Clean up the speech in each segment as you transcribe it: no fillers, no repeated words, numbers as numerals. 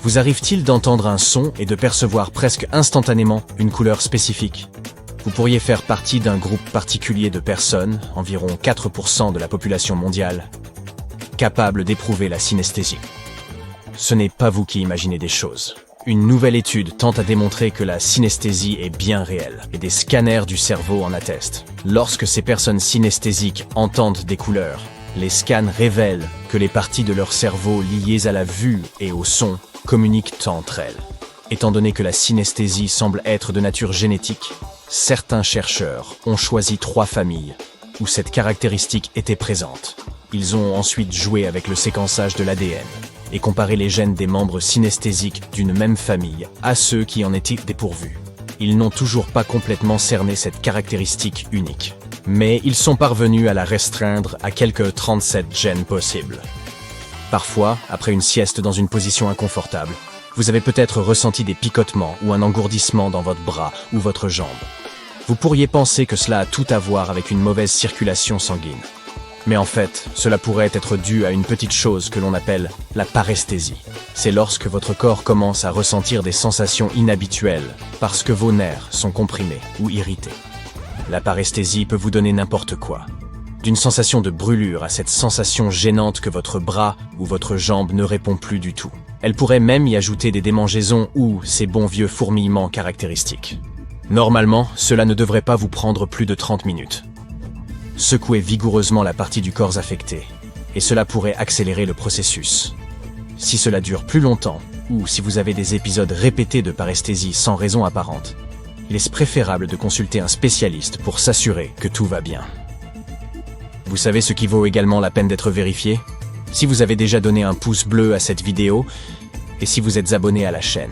Vous arrive-t-il d'entendre un son et de percevoir presque instantanément une couleur spécifique? Vous pourriez faire partie d'un groupe particulier de personnes, environ 4% de la population mondiale, capables d'éprouver la synesthésie. Ce n'est pas vous qui imaginez des choses. Une nouvelle étude tente à démontrer que la synesthésie est bien réelle, et des scanners du cerveau en attestent. Lorsque ces personnes synesthésiques entendent des couleurs, les scans révèlent que les parties de leur cerveau liées à la vue et au son communiquent entre elles. Étant donné que la synesthésie semble être de nature génétique, certains chercheurs ont choisi 3 familles où cette caractéristique était présente. Ils ont ensuite joué avec le séquençage de l'ADN et comparé les gènes des membres synesthésiques d'une même famille à ceux qui en étaient dépourvus. Ils n'ont toujours pas complètement cerné cette caractéristique unique, mais ils sont parvenus à la restreindre à quelques 37 gènes possibles. Parfois, après une sieste dans une position inconfortable, vous avez peut-être ressenti des picotements ou un engourdissement dans votre bras ou votre jambe. Vous pourriez penser que cela a tout à voir avec une mauvaise circulation sanguine. Mais en fait, cela pourrait être dû à une petite chose que l'on appelle la paresthésie. C'est lorsque votre corps commence à ressentir des sensations inhabituelles parce que vos nerfs sont comprimés ou irrités. La paresthésie peut vous donner n'importe quoi. D'une sensation de brûlure à cette sensation gênante que votre bras ou votre jambe ne répond plus du tout. Elle pourrait même y ajouter des démangeaisons ou ces bons vieux fourmillements caractéristiques. Normalement, cela ne devrait pas vous prendre plus de 30 minutes. Secouez vigoureusement la partie du corps affectée, et cela pourrait accélérer le processus. Si cela dure plus longtemps, ou si vous avez des épisodes répétés de paresthésie sans raison apparente, il est préférable de consulter un spécialiste pour s'assurer que tout va bien. Vous savez ce qui vaut également la peine d'être vérifié? Si vous avez déjà donné un pouce bleu à cette vidéo, et si vous êtes abonné à la chaîne.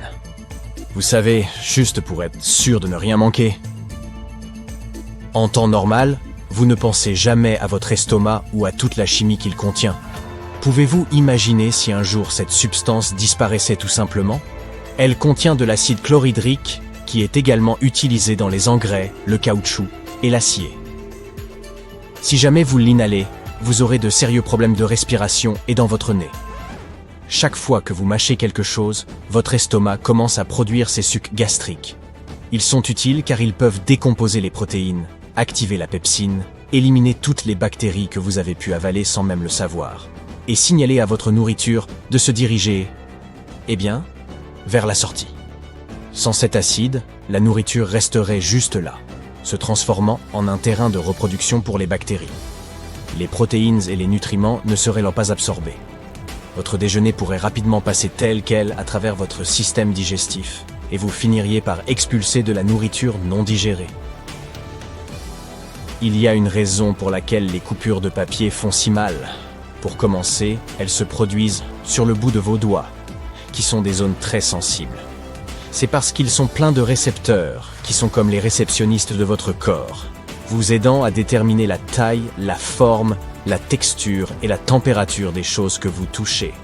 Vous savez, juste pour être sûr de ne rien manquer. En temps normal, vous ne pensez jamais à votre estomac ou à toute la chimie qu'il contient. Pouvez-vous imaginer si un jour cette substance disparaissait tout simplement? Elle contient de l'acide chlorhydrique qui est également utilisé dans les engrais, le caoutchouc et l'acier. Si jamais vous l'inhalez, vous aurez de sérieux problèmes de respiration et dans votre nez. Chaque fois que vous mâchez quelque chose, votre estomac commence à produire ces sucs gastriques. Ils sont utiles car ils peuvent décomposer les protéines, activer la pepsine, éliminer toutes les bactéries que vous avez pu avaler sans même le savoir, et signaler à votre nourriture de se diriger, vers la sortie. Sans cet acide, la nourriture resterait juste là, se transformant en un terrain de reproduction pour les bactéries. Les protéines et les nutriments ne seraient alors pas absorbés. Votre déjeuner pourrait rapidement passer tel quel à travers votre système digestif, et vous finiriez par expulser de la nourriture non digérée. Il y a une raison pour laquelle les coupures de papier font si mal. Pour commencer, elles se produisent sur le bout de vos doigts, qui sont des zones très sensibles. C'est parce qu'ils sont pleins de récepteurs, qui sont comme les réceptionnistes de votre corps, vous aidant à déterminer la taille, la forme, la texture et la température des choses que vous touchez.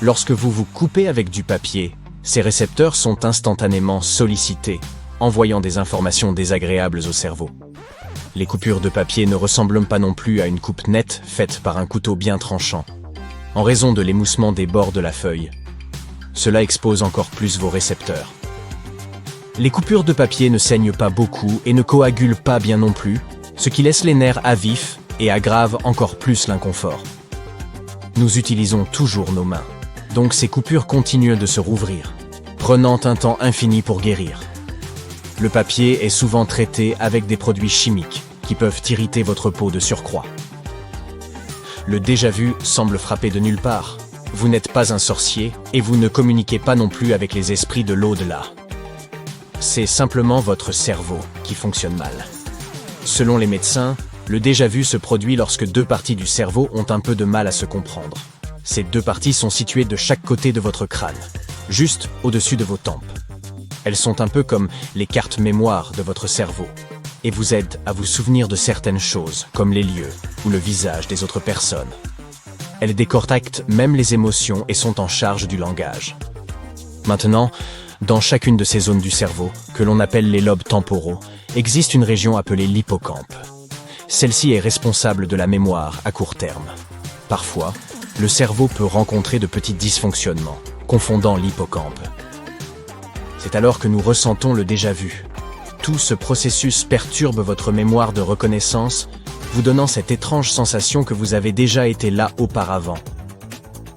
Lorsque vous vous coupez avec du papier, ces récepteurs sont instantanément sollicités, envoyant des informations désagréables au cerveau. Les coupures de papier ne ressemblent pas non plus à une coupe nette faite par un couteau bien tranchant. En raison de l'émoussement des bords de la feuille, cela expose encore plus vos récepteurs. Les coupures de papier ne saignent pas beaucoup et ne coagulent pas bien non plus, ce qui laisse les nerfs à vif et aggrave encore plus l'inconfort. Nous utilisons toujours nos mains, donc ces coupures continuent de se rouvrir, prenant un temps infini pour guérir. Le papier est souvent traité avec des produits chimiques qui peuvent irriter votre peau de surcroît. Le déjà-vu semble frapper de nulle part. Vous n'êtes pas un sorcier et vous ne communiquez pas non plus avec les esprits de l'au-delà. C'est simplement votre cerveau qui fonctionne mal. Selon les médecins, le déjà-vu se produit lorsque 2 parties du cerveau ont un peu de mal à se comprendre. Ces 2 parties sont situées de chaque côté de votre crâne, juste au-dessus de vos tempes. Elles sont un peu comme les cartes mémoire de votre cerveau et vous aident à vous souvenir de certaines choses, comme les lieux ou le visage des autres personnes. Elles décortiquent même les émotions et sont en charge du langage. Maintenant, dans chacune de ces zones du cerveau, que l'on appelle les lobes temporaux, existe une région appelée l'hippocampe. Celle-ci est responsable de la mémoire à court terme. Parfois, le cerveau peut rencontrer de petits dysfonctionnements, confondant l'hippocampe. C'est alors que nous ressentons le déjà-vu. Tout ce processus perturbe votre mémoire de reconnaissance, vous donnant cette étrange sensation que vous avez déjà été là auparavant,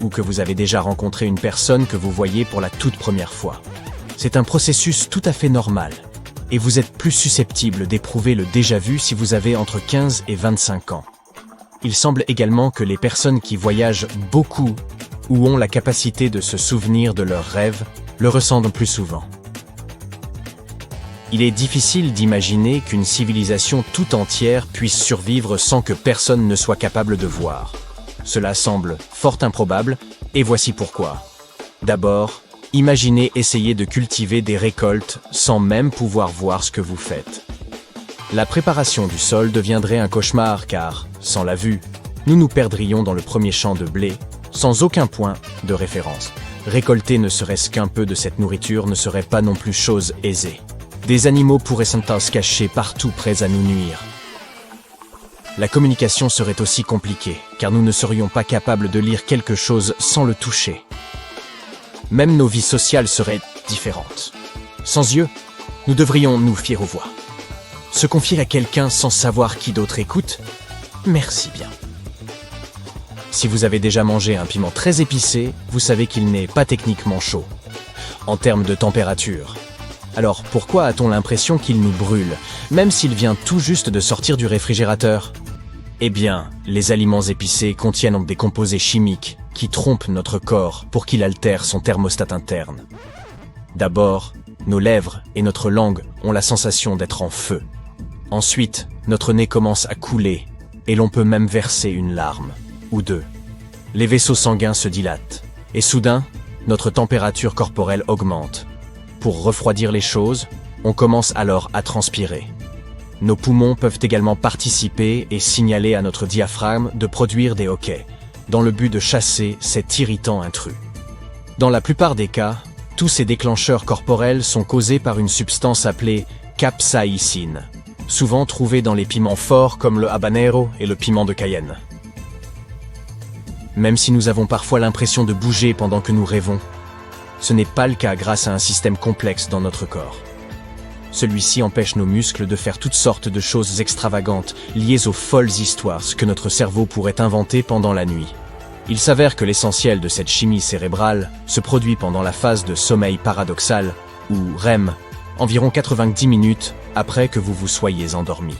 ou que vous avez déjà rencontré une personne que vous voyez pour la toute première fois. C'est un processus tout à fait normal, et vous êtes plus susceptible d'éprouver le déjà-vu si vous avez entre 15 et 25 ans. Il semble également que les personnes qui voyagent beaucoup ou ont la capacité de se souvenir de leurs rêves le ressentent plus souvent. Il est difficile d'imaginer qu'une civilisation tout entière puisse survivre sans que personne ne soit capable de voir. Cela semble fort improbable, et voici pourquoi. D'abord, imaginez essayer de cultiver des récoltes sans même pouvoir voir ce que vous faites. La préparation du sol deviendrait un cauchemar car, sans la vue, nous nous perdrions dans le premier champ de blé, sans aucun point de référence. Récolter ne serait-ce qu'un peu de cette nourriture ne serait pas non plus chose aisée. Des animaux pourraient se cacher partout prêts à nous nuire. La communication serait aussi compliquée, car nous ne serions pas capables de lire quelque chose sans le toucher. Même nos vies sociales seraient différentes. Sans yeux, nous devrions nous fier aux voix. Se confier à quelqu'un sans savoir qui d'autre écoute? Merci bien. Si vous avez déjà mangé un piment très épicé, vous savez qu'il n'est pas techniquement chaud, en termes de température. Alors pourquoi a-t-on l'impression qu'il nous brûle, même s'il vient tout juste de sortir du réfrigérateur? Eh bien, les aliments épicés contiennent des composés chimiques qui trompent notre corps pour qu'il altère son thermostat interne. D'abord, nos lèvres et notre langue ont la sensation d'être en feu. Ensuite, notre nez commence à couler et l'on peut même verser une larme ou deux. Les vaisseaux sanguins se dilatent et soudain, notre température corporelle augmente. Pour refroidir les choses, on commence alors à transpirer. Nos poumons peuvent également participer et signaler à notre diaphragme de produire des hoquets, dans le but de chasser cet irritant intrus. Dans la plupart des cas, tous ces déclencheurs corporels sont causés par une substance appelée capsaïcine, souvent trouvée dans les piments forts comme le habanero et le piment de Cayenne. Même si nous avons parfois l'impression de bouger pendant que nous rêvons, ce n'est pas le cas grâce à un système complexe dans notre corps. Celui-ci empêche nos muscles de faire toutes sortes de choses extravagantes liées aux folles histoires que notre cerveau pourrait inventer pendant la nuit. Il s'avère que l'essentiel de cette chimie cérébrale se produit pendant la phase de sommeil paradoxal, ou REM, environ 90 minutes après que vous vous soyez endormi.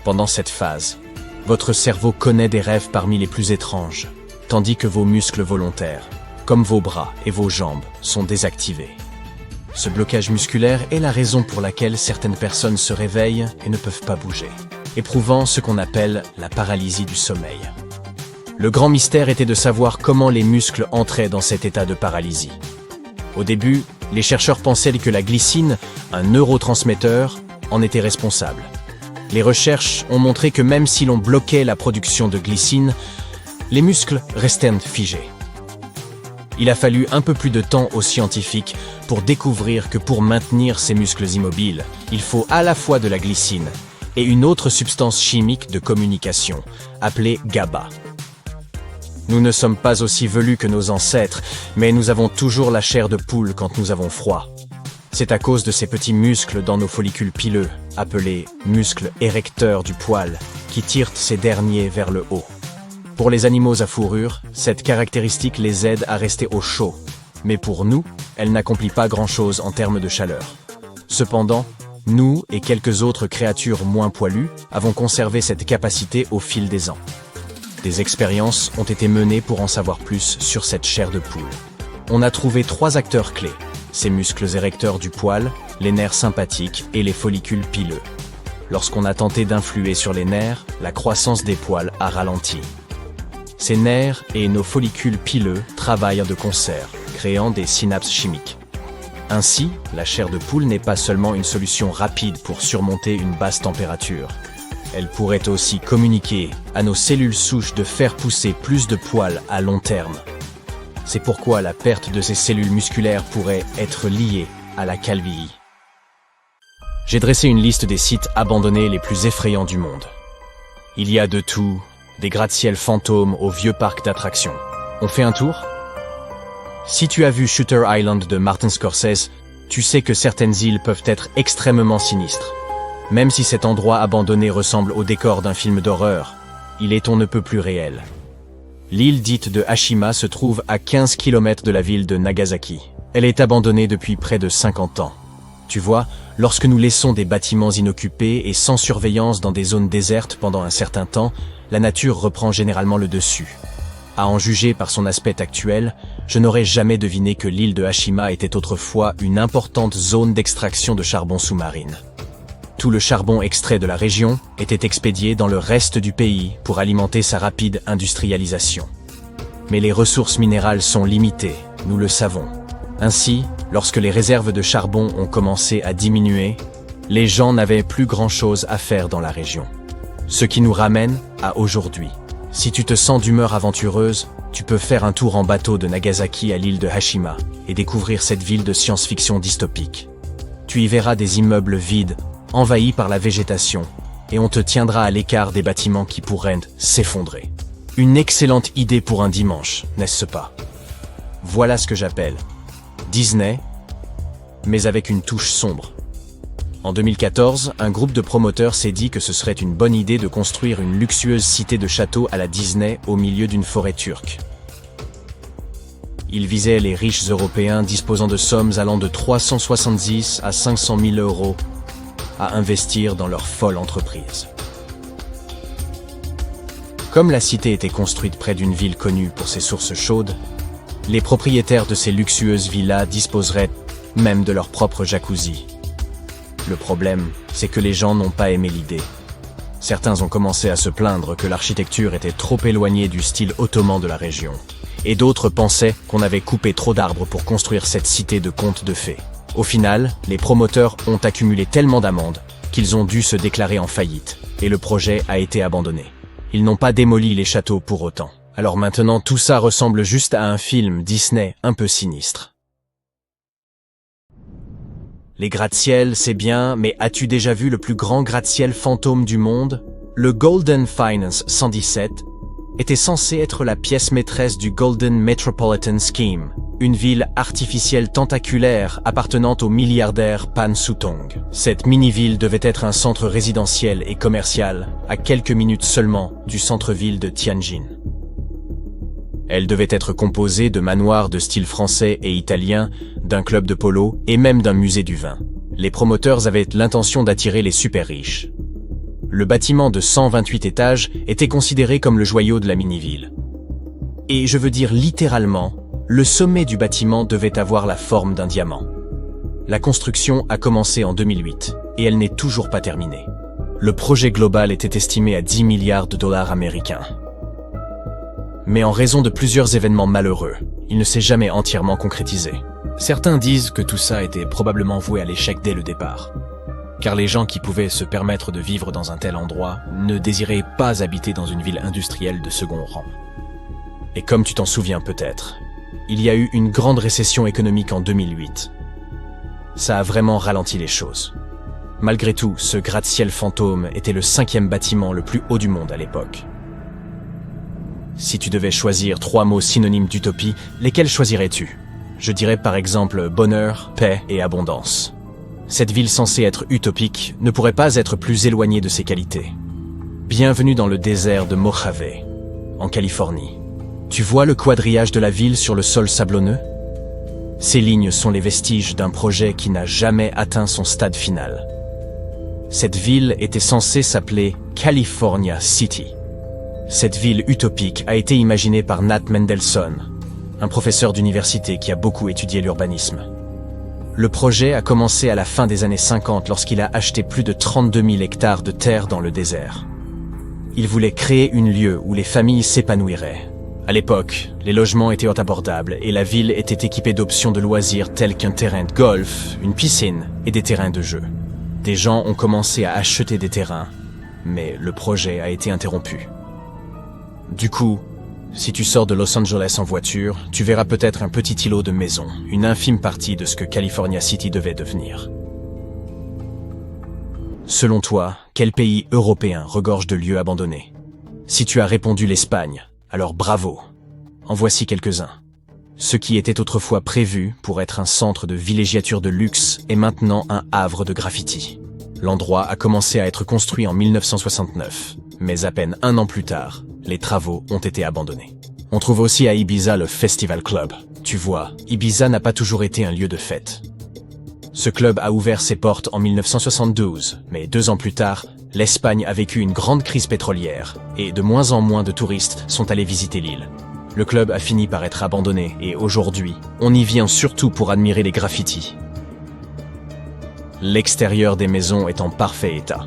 Pendant cette phase, votre cerveau connaît des rêves parmi les plus étranges, tandis que vos muscles volontaires, comme vos bras et vos jambes, sont désactivés. Ce blocage musculaire est la raison pour laquelle certaines personnes se réveillent et ne peuvent pas bouger, éprouvant ce qu'on appelle la paralysie du sommeil. Le grand mystère était de savoir comment les muscles entraient dans cet état de paralysie. Au début, les chercheurs pensaient que la glycine, un neurotransmetteur, en était responsable. Les recherches ont montré que même si l'on bloquait la production de glycine, les muscles restaient figés. Il a fallu un peu plus de temps aux scientifiques pour découvrir que pour maintenir ces muscles immobiles, il faut à la fois de la glycine et une autre substance chimique de communication, appelée GABA. Nous ne sommes pas aussi velus que nos ancêtres, mais nous avons toujours la chair de poule quand nous avons froid. C'est à cause de ces petits muscles dans nos follicules pileux, appelés muscles érecteurs du poil, qui tirent ces derniers vers le haut. Pour les animaux à fourrure, cette caractéristique les aide à rester au chaud, mais pour nous, elle n'accomplit pas grand-chose en termes de chaleur. Cependant, nous et quelques autres créatures moins poilues avons conservé cette capacité au fil des ans. Des expériences ont été menées pour en savoir plus sur cette chair de poule. On a trouvé 3 acteurs clés, ces muscles érecteurs du poil, les nerfs sympathiques et les follicules pileux. Lorsqu'on a tenté d'influer sur les nerfs, la croissance des poils a ralenti. Ces nerfs et nos follicules pileux travaillent de concert, créant des synapses chimiques. Ainsi, la chair de poule n'est pas seulement une solution rapide pour surmonter une basse température. Elle pourrait aussi communiquer à nos cellules souches de faire pousser plus de poils à long terme. C'est pourquoi la perte de ces cellules musculaires pourrait être liée à la calvitie. J'ai dressé une liste des sites abandonnés les plus effrayants du monde. Il y a de tout, des gratte-ciel fantômes aux vieux parcs d'attractions. On fait un tour ? Si tu as vu Shooter Island de Martin Scorsese, tu sais que certaines îles peuvent être extrêmement sinistres. Même si cet endroit abandonné ressemble au décor d'un film d'horreur, il est on ne peut plus réel. L'île dite de Hashima se trouve à 15 km de la ville de Nagasaki. Elle est abandonnée depuis près de 50 ans. Tu vois, lorsque nous laissons des bâtiments inoccupés et sans surveillance dans des zones désertes pendant un certain temps, la nature reprend généralement le dessus. À en juger par son aspect actuel, je n'aurais jamais deviné que l'île de Hashima était autrefois une importante zone d'extraction de charbon sous-marine. Tout le charbon extrait de la région était expédié dans le reste du pays pour alimenter sa rapide industrialisation. Mais les ressources minérales sont limitées, nous le savons. Ainsi, lorsque les réserves de charbon ont commencé à diminuer, les gens n'avaient plus grand-chose à faire dans la région. Ce qui nous ramène à aujourd'hui. Si tu te sens d'humeur aventureuse, tu peux faire un tour en bateau de Nagasaki à l'île de Hashima et découvrir cette ville de science-fiction dystopique. Tu y verras des immeubles vides, envahis par la végétation, et on te tiendra à l'écart des bâtiments qui pourraient s'effondrer. Une excellente idée pour un dimanche, n'est-ce pas? Voilà ce que j'appelle Disney, mais avec une touche sombre. En 2014, un groupe de promoteurs s'est dit que ce serait une bonne idée de construire une luxueuse cité de châteaux à la Disney au milieu d'une forêt turque. Ils visaient les riches Européens disposant de sommes allant de 370 à 500 000 euros à investir dans leur folle entreprise. Comme la cité était construite près d'une ville connue pour ses sources chaudes, les propriétaires de ces luxueuses villas disposeraient même de leur propre jacuzzi. Le problème, c'est que les gens n'ont pas aimé l'idée. Certains ont commencé à se plaindre que l'architecture était trop éloignée du style ottoman de la région. Et d'autres pensaient qu'on avait coupé trop d'arbres pour construire cette cité de contes de fées. Au final, les promoteurs ont accumulé tellement d'amendes qu'ils ont dû se déclarer en faillite, et le projet a été abandonné. Ils n'ont pas démoli les châteaux pour autant. Alors maintenant, tout ça ressemble juste à un film Disney un peu sinistre. Les gratte-ciel, c'est bien, mais as-tu déjà vu le plus grand gratte-ciel fantôme du monde? Le Golden Finance 117 était censé être la pièce maîtresse du Golden Metropolitan Scheme, une ville artificielle tentaculaire appartenant au milliardaire Pan Sutong. Cette mini-ville devait être un centre résidentiel et commercial, à quelques minutes seulement du centre-ville de Tianjin. Elle devait être composée de manoirs de style français et italien, d'un club de polo et même d'un musée du vin. Les promoteurs avaient l'intention d'attirer les super riches. Le bâtiment de 128 étages était considéré comme le joyau de la mini-ville. Et je veux dire littéralement, le sommet du bâtiment devait avoir la forme d'un diamant. La construction a commencé en 2008 et elle n'est toujours pas terminée. Le projet global était estimé à 10 milliards de dollars américains. Mais en raison de plusieurs événements malheureux, il ne s'est jamais entièrement concrétisé. Certains disent que tout ça était probablement voué à l'échec dès le départ. Car les gens qui pouvaient se permettre de vivre dans un tel endroit ne désiraient pas habiter dans une ville industrielle de second rang. Et comme tu t'en souviens peut-être, il y a eu une grande récession économique en 2008. Ça a vraiment ralenti les choses. Malgré tout, ce gratte-ciel fantôme était le 5e bâtiment le plus haut du monde à l'époque. Si tu devais choisir 3 mots synonymes d'utopie, lesquels choisirais-tu? Je dirais par exemple bonheur, paix et abondance. Cette ville censée être utopique ne pourrait pas être plus éloignée de ses qualités. Bienvenue dans le désert de Mojave, en Californie. Tu vois le quadrillage de la ville sur le sol sablonneux? Ces lignes sont les vestiges d'un projet qui n'a jamais atteint son stade final. Cette ville était censée s'appeler California City. Cette ville utopique a été imaginée par Nat Mendelsohn, un professeur d'université qui a beaucoup étudié l'urbanisme. Le projet a commencé à la fin des années 50 lorsqu'il a acheté plus de 32 000 hectares de terre dans le désert. Il voulait créer un lieu où les familles s'épanouiraient. À l'époque, les logements étaient abordables et la ville était équipée d'options de loisirs telles qu'un terrain de golf, une piscine et des terrains de jeu. Des gens ont commencé à acheter des terrains, mais le projet a été interrompu. Du coup, si tu sors de Los Angeles en voiture, tu verras peut-être un petit îlot de maisons, une infime partie de ce que California City devait devenir. Selon toi, quel pays européen regorge de lieux abandonnés? Si tu as répondu l'Espagne, alors bravo. En voici quelques-uns. Ce qui était autrefois prévu pour être un centre de villégiature de luxe est maintenant un havre de graffiti. L'endroit a commencé à être construit en 1969, mais à peine un an plus tard, les travaux ont été abandonnés. On trouve aussi à Ibiza le Festival Club. Tu vois, Ibiza n'a pas toujours été un lieu de fête. Ce club a ouvert ses portes en 1972, mais 2 ans plus tard, l'Espagne a vécu une grande crise pétrolière, et de moins en moins de touristes sont allés visiter l'île. Le club a fini par être abandonné, et aujourd'hui, on y vient surtout pour admirer les graffitis. L'extérieur des maisons est en parfait état.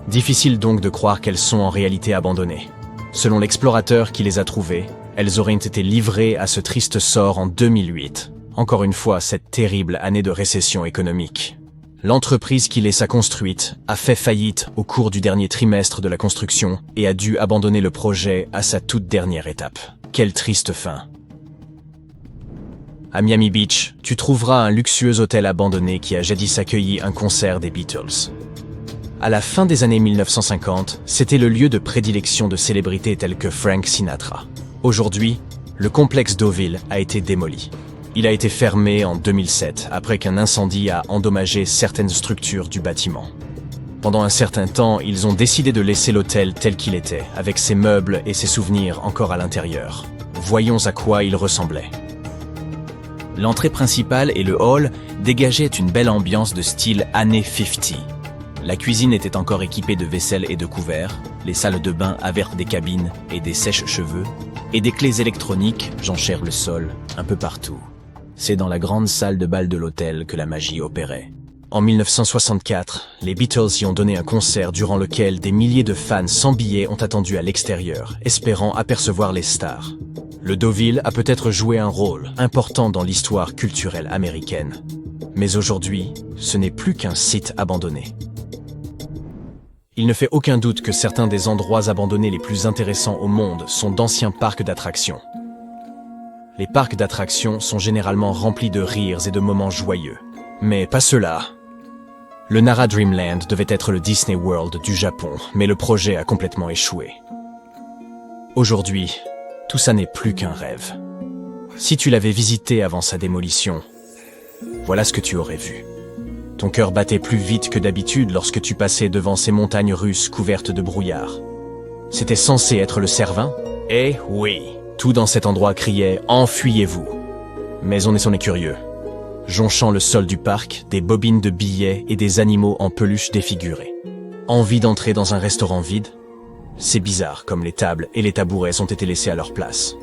Difficile donc de croire qu'elles sont en réalité abandonnées. Selon l'explorateur qui les a trouvées, elles auraient été livrées à ce triste sort en 2008. Encore une fois, cette terrible année de récession économique. L'entreprise qui les a construites a fait faillite au cours du dernier trimestre de la construction et a dû abandonner le projet à sa toute dernière étape. Quelle triste fin. À Miami Beach, tu trouveras un luxueux hôtel abandonné qui a jadis accueilli un concert des Beatles. À la fin des années 1950, c'était le lieu de prédilection de célébrités telles que Frank Sinatra. Aujourd'hui, le complexe Deauville a été démoli. Il a été fermé en 2007 après qu'un incendie a endommagé certaines structures du bâtiment. Pendant un certain temps, ils ont décidé de laisser l'hôtel tel qu'il était, avec ses meubles et ses souvenirs encore à l'intérieur. Voyons à quoi il ressemblait. L'entrée principale et le hall dégageaient une belle ambiance de style années 50. La cuisine était encore équipée de vaisselle et de couverts, les salles de bain avaient des cabines et des sèche-cheveux, et des clés électroniques jonchèrent le sol un peu partout. C'est dans la grande salle de bal de l'hôtel que la magie opérait. En 1964, les Beatles y ont donné un concert durant lequel des milliers de fans sans billets ont attendu à l'extérieur, espérant apercevoir les stars. Le Deauville a peut-être joué un rôle important dans l'histoire culturelle américaine. Mais aujourd'hui, ce n'est plus qu'un site abandonné. Il ne fait aucun doute que certains des endroits abandonnés les plus intéressants au monde sont d'anciens parcs d'attractions. Les parcs d'attractions sont généralement remplis de rires et de moments joyeux. Mais pas ceux-là. Le Nara Dreamland devait être le Disney World du Japon, mais le projet a complètement échoué. Aujourd'hui, tout ça n'est plus qu'un rêve. Si tu l'avais visité avant sa démolition, voilà ce que tu aurais vu. Ton cœur battait plus vite que d'habitude lorsque tu passais devant ces montagnes russes couvertes de brouillard. C'était censé être le Cervin? Eh oui, tout dans cet endroit criait « Enfuyez-vous !» Mais on est curieux. Jonchant le sol du parc, des bobines de billets et des animaux en peluche défigurés. Envie d'entrer dans un restaurant vide? C'est bizarre comme les tables et les tabourets ont été laissés à leur place.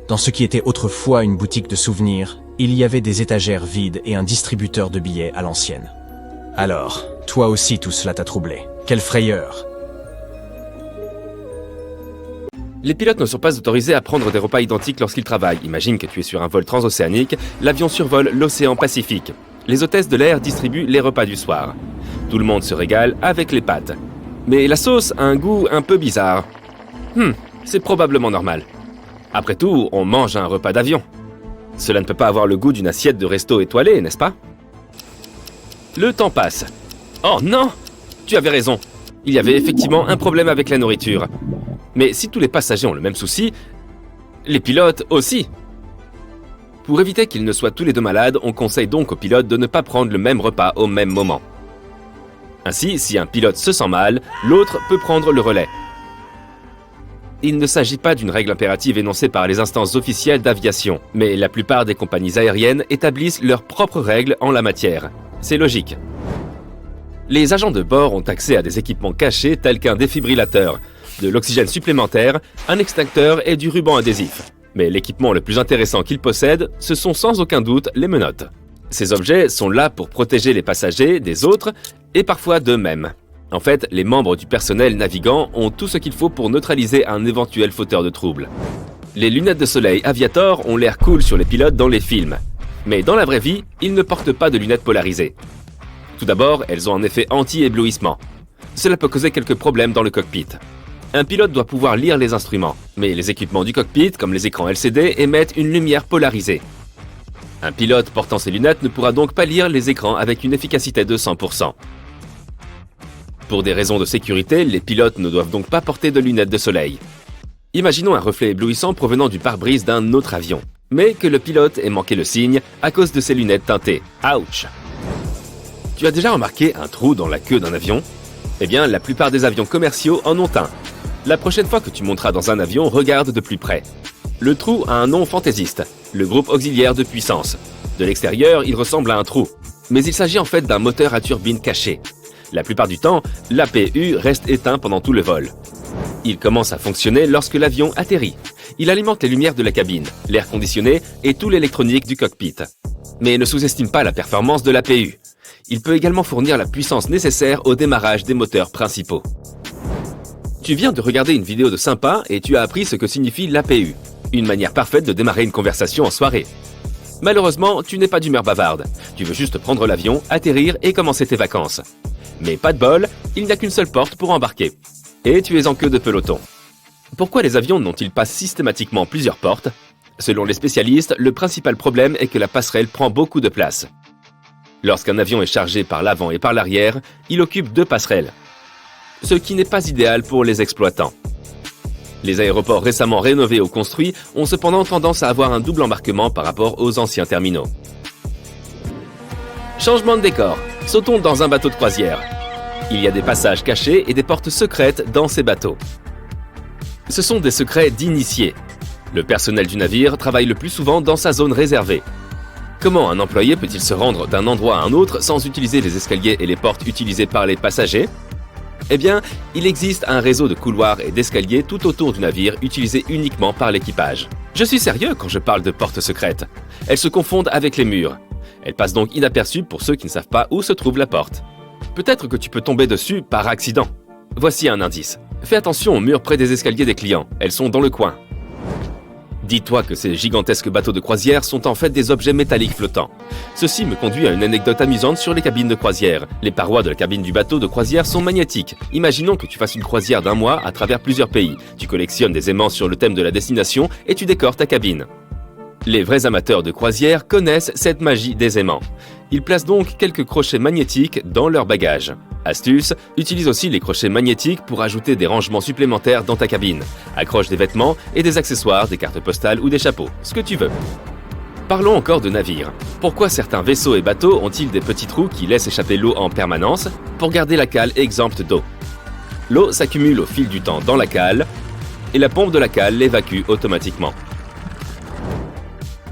Dans ce qui était autrefois une boutique de souvenirs, il y avait des étagères vides et un distributeur de billets à l'ancienne. Alors, toi aussi tout cela t'a troublé. Quelle frayeur! Les pilotes ne sont pas autorisés à prendre des repas identiques lorsqu'ils travaillent. Imagine que tu es sur un vol transocéanique, l'avion survole l'océan Pacifique. Les hôtesses de l'air distribuent les repas du soir. Tout le monde se régale avec les pâtes. Mais la sauce a un goût un peu bizarre. C'est probablement normal. Après tout, on mange un repas d'avion. Cela ne peut pas avoir le goût d'une assiette de resto étoilé, n'est-ce pas? Le temps passe. Oh non! Tu avais raison. Il y avait effectivement un problème avec la nourriture. Mais si tous les passagers ont le même souci, les pilotes aussi. Pour éviter qu'ils ne soient tous les deux malades, on conseille donc aux pilotes de ne pas prendre le même repas au même moment. Ainsi, si un pilote se sent mal, l'autre peut prendre le relais. Il ne s'agit pas d'une règle impérative énoncée par les instances officielles d'aviation, mais la plupart des compagnies aériennes établissent leurs propres règles en la matière. C'est logique. Les agents de bord ont accès à des équipements cachés tels qu'un défibrillateur, de l'oxygène supplémentaire, un extincteur et du ruban adhésif. Mais l'équipement le plus intéressant qu'ils possèdent, ce sont sans aucun doute les menottes. Ces objets sont là pour protéger les passagers des autres et parfois d'eux-mêmes. En fait, les membres du personnel navigant ont tout ce qu'il faut pour neutraliser un éventuel fauteur de troubles. Les lunettes de soleil Aviator ont l'air cool sur les pilotes dans les films. Mais dans la vraie vie, ils ne portent pas de lunettes polarisées. Tout d'abord, elles ont un effet anti-éblouissement. Cela peut causer quelques problèmes dans le cockpit. Un pilote doit pouvoir lire les instruments, mais les équipements du cockpit, comme les écrans LCD, émettent une lumière polarisée. Un pilote portant ces lunettes ne pourra donc pas lire les écrans avec une efficacité de 100%. Pour des raisons de sécurité, les pilotes ne doivent donc pas porter de lunettes de soleil. Imaginons un reflet éblouissant provenant du pare-brise d'un autre avion. mais que le pilote ait manqué le signe à cause de ses lunettes teintées. Ouch! Tu as déjà remarqué un trou dans la queue d'un avion? Eh bien, la plupart des avions commerciaux en ont un. La prochaine fois que tu monteras dans un avion, regarde de plus près. Le trou a un nom fantaisiste, le groupe auxiliaire de puissance. De l'extérieur, il ressemble à un trou, mais il s'agit en fait d'un moteur à turbine caché. La plupart du temps, l'APU reste éteint pendant tout le vol. Il commence à fonctionner lorsque l'avion atterrit. Il alimente les lumières de la cabine, l'air conditionné et tout l'électronique du cockpit. Mais ne sous-estime pas la performance de l'APU. Il peut également fournir la puissance nécessaire au démarrage des moteurs principaux. Tu viens de regarder une vidéo de Sympa et tu as appris ce que signifie l'APU, une manière parfaite de démarrer une conversation en soirée. Malheureusement, tu n'es pas d'humeur bavarde. Tu veux juste prendre l'avion, atterrir et commencer tes vacances. Mais pas de bol, il n'y a qu'une seule porte pour embarquer. Et tu es en queue de peloton. Pourquoi les avions n'ont-ils pas systématiquement plusieurs portes? Selon les spécialistes, le principal problème est que la passerelle prend beaucoup de place. Lorsqu'un avion est chargé par l'avant et par l'arrière, il occupe 2 passerelles. Ce qui n'est pas idéal pour les exploitants. Les aéroports récemment rénovés ou construits ont cependant tendance à avoir un double embarquement par rapport aux anciens terminaux. Changement de décor. Sautons dans un bateau de croisière. Il y a des passages cachés et des portes secrètes dans ces bateaux. Ce sont des secrets d'initiés. Le personnel du navire travaille le plus souvent dans sa zone réservée. Comment un employé peut-il se rendre d'un endroit à un autre sans utiliser les escaliers et les portes utilisées par les passagers? Eh bien, il existe un réseau de couloirs et d'escaliers tout autour du navire utilisé uniquement par l'équipage. Je suis sérieux quand je parle de portes secrètes. Elles se confondent avec les murs. Elles passent donc inaperçues pour ceux qui ne savent pas où se trouve la porte. Peut-être que tu peux tomber dessus par accident. Voici un indice. Fais attention aux murs près des escaliers des clients. Elles sont dans le coin. Dis-toi que ces gigantesques bateaux de croisière sont en fait des objets métalliques flottants. Ceci me conduit à une anecdote amusante sur les cabines de croisière. Les parois de la cabine du bateau de croisière sont magnétiques. Imaginons que tu fasses une croisière d'1 mois à travers plusieurs pays. Tu collectionnes des aimants sur le thème de la destination et tu décores ta cabine. Les vrais amateurs de croisière connaissent cette magie des aimants. Ils placent donc quelques crochets magnétiques dans leur bagage. Astuce, utilise aussi les crochets magnétiques pour ajouter des rangements supplémentaires dans ta cabine. Accroche des vêtements et des accessoires, des cartes postales ou des chapeaux, ce que tu veux. Parlons encore de navires. Pourquoi certains vaisseaux et bateaux ont-ils des petits trous qui laissent échapper l'eau en permanence? Pour garder la cale exempte d'eau. L'eau s'accumule au fil du temps dans la cale et la pompe de la cale l'évacue automatiquement.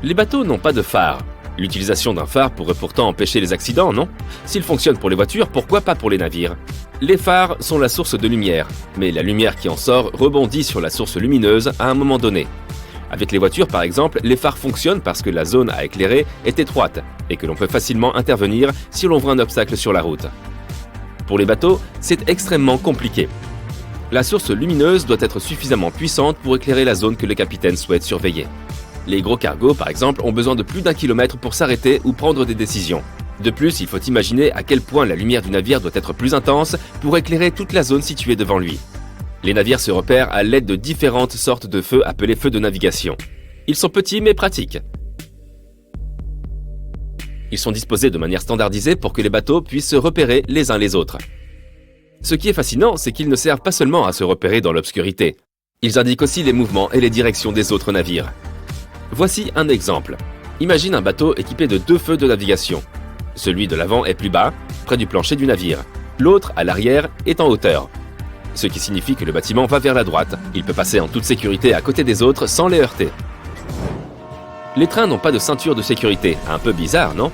Les bateaux n'ont pas de phare. L'utilisation d'un phare pourrait pourtant empêcher les accidents, non? S'il fonctionne pour les voitures, pourquoi pas pour les navires? Les phares sont la source de lumière, mais la lumière qui en sort rebondit sur la source lumineuse à un moment donné. Avec les voitures par exemple, les phares fonctionnent parce que la zone à éclairer est étroite et que l'on peut facilement intervenir si l'on voit un obstacle sur la route. Pour les bateaux, c'est extrêmement compliqué. La source lumineuse doit être suffisamment puissante pour éclairer la zone que le capitaine souhaite surveiller. Les gros cargos, par exemple, ont besoin de plus d'1 kilomètre pour s'arrêter ou prendre des décisions. De plus, il faut imaginer à quel point la lumière du navire doit être plus intense pour éclairer toute la zone située devant lui. Les navires se repèrent à l'aide de différentes sortes de feux appelés feux de navigation. Ils sont petits mais pratiques. Ils sont disposés de manière standardisée pour que les bateaux puissent se repérer les uns les autres. Ce qui est fascinant, c'est qu'ils ne servent pas seulement à se repérer dans l'obscurité. Ils indiquent aussi les mouvements et les directions des autres navires. Voici un exemple. Imagine un bateau équipé de 2 feux de navigation. Celui de l'avant est plus bas, près du plancher du navire. L'autre, à l'arrière, est en hauteur. Ce qui signifie que le bâtiment va vers la droite. Il peut passer en toute sécurité à côté des autres sans les heurter. Les trains n'ont pas de ceinture de sécurité. Un peu bizarre, non?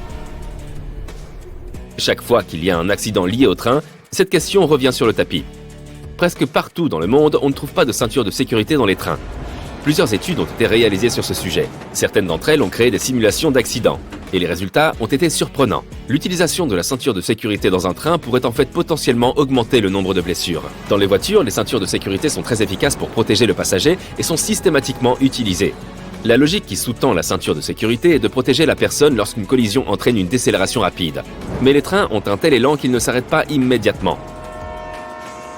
Chaque fois qu'il y a un accident lié au train, cette question revient sur le tapis. Presque partout dans le monde, on ne trouve pas de ceinture de sécurité dans les trains. Plusieurs études ont été réalisées sur ce sujet. Certaines d'entre elles ont créé des simulations d'accidents. Et les résultats ont été surprenants. L'utilisation de la ceinture de sécurité dans un train pourrait en fait potentiellement augmenter le nombre de blessures. Dans les voitures, les ceintures de sécurité sont très efficaces pour protéger le passager et sont systématiquement utilisées. La logique qui sous-tend la ceinture de sécurité est de protéger la personne lorsqu'une collision entraîne une décélération rapide. Mais les trains ont un tel élan qu'ils ne s'arrêtent pas immédiatement.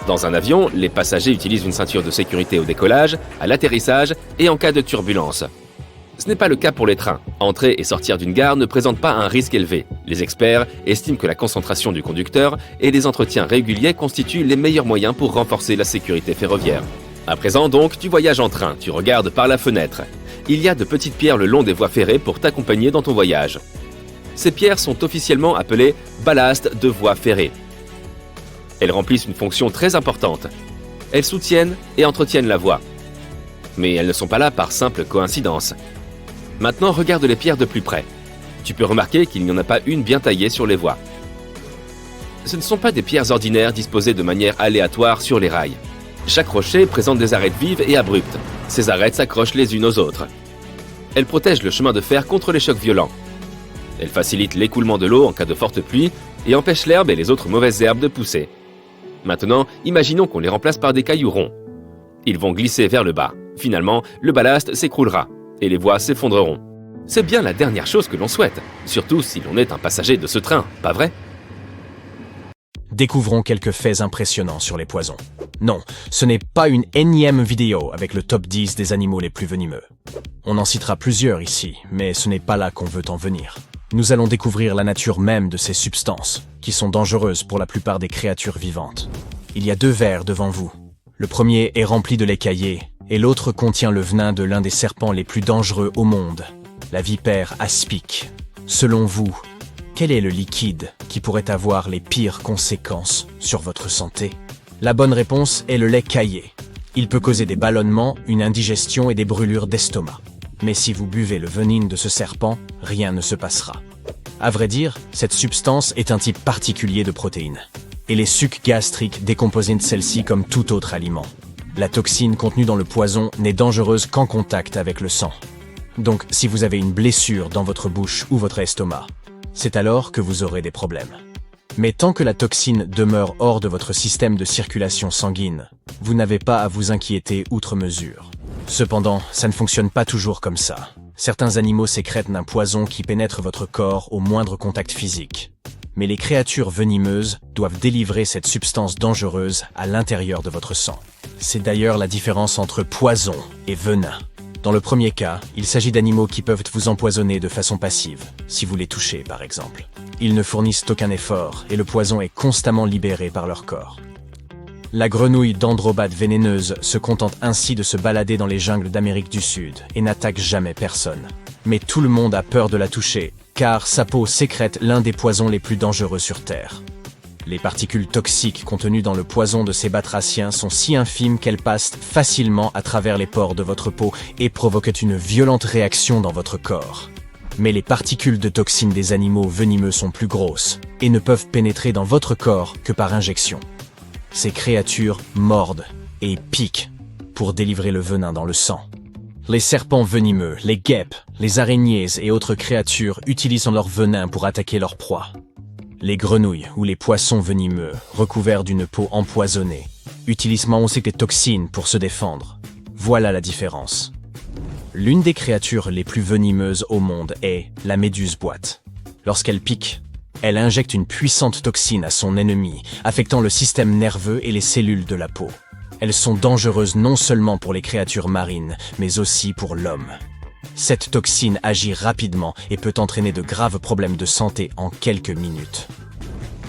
Dans un avion, les passagers utilisent une ceinture de sécurité au décollage, à l'atterrissage et en cas de turbulence. Ce n'est pas le cas pour les trains. Entrer et sortir d'une gare ne présentent pas un risque élevé. Les experts estiment que la concentration du conducteur et les entretiens réguliers constituent les meilleurs moyens pour renforcer la sécurité ferroviaire. À présent donc, tu voyages en train, tu regardes par la fenêtre. Il y a de petites pierres le long des voies ferrées pour t'accompagner dans ton voyage. Ces pierres sont officiellement appelées ballast de voies ferrées. Elles remplissent une fonction très importante. Elles soutiennent et entretiennent la voie. Mais elles ne sont pas là par simple coïncidence. Maintenant, regarde les pierres de plus près. Tu peux remarquer qu'il n'y en a pas une bien taillée sur les voies. Ce ne sont pas des pierres ordinaires disposées de manière aléatoire sur les rails. Chaque rocher présente des arêtes vives et abruptes. Ces arêtes s'accrochent les unes aux autres. Elles protègent le chemin de fer contre les chocs violents. Elles facilitent l'écoulement de l'eau en cas de forte pluie et empêchent l'herbe et les autres mauvaises herbes de pousser. Maintenant, imaginons qu'on les remplace par des cailloux ronds. Ils vont glisser vers le bas. Finalement, le ballast s'écroulera et les voies s'effondreront. C'est bien la dernière chose que l'on souhaite, surtout si l'on est un passager de ce train, pas vrai ? Découvrons quelques faits impressionnants sur les poisons. Non, ce n'est pas une énième vidéo avec le top 10 des animaux les plus venimeux. On en citera plusieurs ici, mais ce n'est pas là qu'on veut en venir. Nous allons découvrir la nature même de ces substances, qui sont dangereuses pour la plupart des créatures vivantes. Il y a 2 verres devant vous. Le premier est rempli de lait caillé, et l'autre contient le venin de l'un des serpents les plus dangereux au monde, la vipère aspic. Selon vous, quel est le liquide qui pourrait avoir les pires conséquences sur votre santé? La bonne réponse est le lait caillé. Il peut causer des ballonnements, une indigestion et des brûlures d'estomac. Mais si vous buvez le venin de ce serpent, rien ne se passera. À vrai dire, cette substance est un type particulier de protéine. Et les sucs gastriques décomposent celle-ci comme tout autre aliment. La toxine contenue dans le poison n'est dangereuse qu'en contact avec le sang. Donc, si vous avez une blessure dans votre bouche ou votre estomac, c'est alors que vous aurez des problèmes. Mais tant que la toxine demeure hors de votre système de circulation sanguine, vous n'avez pas à vous inquiéter outre mesure. Cependant, ça ne fonctionne pas toujours comme ça. Certains animaux sécrètent un poison qui pénètre votre corps au moindre contact physique. Mais les créatures venimeuses doivent délivrer cette substance dangereuse à l'intérieur de votre sang. C'est d'ailleurs la différence entre poison et venin. Dans le premier cas, il s'agit d'animaux qui peuvent vous empoisonner de façon passive, si vous les touchez par exemple. Ils ne fournissent aucun effort et le poison est constamment libéré par leur corps. La grenouille dendrobate vénéneuse se contente ainsi de se balader dans les jungles d'Amérique du Sud et n'attaque jamais personne. Mais tout le monde a peur de la toucher, car sa peau sécrète l'un des poisons les plus dangereux sur Terre. Les particules toxiques contenues dans le poison de ces batraciens sont si infimes qu'elles passent facilement à travers les pores de votre peau et provoquent une violente réaction dans votre corps. Mais les particules de toxines des animaux venimeux sont plus grosses et ne peuvent pénétrer dans votre corps que par injection. Ces créatures mordent et piquent pour délivrer le venin dans le sang. Les serpents venimeux, les guêpes, les araignées et autres créatures utilisent leur venin pour attaquer leur proie. Les grenouilles ou les poissons venimeux, recouverts d'une peau empoisonnée, utilisent aussi des toxines pour se défendre. Voilà la différence. L'une des créatures les plus venimeuses au monde est la méduse boîte. Lorsqu'elle pique, elle injecte une puissante toxine à son ennemi, affectant le système nerveux et les cellules de la peau. Elles sont dangereuses non seulement pour les créatures marines, mais aussi pour l'homme. Cette toxine agit rapidement et peut entraîner de graves problèmes de santé en quelques minutes.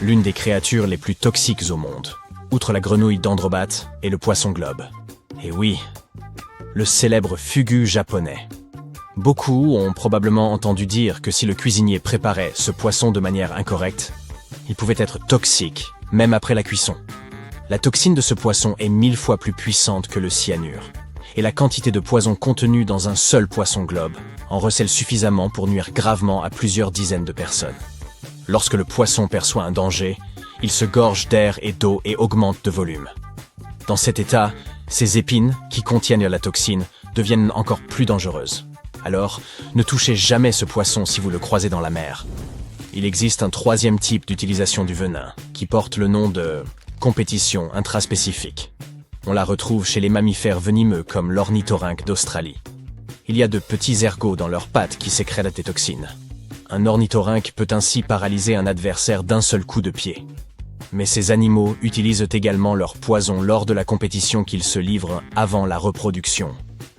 L'une des créatures les plus toxiques au monde, outre la grenouille dendrobate, est le poisson globe. Et oui, le célèbre fugu japonais. Beaucoup ont probablement entendu dire que si le cuisinier préparait ce poisson de manière incorrecte, il pouvait être toxique, même après la cuisson. La toxine de ce poisson est 1000 fois plus puissante que le cyanure, et la quantité de poison contenue dans un seul poisson globe en recèle suffisamment pour nuire gravement à plusieurs dizaines de personnes. Lorsque le poisson perçoit un danger, il se gorge d'air et d'eau et augmente de volume. Dans cet état, ces épines, qui contiennent la toxine, deviennent encore plus dangereuses. Alors, ne touchez jamais ce poisson si vous le croisez dans la mer. Il existe un 3e type d'utilisation du venin, qui porte le nom de compétition intraspécifique. On la retrouve chez les mammifères venimeux comme l'ornithorynque d'Australie. Il y a de petits ergots dans leurs pattes qui sécrètent des toxines. Un ornithorynque peut ainsi paralyser un adversaire d'un seul coup de pied. Mais ces animaux utilisent également leur poison lors de la compétition qu'ils se livrent avant la reproduction.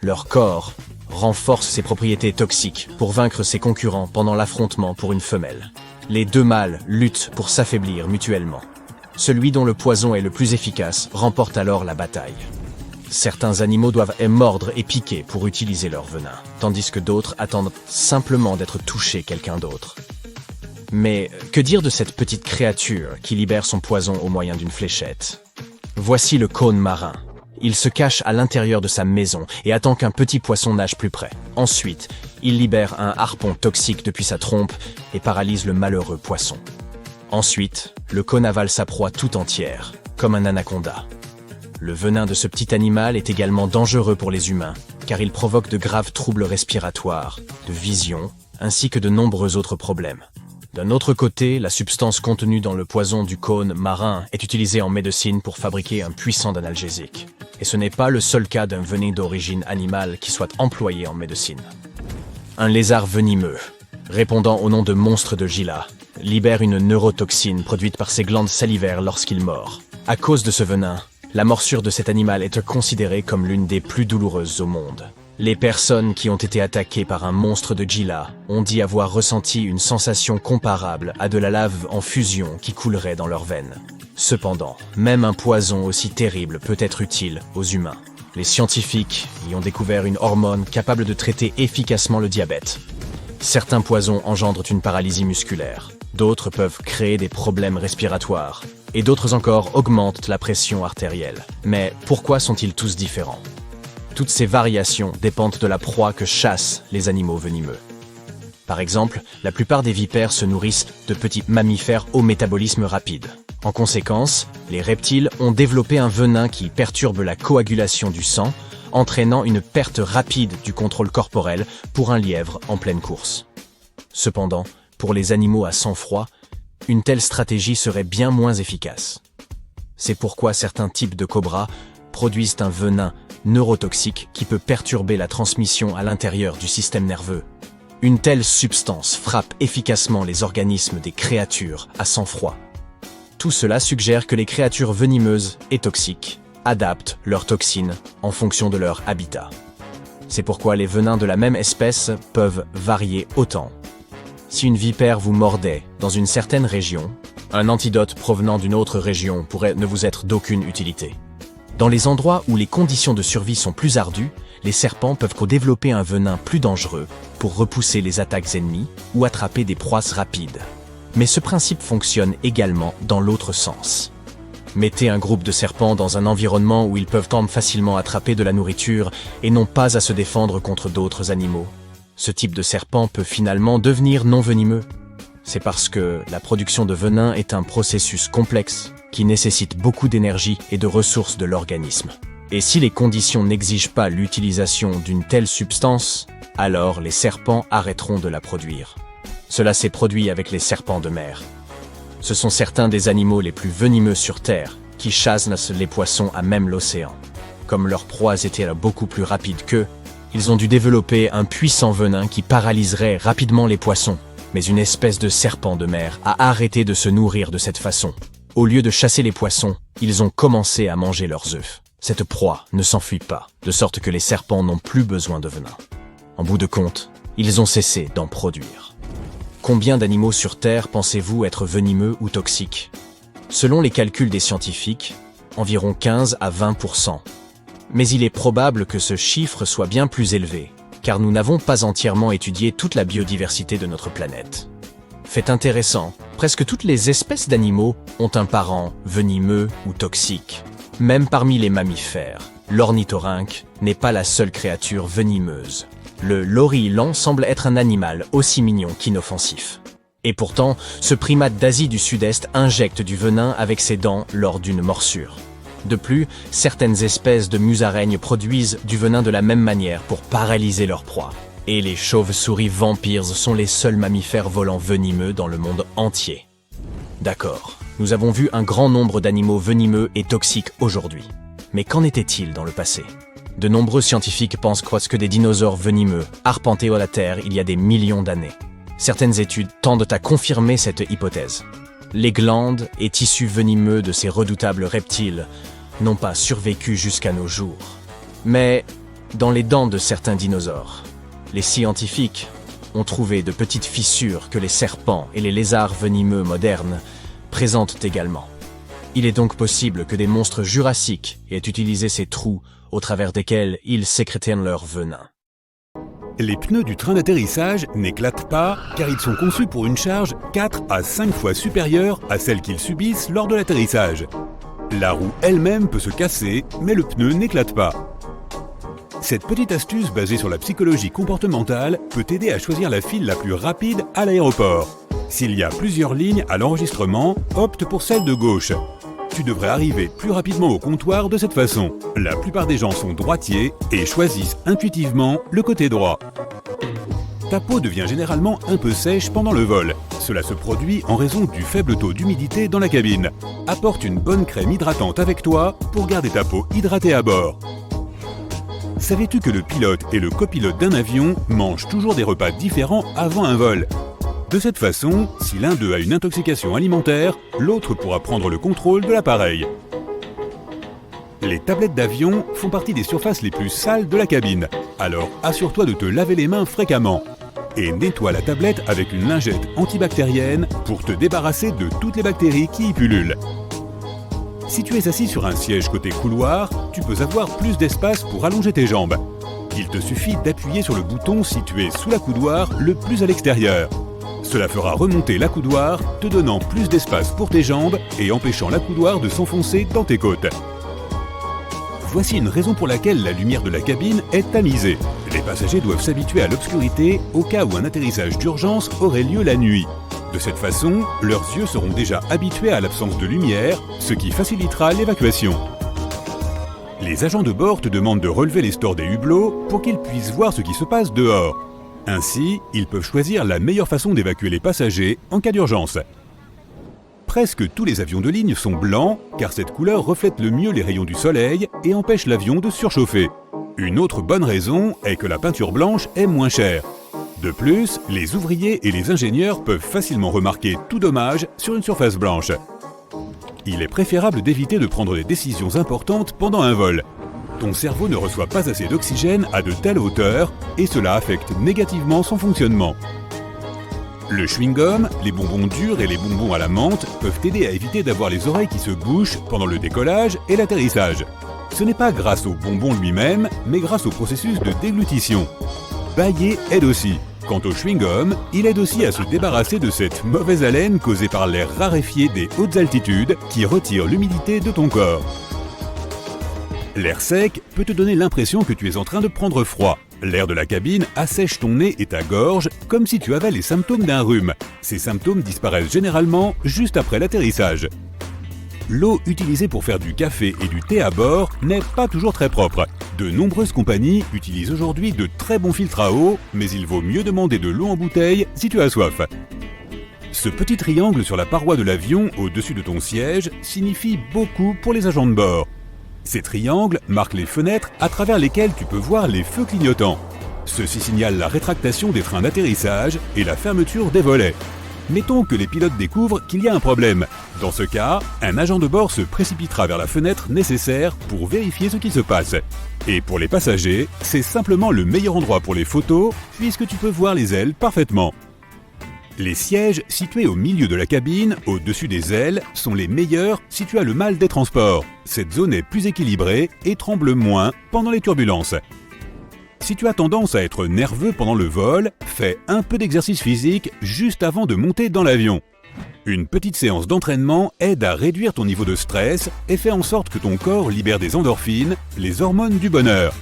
Leur corps renforce ses propriétés toxiques pour vaincre ses concurrents pendant l'affrontement pour une femelle. Les 2 mâles luttent pour s'affaiblir mutuellement. Celui dont le poison est le plus efficace remporte alors la bataille. Certains animaux doivent mordre et piquer pour utiliser leur venin, tandis que d'autres attendent simplement d'être touchés quelqu'un d'autre. Mais que dire de cette petite créature qui libère son poison au moyen d'une fléchette? Voici le cône marin. Il se cache à l'intérieur de sa maison et attend qu'un petit poisson nage plus près. Ensuite, il libère un harpon toxique depuis sa trompe et paralyse le malheureux poisson. Ensuite, le cône avale sa proie tout entière, comme un anaconda. Le venin de ce petit animal est également dangereux pour les humains, car il provoque de graves troubles respiratoires, de vision, ainsi que de nombreux autres problèmes. D'un autre côté, la substance contenue dans le poison du cône marin est utilisée en médecine pour fabriquer un puissant analgésique. Et ce n'est pas le seul cas d'un venin d'origine animale qui soit employé en médecine. Un lézard venimeux, répondant au nom de monstre de Gila, libère une neurotoxine produite par ses glandes salivaires lorsqu'il mord. À cause de ce venin, la morsure de cet animal est considérée comme l'une des plus douloureuses au monde. Les personnes qui ont été attaquées par un monstre de Gila ont dit avoir ressenti une sensation comparable à de la lave en fusion qui coulerait dans leurs veines. Cependant, même un poison aussi terrible peut être utile aux humains. Les scientifiques y ont découvert une hormone capable de traiter efficacement le diabète. Certains poisons engendrent une paralysie musculaire, d'autres peuvent créer des problèmes respiratoires, et d'autres encore augmentent la pression artérielle. Mais pourquoi sont-ils tous différents ? Toutes ces variations dépendent de la proie que chassent les animaux venimeux. Par exemple, la plupart des vipères se nourrissent de petits mammifères au métabolisme rapide. En conséquence, les reptiles ont développé un venin qui perturbe la coagulation du sang, entraînant une perte rapide du contrôle corporel pour un lièvre en pleine course. Cependant, pour les animaux à sang froid, une telle stratégie serait bien moins efficace. C'est pourquoi certains types de cobras produisent un venin neurotoxique qui peut perturber la transmission à l'intérieur du système nerveux. Une telle substance frappe efficacement les organismes des créatures à sang froid. Tout cela suggère que les créatures venimeuses et toxiques adaptent leurs toxines en fonction de leur habitat. C'est pourquoi les venins de la même espèce peuvent varier autant. Si une vipère vous mordait dans une certaine région, un antidote provenant d'une autre région pourrait ne vous être d'aucune utilité. Dans les endroits où les conditions de survie sont plus ardues, les serpents peuvent co-développer un venin plus dangereux pour repousser les attaques ennemies ou attraper des proies rapides. Mais ce principe fonctionne également dans l'autre sens. Mettez un groupe de serpents dans un environnement où ils peuvent facilement attraper de la nourriture et n'ont pas à se défendre contre d'autres animaux. Ce type de serpent peut finalement devenir non venimeux. C'est parce que la production de venin est un processus complexe qui nécessite beaucoup d'énergie et de ressources de l'organisme. Et si les conditions n'exigent pas l'utilisation d'une telle substance, alors les serpents arrêteront de la produire. Cela s'est produit avec les serpents de mer. Ce sont certains des animaux les plus venimeux sur Terre qui chassent les poissons à même l'océan. Comme leurs proies étaient beaucoup plus rapides qu'eux, ils ont dû développer un puissant venin qui paralyserait rapidement les poissons. Mais une espèce de serpent de mer a arrêté de se nourrir de cette façon. Au lieu de chasser les poissons, ils ont commencé à manger leurs œufs. Cette proie ne s'enfuit pas, de sorte que les serpents n'ont plus besoin de venin. En bout de compte, ils ont cessé d'en produire. Combien d'animaux sur Terre pensez-vous être venimeux ou toxiques? Selon les calculs des scientifiques, environ 15 à 20%. Mais il est probable que ce chiffre soit bien plus élevé, car nous n'avons pas entièrement étudié toute la biodiversité de notre planète. Fait intéressant, presque toutes les espèces d'animaux ont un parent venimeux ou toxique. Même parmi les mammifères, l'ornithorynque n'est pas la seule créature venimeuse. Le lori-ilan semble être un animal aussi mignon qu'inoffensif. Et pourtant, ce primate d'Asie du Sud-Est injecte du venin avec ses dents lors d'une morsure. De plus, certaines espèces de musaraignes produisent du venin de la même manière pour paralyser leur proie. Et les chauves-souris vampires sont les seuls mammifères volants venimeux dans le monde entier. D'accord, nous avons vu un grand nombre d'animaux venimeux et toxiques aujourd'hui. Mais qu'en était-il dans le passé? De nombreux scientifiques pensent que des dinosaures venimeux arpentaient la Terre il y a des millions d'années. Certaines études tendent à confirmer cette hypothèse. Les glandes et tissus venimeux de ces redoutables reptiles n'ont pas survécu jusqu'à nos jours. Mais dans les dents de certains dinosaures, les scientifiques ont trouvé de petites fissures que les serpents et les lézards venimeux modernes présentent également. Il est donc possible que des monstres jurassiques aient utilisé ces trous au travers desquels ils sécrétaient leur venin. Les pneus du train d'atterrissage n'éclatent pas car ils sont conçus pour une charge 4 à 5 fois supérieure à celle qu'ils subissent lors de l'atterrissage. La roue elle-même peut se casser, mais le pneu n'éclate pas. Cette petite astuce basée sur la psychologie comportementale peut t'aider à choisir la file la plus rapide à l'aéroport. S'il y a plusieurs lignes à l'enregistrement, opte pour celle de gauche. Tu devrais arriver plus rapidement au comptoir de cette façon. La plupart des gens sont droitiers et choisissent intuitivement le côté droit. Ta peau devient généralement un peu sèche pendant le vol. Cela se produit en raison du faible taux d'humidité dans la cabine. Apporte une bonne crème hydratante avec toi pour garder ta peau hydratée à bord. Savais-tu que le pilote et le copilote d'un avion mangent toujours des repas différents avant un vol ? De cette façon, si l'un d'eux a une intoxication alimentaire, l'autre pourra prendre le contrôle de l'appareil. Les tablettes d'avion font partie des surfaces les plus sales de la cabine, alors assure-toi de te laver les mains fréquemment. Et nettoie la tablette avec une lingette antibactérienne pour te débarrasser de toutes les bactéries qui y pullulent. Si tu es assis sur un siège côté couloir, tu peux avoir plus d'espace pour allonger tes jambes. Il te suffit d'appuyer sur le bouton situé sous l'accoudoir le plus à l'extérieur. Cela fera remonter l'accoudoir, te donnant plus d'espace pour tes jambes et empêchant l'accoudoir de s'enfoncer dans tes côtes. Voici une raison pour laquelle la lumière de la cabine est tamisée. Les passagers doivent s'habituer à l'obscurité au cas où un atterrissage d'urgence aurait lieu la nuit. De cette façon, leurs yeux seront déjà habitués à l'absence de lumière, ce qui facilitera l'évacuation. Les agents de bord te demandent de relever les stores des hublots pour qu'ils puissent voir ce qui se passe dehors. Ainsi, ils peuvent choisir la meilleure façon d'évacuer les passagers en cas d'urgence. Presque tous les avions de ligne sont blancs, car cette couleur reflète le mieux les rayons du soleil et empêche l'avion de surchauffer. Une autre bonne raison est que la peinture blanche est moins chère. De plus, les ouvriers et les ingénieurs peuvent facilement remarquer tout dommage sur une surface blanche. Il est préférable d'éviter de prendre des décisions importantes pendant un vol. Ton cerveau ne reçoit pas assez d'oxygène à de telles hauteurs et cela affecte négativement son fonctionnement. Le chewing-gum, les bonbons durs et les bonbons à la menthe peuvent t'aider à éviter d'avoir les oreilles qui se bouchent pendant le décollage et l'atterrissage. Ce n'est pas grâce au bonbon lui-même, mais grâce au processus de déglutition. Bailler aide aussi. Quant au chewing-gum, il aide aussi à se débarrasser de cette mauvaise haleine causée par l'air raréfié des hautes altitudes qui retire l'humidité de ton corps. L'air sec peut te donner l'impression que tu es en train de prendre froid. L'air de la cabine assèche ton nez et ta gorge comme si tu avais les symptômes d'un rhume. Ces symptômes disparaissent généralement juste après l'atterrissage. L'eau utilisée pour faire du café et du thé à bord n'est pas toujours très propre. De nombreuses compagnies utilisent aujourd'hui de très bons filtres à eau, mais il vaut mieux demander de l'eau en bouteille si tu as soif. Ce petit triangle sur la paroi de l'avion au-dessus de ton siège signifie beaucoup pour les agents de bord. Ces triangles marquent les fenêtres à travers lesquelles tu peux voir les feux clignotants. Ceci signale la rétractation des trains d'atterrissage et la fermeture des volets. Mettons que les pilotes découvrent qu'il y a un problème. Dans ce cas, un agent de bord se précipitera vers la fenêtre nécessaire pour vérifier ce qui se passe. Et pour les passagers, c'est simplement le meilleur endroit pour les photos puisque tu peux voir les ailes parfaitement. Les sièges situés au milieu de la cabine, au-dessus des ailes, sont les meilleurs si tu as le mal des transports. Cette zone est plus équilibrée et tremble moins pendant les turbulences. Si tu as tendance à être nerveux pendant le vol, fais un peu d'exercice physique juste avant de monter dans l'avion. Une petite séance d'entraînement aide à réduire ton niveau de stress et fait en sorte que ton corps libère des endorphines, les hormones du bonheur.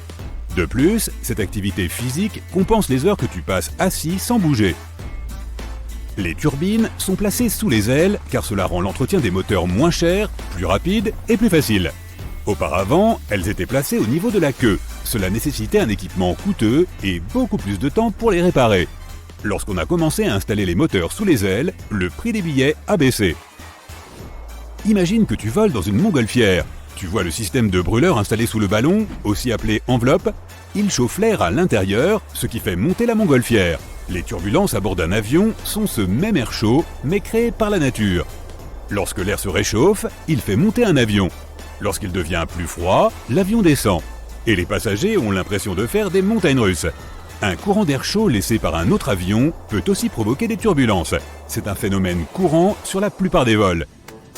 De plus, cette activité physique compense les heures que tu passes assis sans bouger. Les turbines sont placées sous les ailes car cela rend l'entretien des moteurs moins cher, plus rapide et plus facile. Auparavant, elles étaient placées au niveau de la queue. Cela nécessitait un équipement coûteux et beaucoup plus de temps pour les réparer. Lorsqu'on a commencé à installer les moteurs sous les ailes, le prix des billets a baissé. Imagine que tu voles dans une montgolfière. Tu vois le système de brûleur installé sous le ballon, aussi appelé enveloppe. Il chauffe l'air à l'intérieur, ce qui fait monter la montgolfière. Les turbulences à bord d'un avion sont ce même air chaud, mais créé par la nature. Lorsque l'air se réchauffe, il fait monter un avion. Lorsqu'il devient plus froid, l'avion descend. Et les passagers ont l'impression de faire des montagnes russes. Un courant d'air chaud laissé par un autre avion peut aussi provoquer des turbulences. C'est un phénomène courant sur la plupart des vols.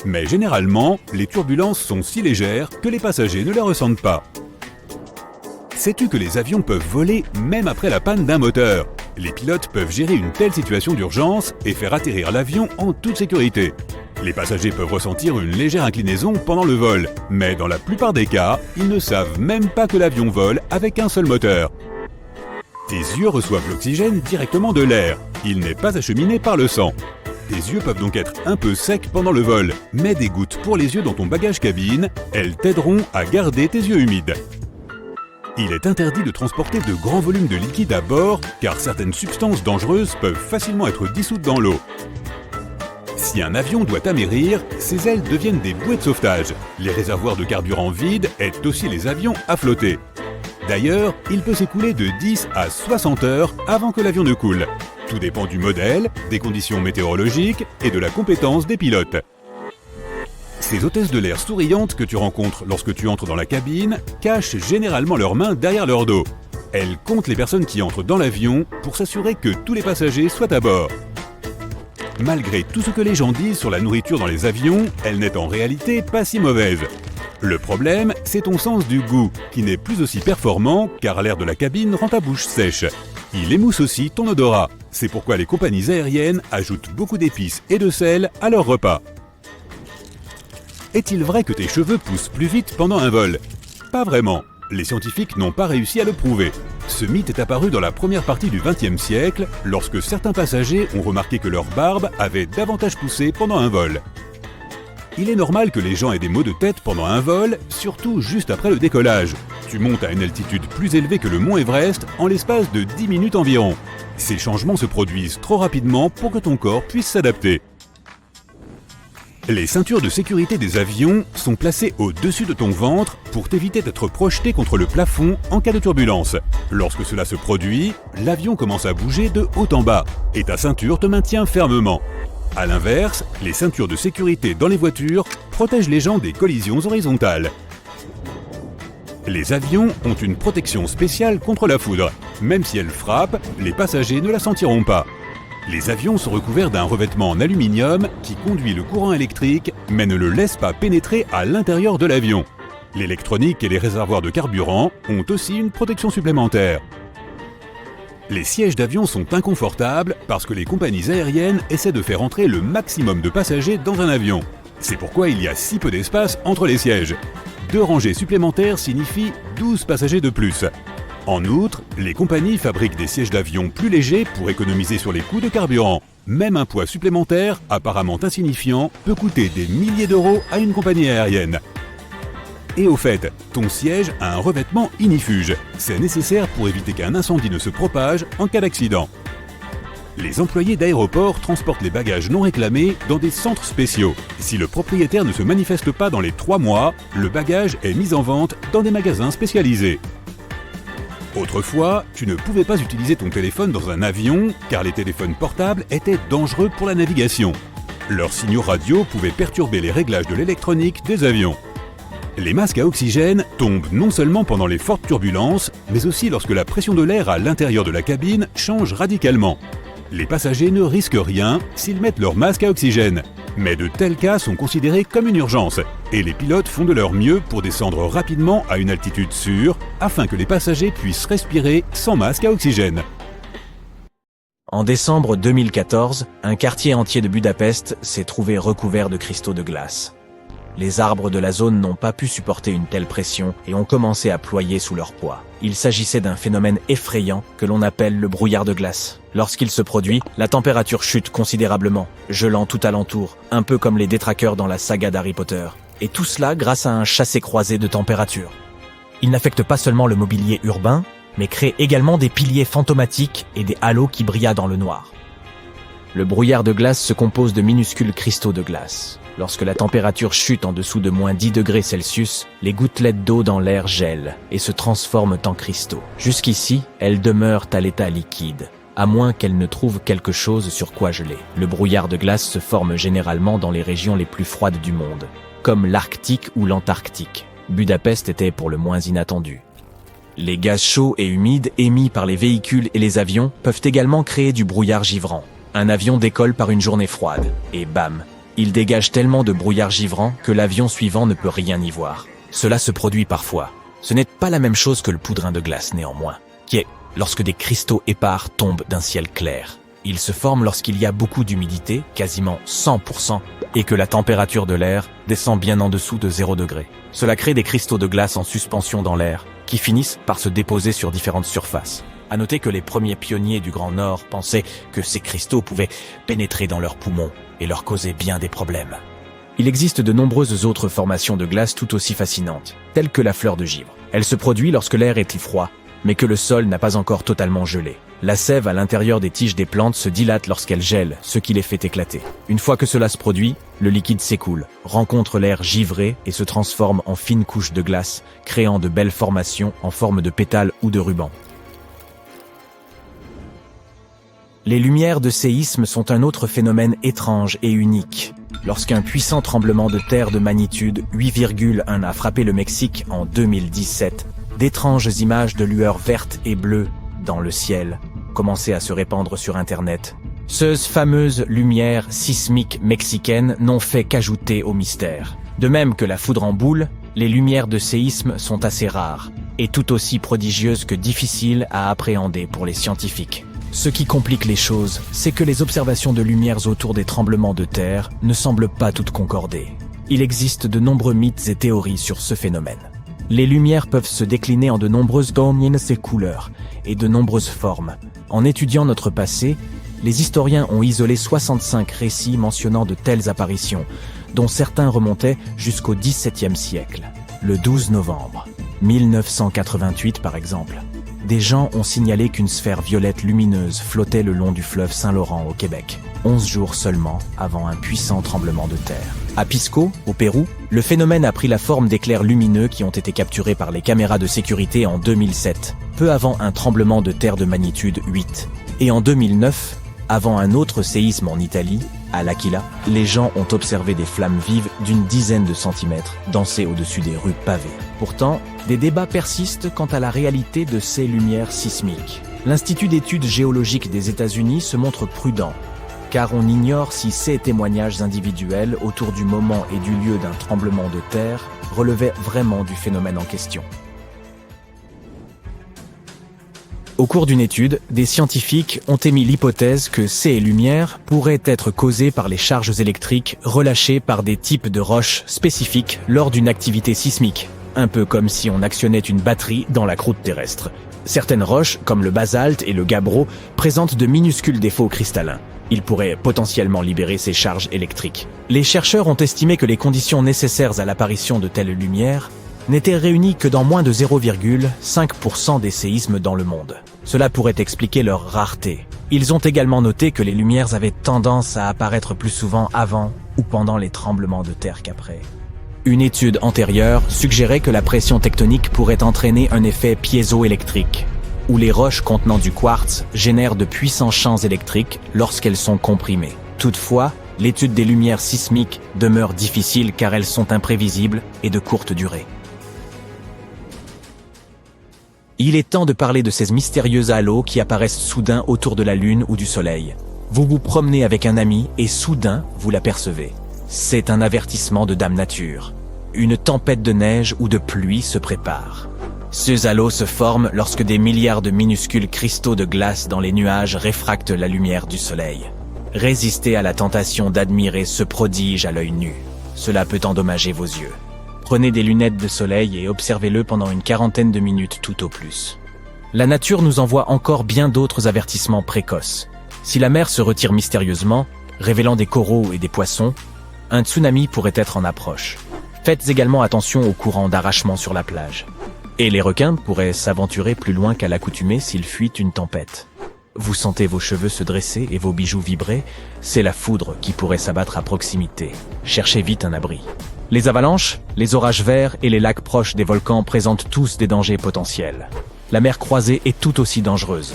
Mais généralement, les turbulences sont si légères que les passagers ne les ressentent pas. Sais-tu que les avions peuvent voler même après la panne d'un moteur? Les pilotes peuvent gérer une telle situation d'urgence et faire atterrir l'avion en toute sécurité. Les passagers peuvent ressentir une légère inclinaison pendant le vol, mais dans la plupart des cas, ils ne savent même pas que l'avion vole avec un seul moteur. Tes yeux reçoivent l'oxygène directement de l'air. Il n'est pas acheminé par le sang. Tes yeux peuvent donc être un peu secs pendant le vol, mais des gouttes pour les yeux dans ton bagage cabine, elles t'aideront à garder tes yeux humides. Il est interdit de transporter de grands volumes de liquide à bord car certaines substances dangereuses peuvent facilement être dissoutes dans l'eau. Si un avion doit amérir, ses ailes deviennent des bouées de sauvetage. Les réservoirs de carburant vides aident aussi les avions à flotter. D'ailleurs, il peut s'écouler de 10 à 60 heures avant que l'avion ne coule. Tout dépend du modèle, des conditions météorologiques et de la compétence des pilotes. Ces hôtesses de l'air souriantes que tu rencontres lorsque tu entres dans la cabine cachent généralement leurs mains derrière leur dos. Elles comptent les personnes qui entrent dans l'avion pour s'assurer que tous les passagers soient à bord. Malgré tout ce que les gens disent sur la nourriture dans les avions, elle n'est en réalité pas si mauvaise. Le problème, c'est ton sens du goût, qui n'est plus aussi performant car l'air de la cabine rend ta bouche sèche. Il émousse aussi ton odorat. C'est pourquoi les compagnies aériennes ajoutent beaucoup d'épices et de sel à leurs repas. Est-il vrai que tes cheveux poussent plus vite pendant un vol? Pas vraiment. Les scientifiques n'ont pas réussi à le prouver. Ce mythe est apparu dans la première partie du XXe siècle, lorsque certains passagers ont remarqué que leur barbe avait davantage poussé pendant un vol. Il est normal que les gens aient des maux de tête pendant un vol, surtout juste après le décollage. Tu montes à une altitude plus élevée que le mont Everest en l'espace de 10 minutes environ. Ces changements se produisent trop rapidement pour que ton corps puisse s'adapter. Les ceintures de sécurité des avions sont placées au-dessus de ton ventre pour t'éviter d'être projeté contre le plafond en cas de turbulence. Lorsque cela se produit, l'avion commence à bouger de haut en bas et ta ceinture te maintient fermement. A l'inverse, les ceintures de sécurité dans les voitures protègent les gens des collisions horizontales. Les avions ont une protection spéciale contre la foudre. Même si elle frappe, les passagers ne la sentiront pas. Les avions sont recouverts d'un revêtement en aluminium qui conduit le courant électrique mais ne le laisse pas pénétrer à l'intérieur de l'avion. L'électronique et les réservoirs de carburant ont aussi une protection supplémentaire. Les sièges d'avion sont inconfortables parce que les compagnies aériennes essaient de faire entrer le maximum de passagers dans un avion. C'est pourquoi il y a si peu d'espace entre les sièges. 2 rangées supplémentaires signifient 12 passagers de plus. En outre, les compagnies fabriquent des sièges d'avion plus légers pour économiser sur les coûts de carburant. Même un poids supplémentaire, apparemment insignifiant, peut coûter des milliers d'euros à une compagnie aérienne. Et au fait, ton siège a un revêtement ignifuge. C'est nécessaire pour éviter qu'un incendie ne se propage en cas d'accident. Les employés d'aéroports transportent les bagages non réclamés dans des centres spéciaux. Si le propriétaire ne se manifeste pas dans les 3 mois, le bagage est mis en vente dans des magasins spécialisés. Autrefois, tu ne pouvais pas utiliser ton téléphone dans un avion car les téléphones portables étaient dangereux pour la navigation. Leurs signaux radio pouvaient perturber les réglages de l'électronique des avions. Les masques à oxygène tombent non seulement pendant les fortes turbulences, mais aussi lorsque la pression de l'air à l'intérieur de la cabine change radicalement. Les passagers ne risquent rien s'ils mettent leur masque à oxygène. Mais de tels cas sont considérés comme une urgence, et les pilotes font de leur mieux pour descendre rapidement à une altitude sûre, afin que les passagers puissent respirer sans masque à oxygène. En décembre 2014, un quartier entier de Budapest s'est trouvé recouvert de cristaux de glace. Les arbres de la zone n'ont pas pu supporter une telle pression et ont commencé à ployer sous leur poids. Il s'agissait d'un phénomène effrayant que l'on appelle le brouillard de glace. Lorsqu'il se produit, la température chute considérablement, gelant tout alentour, un peu comme les détraqueurs dans la saga d'Harry Potter. Et tout cela grâce à un chassé-croisé de température. Il n'affecte pas seulement le mobilier urbain, mais crée également des piliers fantomatiques et des halos qui brillent dans le noir. Le brouillard de glace se compose de minuscules cristaux de glace. Lorsque la température chute en dessous de moins 10 degrés Celsius, les gouttelettes d'eau dans l'air gèlent et se transforment en cristaux. Jusqu'ici, elles demeurent à l'état liquide, à moins qu'elles ne trouvent quelque chose sur quoi geler. Le brouillard de glace se forme généralement dans les régions les plus froides du monde, comme l'Arctique ou l'Antarctique. Budapest était pour le moins inattendu. Les gaz chauds et humides émis par les véhicules et les avions peuvent également créer du brouillard givrant. Un avion décolle par une journée froide, et bam, Il dégage tellement de brouillard givrant que l'avion suivant ne peut rien y voir. Cela se produit parfois. Ce n'est pas la même chose que le poudrin de glace néanmoins, qui est lorsque des cristaux épars tombent d'un ciel clair. Ils se forment lorsqu'il y a beaucoup d'humidité, quasiment 100%, et que la température de l'air descend bien en dessous de 0 degré. Cela crée des cristaux de glace en suspension dans l'air, qui finissent par se déposer sur différentes surfaces. À noter que les premiers pionniers du Grand Nord pensaient que ces cristaux pouvaient pénétrer dans leurs poumons et leur causer bien des problèmes. Il existe de nombreuses autres formations de glace tout aussi fascinantes, telles que la fleur de givre. Elle se produit lorsque l'air est froid, mais que le sol n'a pas encore totalement gelé. La sève à l'intérieur des tiges des plantes se dilate lorsqu'elle gèle, ce qui les fait éclater. Une fois que cela se produit, le liquide s'écoule, rencontre l'air givré et se transforme en fines couches de glace, créant de belles formations en forme de pétales ou de rubans. Les lumières de séisme sont un autre phénomène étrange et unique. Lorsqu'un puissant tremblement de terre de magnitude 8,1 a frappé le Mexique en 2017, d'étranges images de lueurs vertes et bleues dans le ciel commençaient à se répandre sur Internet. Ces fameuses lumières sismiques mexicaines n'ont fait qu'ajouter au mystère. De même que la foudre en boule, les lumières de séisme sont assez rares et tout aussi prodigieuses que difficiles à appréhender pour les scientifiques. Ce qui complique les choses, c'est que les observations de lumières autour des tremblements de terre ne semblent pas toutes concorder. Il existe de nombreux mythes et théories sur ce phénomène. Les lumières peuvent se décliner en de nombreuses formes et couleurs, et de nombreuses formes. En étudiant notre passé, les historiens ont isolé 65 récits mentionnant de telles apparitions, dont certains remontaient jusqu'au XVIIe siècle. Le 12 novembre 1988 par exemple, des gens ont signalé qu'une sphère violette lumineuse flottait le long du fleuve Saint-Laurent au Québec, 11 jours seulement avant un puissant tremblement de terre. À Pisco, au Pérou, le phénomène a pris la forme d'éclairs lumineux qui ont été capturés par les caméras de sécurité en 2007, peu avant un tremblement de terre de magnitude 8. Et en 2009, avant un autre séisme en Italie, à L'Aquila, les gens ont observé des flammes vives d'une dizaine de centimètres danser au-dessus des rues pavées. Pourtant, des débats persistent quant à la réalité de ces lumières sismiques. L'Institut d'études géologiques des États-Unis se montre prudent, car on ignore si ces témoignages individuels autour du moment et du lieu d'un tremblement de terre relevaient vraiment du phénomène en question. Au cours d'une étude, des scientifiques ont émis l'hypothèse que ces lumières pourraient être causées par les charges électriques relâchées par des types de roches spécifiques lors d'une activité sismique, un peu comme si on actionnait une batterie dans la croûte terrestre. Certaines roches, comme le basalte et le gabbro, présentent de minuscules défauts cristallins. Ils pourraient potentiellement libérer ces charges électriques. Les chercheurs ont estimé que les conditions nécessaires à l'apparition de telles lumières n'étaient réunies que dans moins de 0,5% des séismes dans le monde. Cela pourrait expliquer leur rareté. Ils ont également noté que les lumières avaient tendance à apparaître plus souvent avant ou pendant les tremblements de terre qu'après. Une étude antérieure suggérait que la pression tectonique pourrait entraîner un effet piézoélectrique, où les roches contenant du quartz génèrent de puissants champs électriques lorsqu'elles sont comprimées. Toutefois, l'étude des lumières sismiques demeure difficile car elles sont imprévisibles et de courte durée. Il est temps de parler de ces mystérieux halos qui apparaissent soudain autour de la Lune ou du Soleil. Vous vous promenez avec un ami et soudain, vous l'apercevez. C'est un avertissement de Dame Nature. Une tempête de neige ou de pluie se prépare. Ces halos se forment lorsque des milliards de minuscules cristaux de glace dans les nuages réfractent la lumière du Soleil. Résistez à la tentation d'admirer ce prodige à l'œil nu. Cela peut endommager vos yeux. Prenez des lunettes de soleil et observez-le pendant une quarantaine de minutes tout au plus. La nature nous envoie encore bien d'autres avertissements précoces. Si la mer se retire mystérieusement, révélant des coraux et des poissons, un tsunami pourrait être en approche. Faites également attention aux courants d'arrachement sur la plage. Et les requins pourraient s'aventurer plus loin qu'à l'accoutumée s'ils fuient une tempête. Vous sentez vos cheveux se dresser et vos bijoux vibrer, c'est la foudre qui pourrait s'abattre à proximité. Cherchez vite un abri. Les avalanches, les orages verts et les lacs proches des volcans présentent tous des dangers potentiels. La mer croisée est tout aussi dangereuse.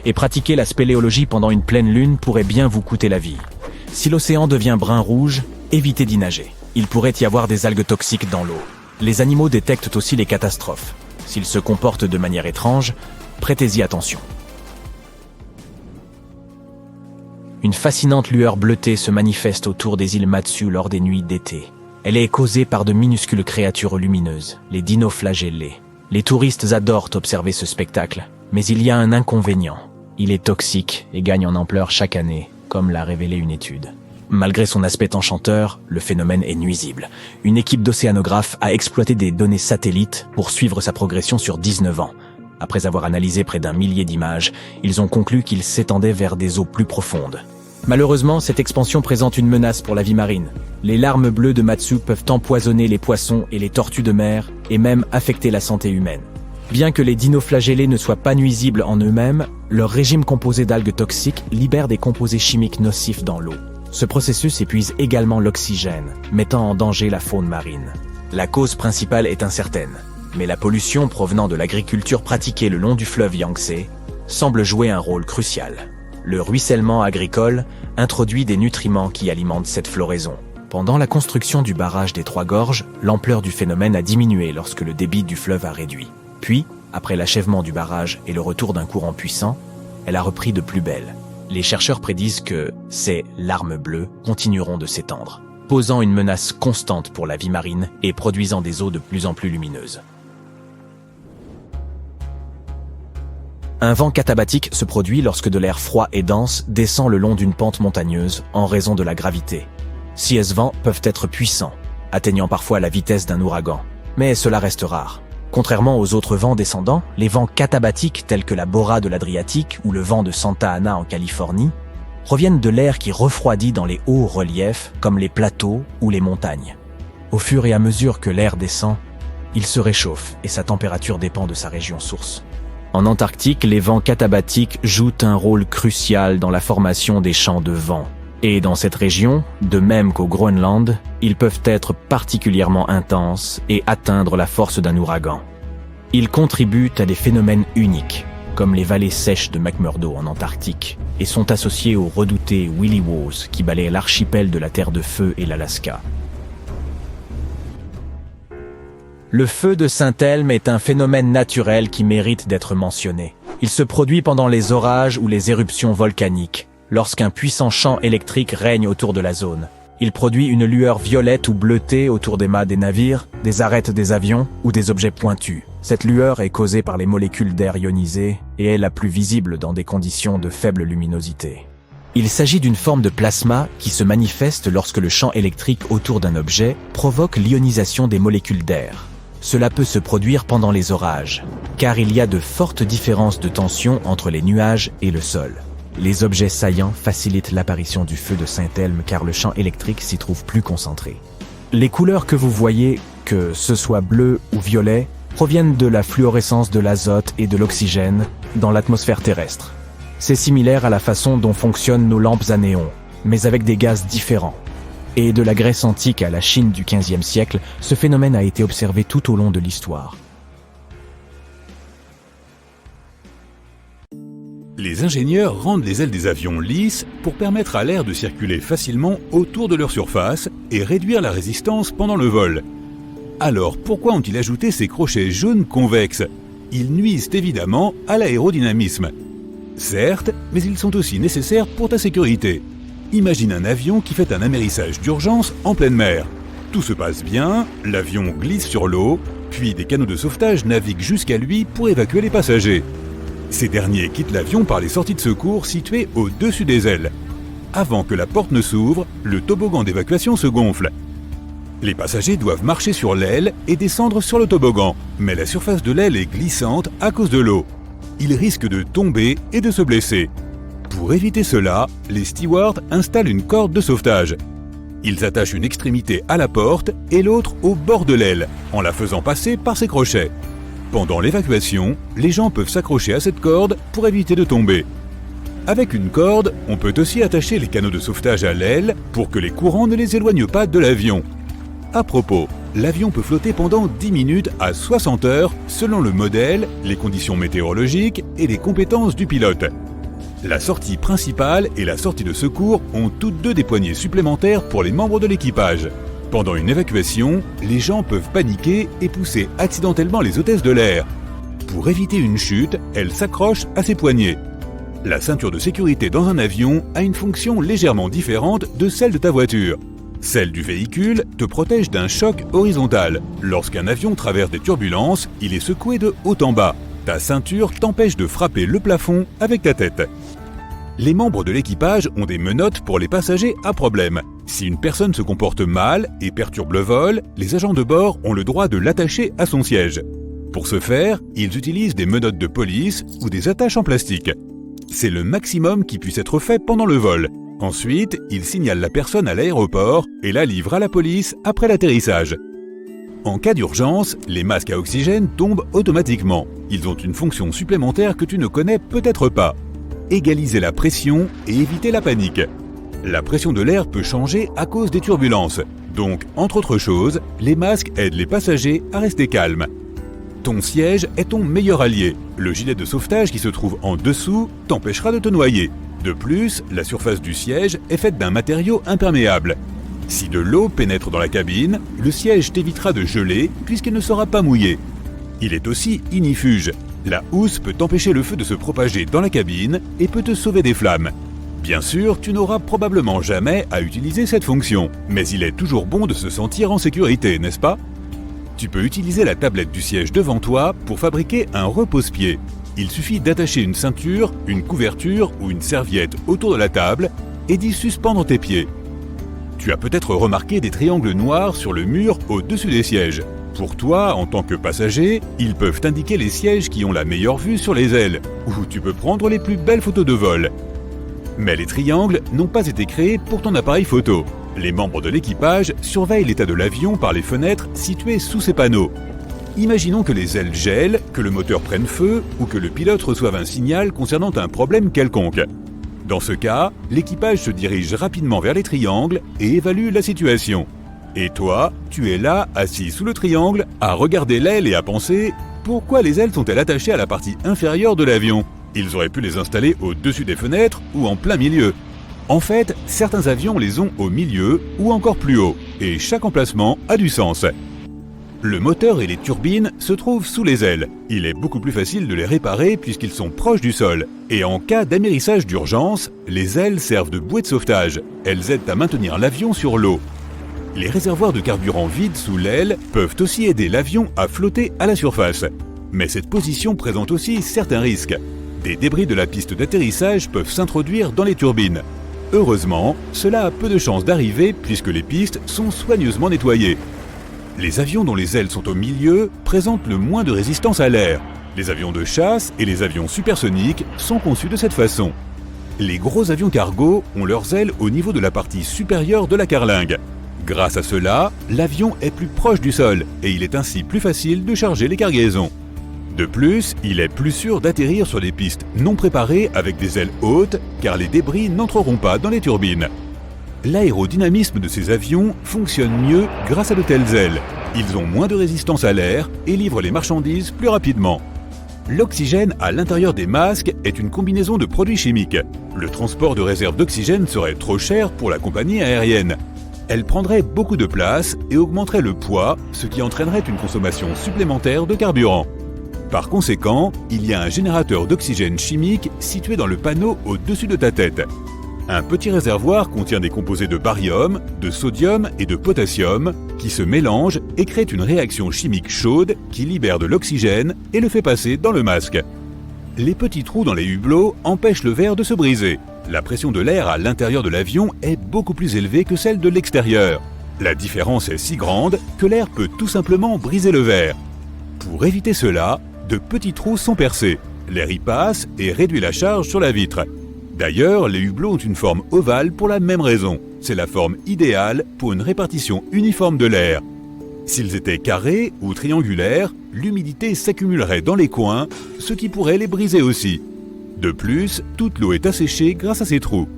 Et pratiquer la spéléologie pendant une pleine lune pourrait bien vous coûter la vie. Si l'océan devient brun-rouge, évitez d'y nager. Il pourrait y avoir des algues toxiques dans l'eau. Les animaux détectent aussi les catastrophes. S'ils se comportent de manière étrange, prêtez-y attention. Une fascinante lueur bleutée se manifeste autour des îles Matsu lors des nuits d'été. Elle est causée par de minuscules créatures lumineuses, les dinoflagellés. Les touristes adorent observer ce spectacle, mais il y a un inconvénient. Il est toxique et gagne en ampleur chaque année, comme l'a révélé une étude. Malgré son aspect enchanteur, le phénomène est nuisible. Une équipe d'océanographes a exploité des données satellites pour suivre sa progression sur 19 ans. Après avoir analysé près d'1 millier d'images, ils ont conclu qu'il s'étendait vers des eaux plus profondes. Malheureusement, cette expansion présente une menace pour la vie marine. Les larmes bleues de Matsu peuvent empoisonner les poissons et les tortues de mer et même affecter la santé humaine. Bien que les dinoflagellés ne soient pas nuisibles en eux-mêmes, leur régime composé d'algues toxiques libère des composés chimiques nocifs dans l'eau. Ce processus épuise également l'oxygène, mettant en danger la faune marine. La cause principale est incertaine, mais la pollution provenant de l'agriculture pratiquée le long du fleuve Yangtze semble jouer un rôle crucial. Le ruissellement agricole introduit des nutriments qui alimentent cette floraison. Pendant la construction du barrage des Trois Gorges, l'ampleur du phénomène a diminué lorsque le débit du fleuve a réduit. Puis, après l'achèvement du barrage et le retour d'un courant puissant, elle a repris de plus belle. Les chercheurs prédisent que ces larmes bleues continueront de s'étendre, posant une menace constante pour la vie marine et produisant des eaux de plus en plus lumineuses. Un vent katabatique se produit lorsque de l'air froid et dense descend le long d'une pente montagneuse en raison de la gravité. Ces vents peuvent être puissants, atteignant parfois la vitesse d'un ouragan, mais cela reste rare. Contrairement aux autres vents descendants, les vents katabatiques tels que la Bora de l'Adriatique ou le vent de Santa Ana en Californie proviennent de l'air qui refroidit dans les hauts reliefs comme les plateaux ou les montagnes. Au fur et à mesure que l'air descend, il se réchauffe et sa température dépend de sa région source. En Antarctique, les vents katabatiques jouent un rôle crucial dans la formation des champs de vent. Et dans cette région, de même qu'au Groenland, ils peuvent être particulièrement intenses et atteindre la force d'un ouragan. Ils contribuent à des phénomènes uniques, comme les vallées sèches de McMurdo en Antarctique, et sont associés au redouté Willie Woos qui balaie l'archipel de la Terre de Feu et l'Alaska. Le feu de Saint-Elme est un phénomène naturel qui mérite d'être mentionné. Il se produit pendant les orages ou les éruptions volcaniques, lorsqu'un puissant champ électrique règne autour de la zone. Il produit une lueur violette ou bleutée autour des mâts des navires, des arêtes des avions ou des objets pointus. Cette lueur est causée par les molécules d'air ionisé et est la plus visible dans des conditions de faible luminosité. Il s'agit d'une forme de plasma qui se manifeste lorsque le champ électrique autour d'un objet provoque l'ionisation des molécules d'air. Cela peut se produire pendant les orages, car il y a de fortes différences de tension entre les nuages et le sol. Les objets saillants facilitent l'apparition du feu de Saint-Elme car le champ électrique s'y trouve plus concentré. Les couleurs que vous voyez, que ce soit bleu ou violet, proviennent de la fluorescence de l'azote et de l'oxygène dans l'atmosphère terrestre. C'est similaire à la façon dont fonctionnent nos lampes à néon, mais avec des gaz différents. Et de la Grèce antique à la Chine du XVe siècle, ce phénomène a été observé tout au long de l'histoire. Les ingénieurs rendent les ailes des avions lisses pour permettre à l'air de circuler facilement autour de leur surface et réduire la résistance pendant le vol. Alors pourquoi ont-ils ajouté ces crochets jaunes convexes? Ils nuisent évidemment à l'aérodynamisme. Certes, mais ils sont aussi nécessaires pour ta sécurité. Imagine un avion qui fait un amérissage d'urgence en pleine mer. Tout se passe bien, l'avion glisse sur l'eau, puis des canaux de sauvetage naviguent jusqu'à lui pour évacuer les passagers. Ces derniers quittent l'avion par les sorties de secours situées au-dessus des ailes. Avant que la porte ne s'ouvre, le toboggan d'évacuation se gonfle. Les passagers doivent marcher sur l'aile et descendre sur le toboggan, mais la surface de l'aile est glissante à cause de l'eau. Ils risquent de tomber et de se blesser. Pour éviter cela, les stewards installent une corde de sauvetage. Ils attachent une extrémité à la porte et l'autre au bord de l'aile, en la faisant passer par ses crochets. Pendant l'évacuation, les gens peuvent s'accrocher à cette corde pour éviter de tomber. Avec une corde, on peut aussi attacher les canaux de sauvetage à l'aile pour que les courants ne les éloignent pas de l'avion. À propos, l'avion peut flotter pendant 10 minutes à 60 heures selon le modèle, les conditions météorologiques et les compétences du pilote. La sortie principale et la sortie de secours ont toutes deux des poignées supplémentaires pour les membres de l'équipage. Pendant une évacuation, les gens peuvent paniquer et pousser accidentellement les hôtesses de l'air. Pour éviter une chute, elles s'accrochent à ces poignées. La ceinture de sécurité dans un avion a une fonction légèrement différente de celle de ta voiture. Celle du véhicule te protège d'un choc horizontal. Lorsqu'un avion traverse des turbulences, il est secoué de haut en bas. Ta ceinture t'empêche de frapper le plafond avec ta tête. Les membres de l'équipage ont des menottes pour les passagers à problème. Si une personne se comporte mal et perturbe le vol, les agents de bord ont le droit de l'attacher à son siège. Pour ce faire, ils utilisent des menottes de police ou des attaches en plastique. C'est le maximum qui puisse être fait pendant le vol. Ensuite, ils signalent la personne à l'aéroport et la livrent à la police après l'atterrissage. En cas d'urgence, les masques à oxygène tombent automatiquement. Ils ont une fonction supplémentaire que tu ne connais peut-être pas. Égaliser la pression et éviter la panique. La pression de l'air peut changer à cause des turbulences. Donc, entre autres choses, les masques aident les passagers à rester calmes. Ton siège est ton meilleur allié. Le gilet de sauvetage qui se trouve en dessous t'empêchera de te noyer. De plus, la surface du siège est faite d'un matériau imperméable. Si de l'eau pénètre dans la cabine, le siège t'évitera de geler puisqu'il ne sera pas mouillé. Il est aussi ignifuge. La housse peut empêcher le feu de se propager dans la cabine et peut te sauver des flammes. Bien sûr, tu n'auras probablement jamais à utiliser cette fonction, mais il est toujours bon de se sentir en sécurité, n'est-ce pas ? Tu peux utiliser la tablette du siège devant toi pour fabriquer un repose-pied. Il suffit d'attacher une ceinture, une couverture ou une serviette autour de la table et d'y suspendre tes pieds. Tu as peut-être remarqué des triangles noirs sur le mur au-dessus des sièges. Pour toi, en tant que passager, ils peuvent indiquer les sièges qui ont la meilleure vue sur les ailes, ou tu peux prendre les plus belles photos de vol. Mais les triangles n'ont pas été créés pour ton appareil photo. Les membres de l'équipage surveillent l'état de l'avion par les fenêtres situées sous ces panneaux. Imaginons que les ailes gèlent, que le moteur prenne feu ou que le pilote reçoive un signal concernant un problème quelconque. Dans ce cas, l'équipage se dirige rapidement vers les triangles et évalue la situation. Et toi, tu es là, assis sous le triangle, à regarder l'aile et à penser « Pourquoi les ailes sont-elles attachées à la partie inférieure de l'avion ? Ils auraient pu les installer au-dessus des fenêtres ou en plein milieu. » En fait, certains avions les ont au milieu ou encore plus haut, et chaque emplacement a du sens. Le moteur et les turbines se trouvent sous les ailes. Il est beaucoup plus facile de les réparer puisqu'ils sont proches du sol. Et en cas d'amérissage d'urgence, les ailes servent de bouée de sauvetage. Elles aident à maintenir l'avion sur l'eau. Les réservoirs de carburant vides sous l'aile peuvent aussi aider l'avion à flotter à la surface. Mais cette position présente aussi certains risques. Des débris de la piste d'atterrissage peuvent s'introduire dans les turbines. Heureusement, cela a peu de chances d'arriver puisque les pistes sont soigneusement nettoyées. Les avions dont les ailes sont au milieu présentent le moins de résistance à l'air. Les avions de chasse et les avions supersoniques sont conçus de cette façon. Les gros avions cargo ont leurs ailes au niveau de la partie supérieure de la carlingue. Grâce à cela, l'avion est plus proche du sol et il est ainsi plus facile de charger les cargaisons. De plus, il est plus sûr d'atterrir sur des pistes non préparées avec des ailes hautes car les débris n'entreront pas dans les turbines. L'aérodynamisme de ces avions fonctionne mieux grâce à de telles ailes. Ils ont moins de résistance à l'air et livrent les marchandises plus rapidement. L'oxygène à l'intérieur des masques est une combinaison de produits chimiques. Le transport de réserve d'oxygène serait trop cher pour la compagnie aérienne. Elle prendrait beaucoup de place et augmenterait le poids, ce qui entraînerait une consommation supplémentaire de carburant. Par conséquent, il y a un générateur d'oxygène chimique situé dans le panneau au-dessus de ta tête. Un petit réservoir contient des composés de barium, de sodium et de potassium qui se mélangent et créent une réaction chimique chaude qui libère de l'oxygène et le fait passer dans le masque. Les petits trous dans les hublots empêchent le verre de se briser. La pression de l'air à l'intérieur de l'avion est beaucoup plus élevée que celle de l'extérieur. La différence est si grande que l'air peut tout simplement briser le verre. Pour éviter cela, de petits trous sont percés. L'air y passe et réduit la charge sur la vitre. D'ailleurs, les hublots ont une forme ovale pour la même raison. C'est la forme idéale pour une répartition uniforme de l'air. S'ils étaient carrés ou triangulaires, l'humidité s'accumulerait dans les coins, ce qui pourrait les briser aussi. De plus, toute l'eau est asséchée grâce à ces trous.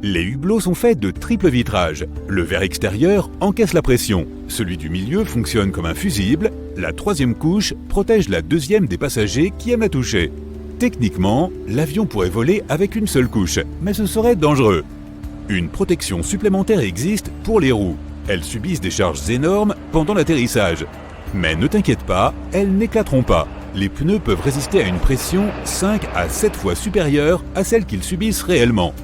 Les hublots sont faits de triple vitrage. Le verre extérieur encaisse la pression. Celui du milieu fonctionne comme un fusible. La troisième couche protège la deuxième des passagers qui aiment la toucher. Techniquement, l'avion pourrait voler avec une seule couche, mais ce serait dangereux. Une protection supplémentaire existe pour les roues. Elles subissent des charges énormes pendant l'atterrissage. Mais ne t'inquiète pas, elles n'éclateront pas. les pneus peuvent résister à une pression 5 à 7 fois supérieure à celle qu'ils subissent réellement.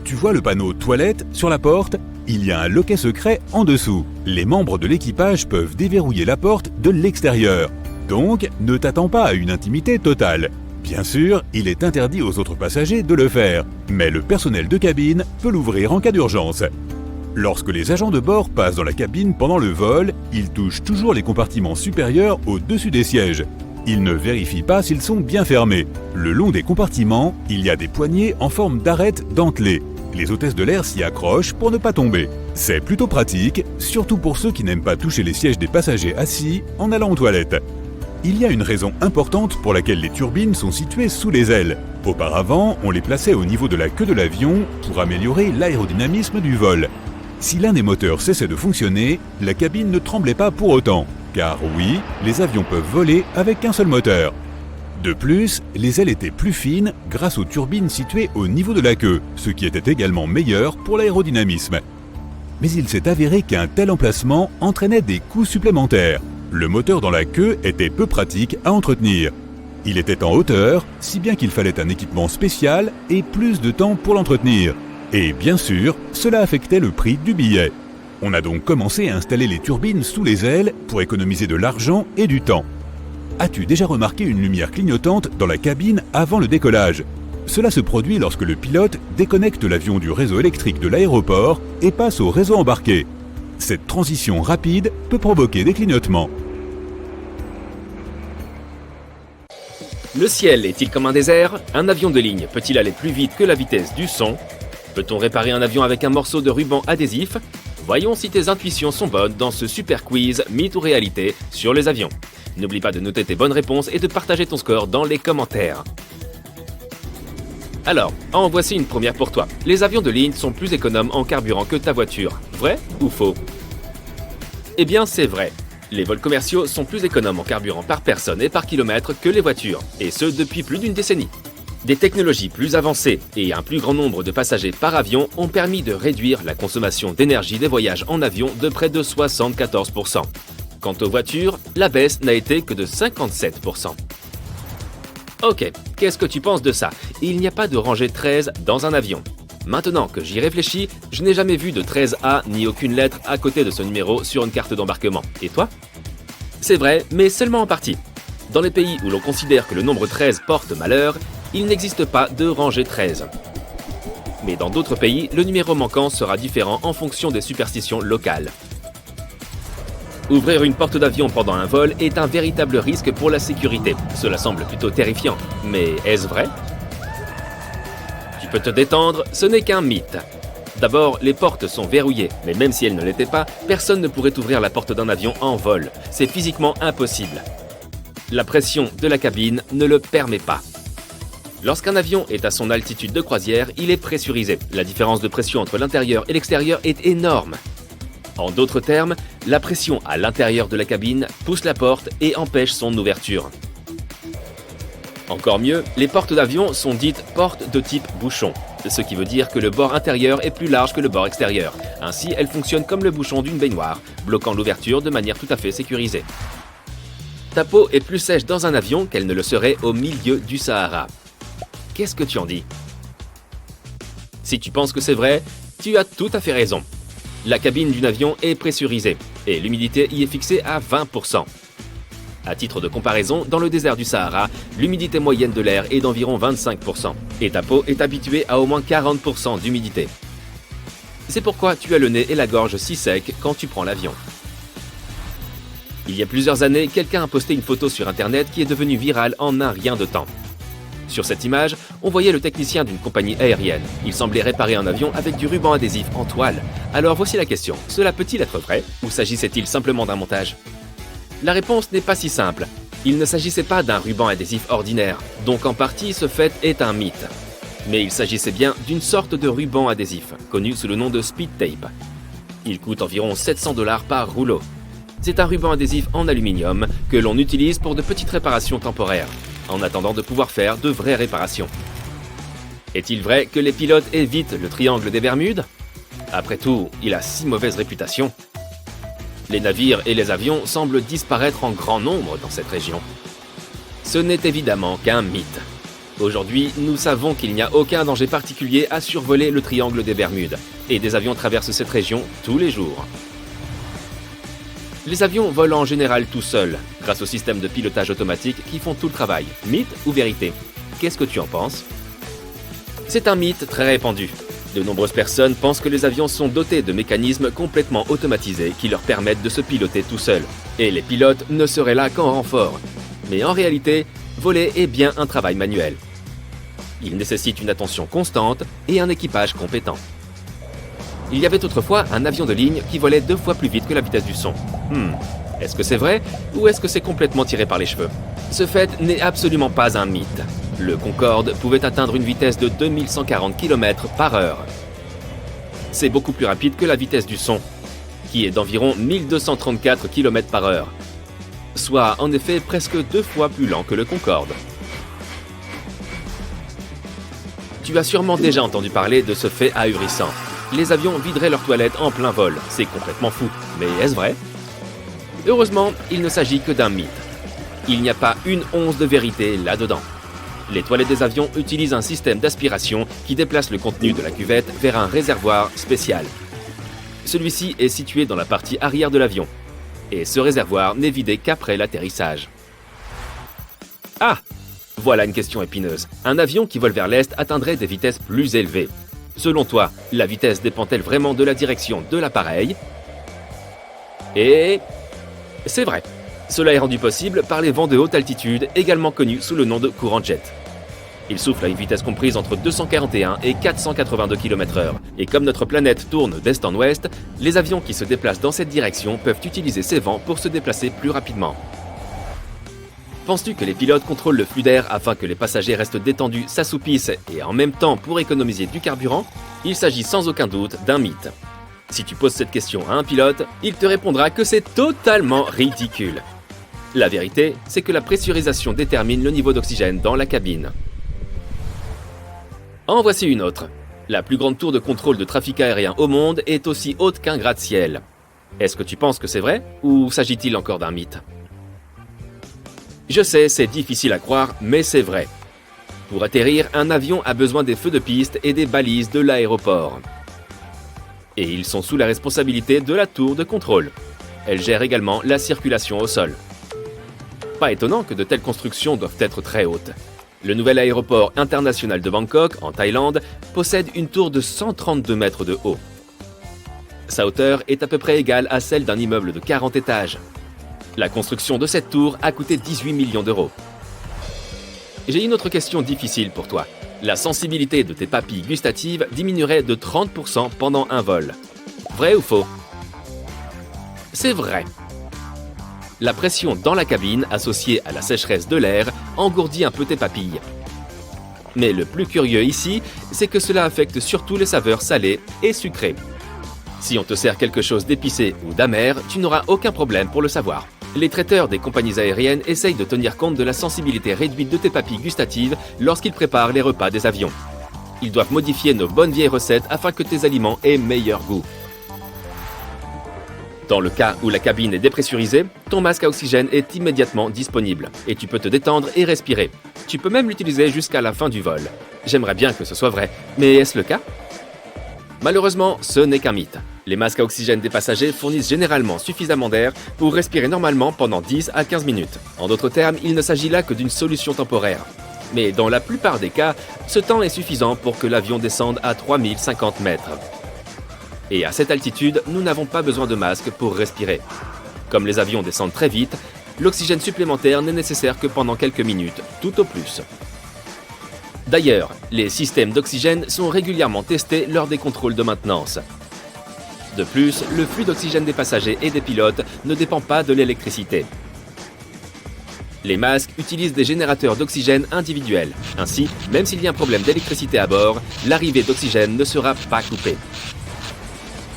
Tu vois le panneau toilette sur la porte? Il y a un loquet secret en dessous. Les membres de l'équipage peuvent déverrouiller la porte de l'extérieur. Donc, ne t'attends pas à une intimité totale. Bien sûr, il est interdit aux autres passagers de le faire, mais le personnel de cabine peut l'ouvrir en cas d'urgence. Lorsque les agents de bord passent dans la cabine pendant le vol, ils touchent toujours les compartiments supérieurs au-dessus des sièges. Ils ne vérifient pas s'ils sont bien fermés. Le long des compartiments, il y a des poignées en forme d'arêtes dentelées. Les hôtesses de l'air s'y accrochent pour ne pas tomber. C'est plutôt pratique, surtout pour ceux qui n'aiment pas toucher les sièges des passagers assis en allant aux toilettes. Il y a une raison importante pour laquelle les turbines sont situées sous les ailes. Auparavant, on les plaçait au niveau de la queue de l'avion pour améliorer l'aérodynamisme du vol. Si l'un des moteurs cessait de fonctionner, la cabine ne tremblait pas pour autant, car oui, les avions peuvent voler avec un seul moteur. De plus, les ailes étaient plus fines grâce aux turbines situées au niveau de la queue, ce qui était également meilleur pour l'aérodynamisme. Mais il s'est avéré qu'un tel emplacement entraînait des coûts supplémentaires. Le moteur dans la queue était peu pratique à entretenir. Il était en hauteur, si bien qu'il fallait un équipement spécial et plus de temps pour l'entretenir. Et bien sûr, cela affectait le prix du billet. On a donc commencé à installer les turbines sous les ailes pour économiser de l'argent et du temps. As-tu déjà remarqué une lumière clignotante dans la cabine avant le décollage? Cela se produit lorsque le pilote déconnecte l'avion du réseau électrique de l'aéroport et passe au réseau embarqué. Cette transition rapide peut provoquer des clignotements. Le ciel est-il comme un désert? Un avion de ligne peut-il aller plus vite que la vitesse du son? Peut-on réparer un avion avec un morceau de ruban adhésif? Voyons si tes intuitions sont bonnes dans ce super quiz mythe ou réalité sur les avions. N'oublie pas de noter tes bonnes réponses et de partager ton score dans les commentaires. Alors, en voici une première pour toi. Les avions de ligne sont plus économes en carburant que ta voiture. Vrai ou faux? Eh bien, c'est vrai. Les vols commerciaux sont plus économes en carburant par personne et par kilomètre que les voitures, et ce depuis plus d'une décennie. Des technologies plus avancées et un plus grand nombre de passagers par avion ont permis de réduire la consommation d'énergie des voyages en avion de près de 74%. Quant aux voitures, la baisse n'a été que de 57%. Ok, qu'est-ce que tu penses de ça? Il n'y a pas de rangée 13 dans un avion. Maintenant que j'y réfléchis, je n'ai jamais vu de 13A ni aucune lettre à côté de ce numéro sur une carte d'embarquement. Et toi? C'est vrai, mais seulement en partie. Dans les pays où l'on considère que le nombre 13 porte malheur, il n'existe pas de rangée 13. Mais dans d'autres pays, le numéro manquant sera différent en fonction des superstitions locales. Ouvrir une porte d'avion pendant un vol est un véritable risque pour la sécurité. Cela semble plutôt terrifiant, mais est-ce vrai? Tu peux te détendre, ce n'est qu'un mythe. D'abord, les portes sont verrouillées, mais même si elles ne l'étaient pas, personne ne pourrait ouvrir la porte d'un avion en vol. C'est physiquement impossible. La pression de la cabine ne le permet pas. Lorsqu'un avion est à son altitude de croisière, il est pressurisé. La différence de pression entre l'intérieur et l'extérieur est énorme. En d'autres termes, la pression à l'intérieur de la cabine pousse la porte et empêche son ouverture. Encore mieux, les portes d'avion sont dites portes de type bouchon, ce qui veut dire que le bord intérieur est plus large que le bord extérieur. Ainsi, elles fonctionnent comme le bouchon d'une baignoire, bloquant l'ouverture de manière tout à fait sécurisée. Ta peau est plus sèche dans un avion qu'elle ne le serait au milieu du Sahara. Qu'est-ce que tu en dis? Si tu penses que c'est vrai, tu as tout à fait raison. La cabine d'un avion est pressurisée et l'humidité y est fixée à 20%. À titre de comparaison, dans le désert du Sahara, l'humidité moyenne de l'air est d'environ 25% et ta peau est habituée à au moins 40% d'humidité. C'est pourquoi tu as le nez et la gorge si secs quand tu prends l'avion. Il y a plusieurs années, quelqu'un a posté une photo sur internet qui est devenue virale en un rien de temps. Sur cette image, on voyait le technicien d'une compagnie aérienne. Il semblait réparer un avion avec du ruban adhésif en toile. Alors voici la question, cela peut-il être vrai ou s'agissait-il simplement d'un montage? La réponse n'est pas si simple. Il ne s'agissait pas d'un ruban adhésif ordinaire, donc en partie ce fait est un mythe. Mais il s'agissait bien d'une sorte de ruban adhésif, connu sous le nom de speed tape. Il coûte environ 700 $ par rouleau. C'est un ruban adhésif en aluminium que l'on utilise pour de petites réparations temporaires, en attendant de pouvoir faire de vraies réparations. Est-il vrai que les pilotes évitent le triangle des Bermudes? Après tout, il a si mauvaise réputation. Les navires et les avions semblent disparaître en grand nombre dans cette région. Ce n'est évidemment qu'un mythe. Aujourd'hui, nous savons qu'il n'y a aucun danger particulier à survoler le triangle des Bermudes, et des avions traversent cette région tous les jours. Les avions volent en général tout seuls, grâce au système de pilotage automatique qui font tout le travail. Mythe ou vérité? Qu'est-ce que tu en penses? C'est un mythe très répandu. De nombreuses personnes pensent que les avions sont dotés de mécanismes complètement automatisés qui leur permettent de se piloter tout seuls. Et les pilotes ne seraient là qu'en renfort. Mais en réalité, voler est bien un travail manuel. Il nécessite une attention constante et un équipage compétent. Il y avait autrefois un avion de ligne qui volait 2 fois plus vite que la vitesse du son. Est-ce que c'est vrai ou est-ce que c'est complètement tiré par les cheveux? Ce fait n'est absolument pas un mythe. Le Concorde pouvait atteindre une vitesse de 2140 km/h. C'est beaucoup plus rapide que la vitesse du son, qui est d'environ 1234 km/h, soit en effet presque 2 fois plus lent que le Concorde. Tu as sûrement déjà entendu parler de ce fait ahurissant. Les avions videraient leurs toilettes en plein vol. C'est complètement fou. Mais est-ce vrai? Heureusement, il ne s'agit que d'un mythe. Il n'y a pas une once de vérité là-dedans. Les toilettes des avions utilisent un système d'aspiration qui déplace le contenu de la cuvette vers un réservoir spécial. Celui-ci est situé dans la partie arrière de l'avion. Et ce réservoir n'est vidé qu'après l'atterrissage. Ah! Voilà une question épineuse. Un avion qui vole vers l'est atteindrait des vitesses plus élevées. Selon toi, la vitesse dépend-elle vraiment de la direction de l'appareil? Et c'est vrai. Cela est rendu possible par les vents de haute altitude, également connus sous le nom de courant jet. Ils soufflent à une vitesse comprise entre 241 et 482 km/h. Et comme notre planète tourne d'est en ouest, les avions qui se déplacent dans cette direction peuvent utiliser ces vents pour se déplacer plus rapidement. Penses-tu que les pilotes contrôlent le flux d'air afin que les passagers restent détendus, s'assoupissent et en même temps pour économiser du carburant? Il s'agit sans aucun doute d'un mythe. Si tu poses cette question à un pilote, il te répondra que c'est totalement ridicule. La vérité, c'est que la pressurisation détermine le niveau d'oxygène dans la cabine. En voici une autre. La plus grande tour de contrôle de trafic aérien au monde est aussi haute qu'un gratte-ciel. Est-ce que tu penses que c'est vrai ou s'agit-il encore d'un mythe? Je sais, c'est difficile à croire, mais c'est vrai. Pour atterrir, un avion a besoin des feux de piste et des balises de l'aéroport. Et ils sont sous la responsabilité de la tour de contrôle. Elle gère également la circulation au sol. Pas étonnant que de telles constructions doivent être très hautes. Le nouvel aéroport international de Bangkok, en Thaïlande, possède une tour de 132 mètres de haut. Sa hauteur est à peu près égale à celle d'un immeuble de 40 étages. La construction de cette tour a coûté 18 millions d'euros. J'ai une autre question difficile pour toi. La sensibilité de tes papilles gustatives diminuerait de 30% pendant un vol. Vrai ou faux? C'est vrai. La pression dans la cabine, associée à la sécheresse de l'air, engourdit un peu tes papilles. Mais le plus curieux ici, c'est que cela affecte surtout les saveurs salées et sucrées. Si on te sert quelque chose d'épicé ou d'amer, tu n'auras aucun problème pour le savoir. Les traiteurs des compagnies aériennes essayent de tenir compte de la sensibilité réduite de tes papilles gustatives lorsqu'ils préparent les repas des avions. Ils doivent modifier nos bonnes vieilles recettes afin que tes aliments aient meilleur goût. Dans le cas où la cabine est dépressurisée, ton masque à oxygène est immédiatement disponible et tu peux te détendre et respirer. Tu peux même l'utiliser jusqu'à la fin du vol. J'aimerais bien que ce soit vrai, mais est-ce le cas? Malheureusement, ce n'est qu'un mythe. Les masques à oxygène des passagers fournissent généralement suffisamment d'air pour respirer normalement pendant 10 à 15 minutes. En d'autres termes, il ne s'agit là que d'une solution temporaire. Mais dans la plupart des cas, ce temps est suffisant pour que l'avion descende à 3050 mètres. Et à cette altitude, nous n'avons pas besoin de masque pour respirer. Comme les avions descendent très vite, l'oxygène supplémentaire n'est nécessaire que pendant quelques minutes, tout au plus. D'ailleurs, les systèmes d'oxygène sont régulièrement testés lors des contrôles de maintenance. De plus, le flux d'oxygène des passagers et des pilotes ne dépend pas de l'électricité. Les masques utilisent des générateurs d'oxygène individuels. Ainsi, même s'il y a un problème d'électricité à bord, l'arrivée d'oxygène ne sera pas coupée.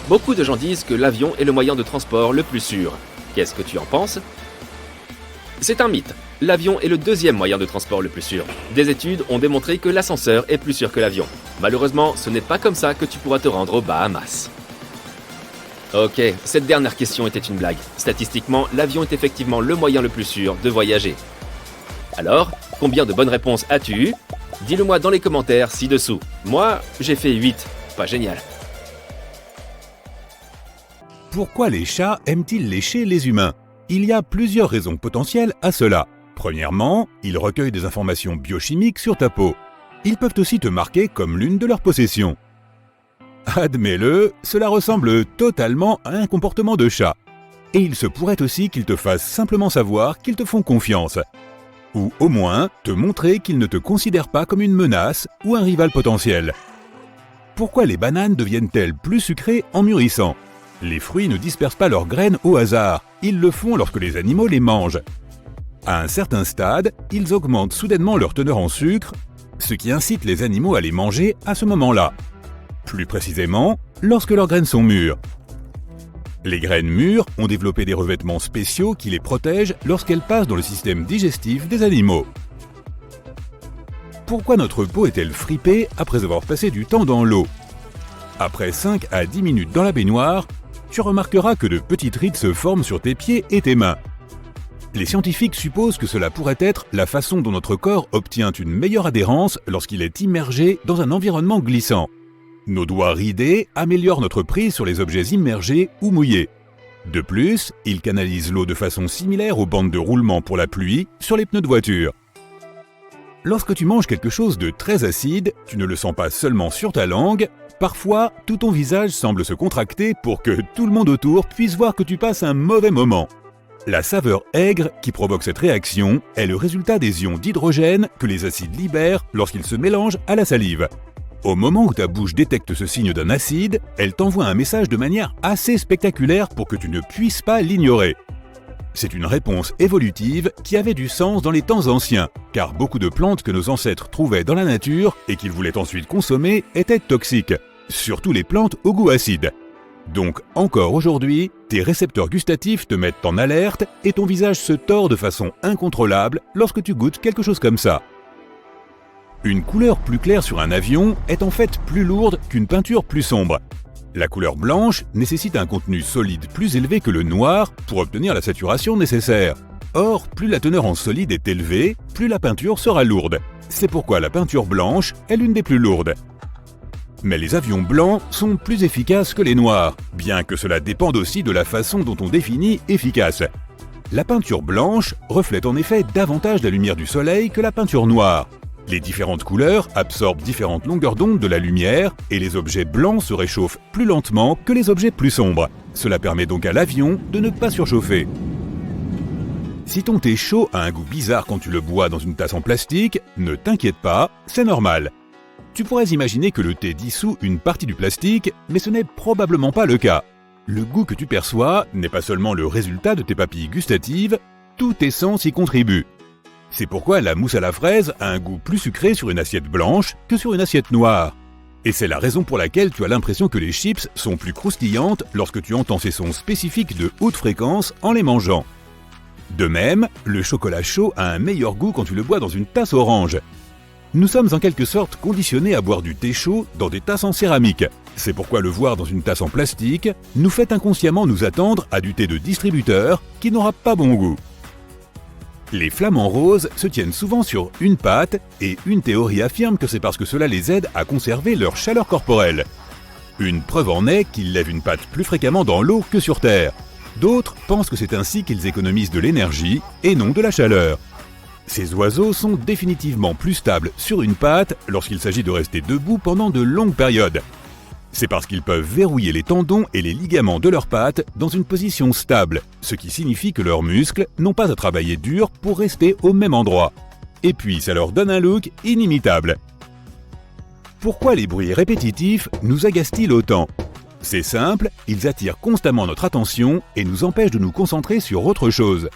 Beaucoup de gens disent que l'avion est le moyen de transport le plus sûr. Qu'est-ce que tu en penses? C'est un mythe. L'avion est le deuxième moyen de transport le plus sûr. Des études ont démontré que l'ascenseur est plus sûr que l'avion. Malheureusement, ce n'est pas comme ça que tu pourras te rendre aux Bahamas. Ok, cette dernière question était une blague. Statistiquement, l'avion est effectivement le moyen le plus sûr de voyager. Alors, combien de bonnes réponses as-tu eu? Dis-le moi dans les commentaires ci-dessous. Moi, j'ai fait 8. Pas génial. Pourquoi les chats aiment-ils lécher les humains? Il y a plusieurs raisons potentielles à cela. Premièrement, ils recueillent des informations biochimiques sur ta peau. Ils peuvent aussi te marquer comme l'une de leurs possessions. Admets-le, cela ressemble totalement à un comportement de chat. Et il se pourrait aussi qu'ils te fassent simplement savoir qu'ils te font confiance. Ou au moins, te montrer qu'ils ne te considèrent pas comme une menace ou un rival potentiel. Pourquoi les bananes deviennent-elles plus sucrées en mûrissant? Les fruits ne dispersent pas leurs graines au hasard, ils le font lorsque les animaux les mangent. À un certain stade, ils augmentent soudainement leur teneur en sucre, ce qui incite les animaux à les manger à ce moment-là. Plus précisément, lorsque leurs graines sont mûres. Les graines mûres ont développé des revêtements spéciaux qui les protègent lorsqu'elles passent dans le système digestif des animaux. Pourquoi notre peau est-elle fripée après avoir passé du temps dans l'eau? Après 5 à 10 minutes dans la baignoire, tu remarqueras que de petites rides se forment sur tes pieds et tes mains. Les scientifiques supposent que cela pourrait être la façon dont notre corps obtient une meilleure adhérence lorsqu'il est immergé dans un environnement glissant. Nos doigts ridés améliorent notre prise sur les objets immergés ou mouillés. De plus, ils canalisent l'eau de façon similaire aux bandes de roulement pour la pluie sur les pneus de voiture. Lorsque tu manges quelque chose de très acide, tu ne le sens pas seulement sur ta langue, parfois tout ton visage semble se contracter pour que tout le monde autour puisse voir que tu passes un mauvais moment. La saveur aigre qui provoque cette réaction est le résultat des ions d'hydrogène que les acides libèrent lorsqu'ils se mélangent à la salive. Au moment où ta bouche détecte ce signe d'un acide, elle t'envoie un message de manière assez spectaculaire pour que tu ne puisses pas l'ignorer. C'est une réponse évolutive qui avait du sens dans les temps anciens, car beaucoup de plantes que nos ancêtres trouvaient dans la nature et qu'ils voulaient ensuite consommer étaient toxiques, surtout les plantes au goût acide. Donc encore aujourd'hui, tes récepteurs gustatifs te mettent en alerte et ton visage se tord de façon incontrôlable lorsque tu goûtes quelque chose comme ça. Une couleur plus claire sur un avion est en fait plus lourde qu'une peinture plus sombre. La couleur blanche nécessite un contenu solide plus élevé que le noir pour obtenir la saturation nécessaire. Or, plus la teneur en solide est élevée, plus la peinture sera lourde. C'est pourquoi la peinture blanche est l'une des plus lourdes. Mais les avions blancs sont plus efficaces que les noirs, bien que cela dépende aussi de la façon dont on définit efficace. La peinture blanche reflète en effet davantage la lumière du soleil que la peinture noire. Les différentes couleurs absorbent différentes longueurs d'onde de la lumière et les objets blancs se réchauffent plus lentement que les objets plus sombres. Cela permet donc à l'avion de ne pas surchauffer. Si ton thé chaud a un goût bizarre quand tu le bois dans une tasse en plastique, ne t'inquiète pas, c'est normal. Tu pourrais imaginer que le thé dissout une partie du plastique, mais ce n'est probablement pas le cas. Le goût que tu perçois n'est pas seulement le résultat de tes papilles gustatives, tous tes sens y contribuent. C'est pourquoi la mousse à la fraise a un goût plus sucré sur une assiette blanche que sur une assiette noire. Et c'est la raison pour laquelle tu as l'impression que les chips sont plus croustillantes lorsque tu entends ces sons spécifiques de haute fréquence en les mangeant. De même, le chocolat chaud a un meilleur goût quand tu le bois dans une tasse orange. Nous sommes en quelque sorte conditionnés à boire du thé chaud dans des tasses en céramique. C'est pourquoi le voir dans une tasse en plastique nous fait inconsciemment nous attendre à du thé de distributeur qui n'aura pas bon goût. Les flamants roses se tiennent souvent sur une patte et une théorie affirme que c'est parce que cela les aide à conserver leur chaleur corporelle. Une preuve en est qu'ils lèvent une patte plus fréquemment dans l'eau que sur Terre. D'autres pensent que c'est ainsi qu'ils économisent de l'énergie et non de la chaleur. Ces oiseaux sont définitivement plus stables sur une patte lorsqu'il s'agit de rester debout pendant de longues périodes. C'est parce qu'ils peuvent verrouiller les tendons et les ligaments de leurs pattes dans une position stable, ce qui signifie que leurs muscles n'ont pas à travailler dur pour rester au même endroit. Et puis ça leur donne un look inimitable. Pourquoi les bruits répétitifs nous agacent-ils autant? C'est simple, ils attirent constamment notre attention et nous empêchent de nous concentrer sur autre chose.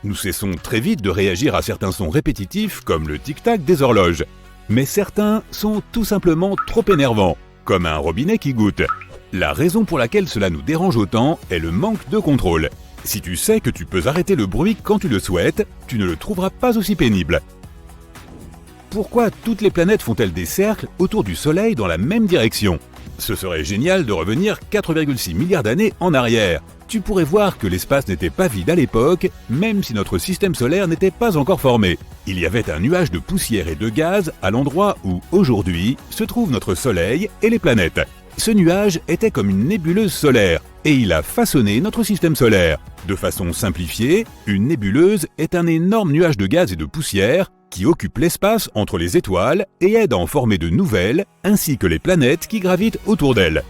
Nous cessons très vite de réagir à certains sons répétitifs comme le tic-tac des horloges. Mais certains sont tout simplement trop énervants, comme un robinet qui goutte. La raison pour laquelle cela nous dérange autant est le manque de contrôle. Si tu sais que tu peux arrêter le bruit quand tu le souhaites, tu ne le trouveras pas aussi pénible. Pourquoi toutes les planètes font-elles des cercles autour du Soleil dans la même direction? Ce serait génial de revenir 4,6 milliards d'années en arrière. tu pourrais voir que l'espace n'était pas vide à l'époque, même si notre système solaire n'était pas encore formé. Il y avait un nuage de poussière et de gaz à l'endroit où, aujourd'hui, se trouve notre Soleil et les planètes. Ce nuage était comme une nébuleuse solaire, et il a façonné notre système solaire. De façon simplifiée, une nébuleuse est un énorme nuage de gaz et de poussière qui occupe l'espace entre les étoiles et aide à en former de nouvelles, ainsi que les planètes qui gravitent autour d'elle.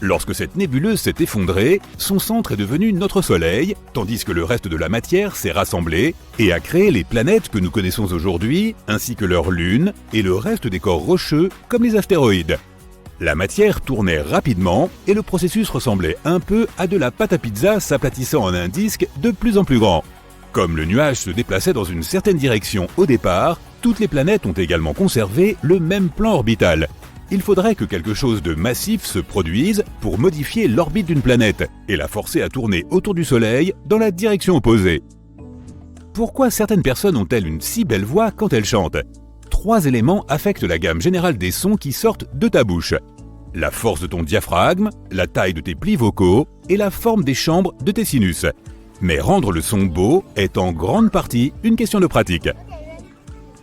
Lorsque cette nébuleuse s'est effondrée, son centre est devenu notre Soleil, tandis que le reste de la matière s'est rassemblé et a créé les planètes que nous connaissons aujourd'hui, ainsi que leurs lunes et le reste des corps rocheux comme les astéroïdes. La matière tournait rapidement et le processus ressemblait un peu à de la pâte à pizza s'aplatissant en un disque de plus en plus grand. Comme le nuage se déplaçait dans une certaine direction au départ, toutes les planètes ont également conservé le même plan orbital. Il faudrait que quelque chose de massif se produise pour modifier l'orbite d'une planète et la forcer à tourner autour du Soleil dans la direction opposée. Pourquoi certaines personnes ont-elles une si belle voix quand elles chantent ? 3 éléments affectent la gamme générale des sons qui sortent de ta bouche. La force de ton diaphragme, la taille de tes plis vocaux et la forme des chambres de tes sinus. Mais rendre le son beau est en grande partie une question de pratique.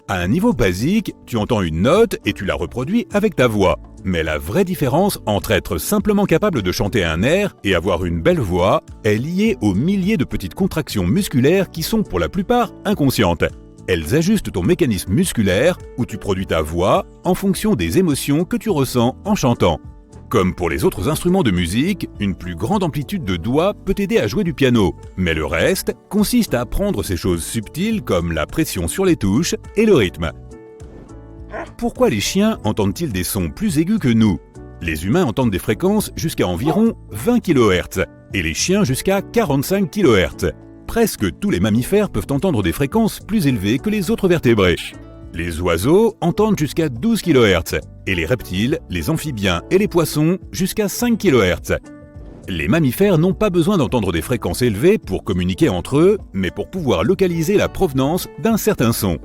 À un niveau basique, tu entends une note et tu la reproduis avec ta voix. Mais la vraie différence entre être simplement capable de chanter un air et avoir une belle voix est liée aux milliers de petites contractions musculaires qui sont pour la plupart inconscientes. Elles ajustent ton mécanisme musculaire où tu produis ta voix en fonction des émotions que tu ressens en chantant. Comme pour les autres instruments de musique, une plus grande amplitude de doigts peut t'aider à jouer du piano, mais le reste consiste à apprendre ces choses subtiles comme la pression sur les touches et le rythme. Pourquoi les chiens entendent-ils des sons plus aigus que nous ? Les humains entendent des fréquences jusqu'à environ 20 kHz et les chiens jusqu'à 45 kHz. Presque tous les mammifères peuvent entendre des fréquences plus élevées que les autres vertébrés. Les oiseaux entendent jusqu'à 12 kHz et les reptiles, les amphibiens et les poissons jusqu'à 5 kHz. Les mammifères n'ont pas besoin d'entendre des fréquences élevées pour communiquer entre eux, mais pour pouvoir localiser la provenance d'un certain son.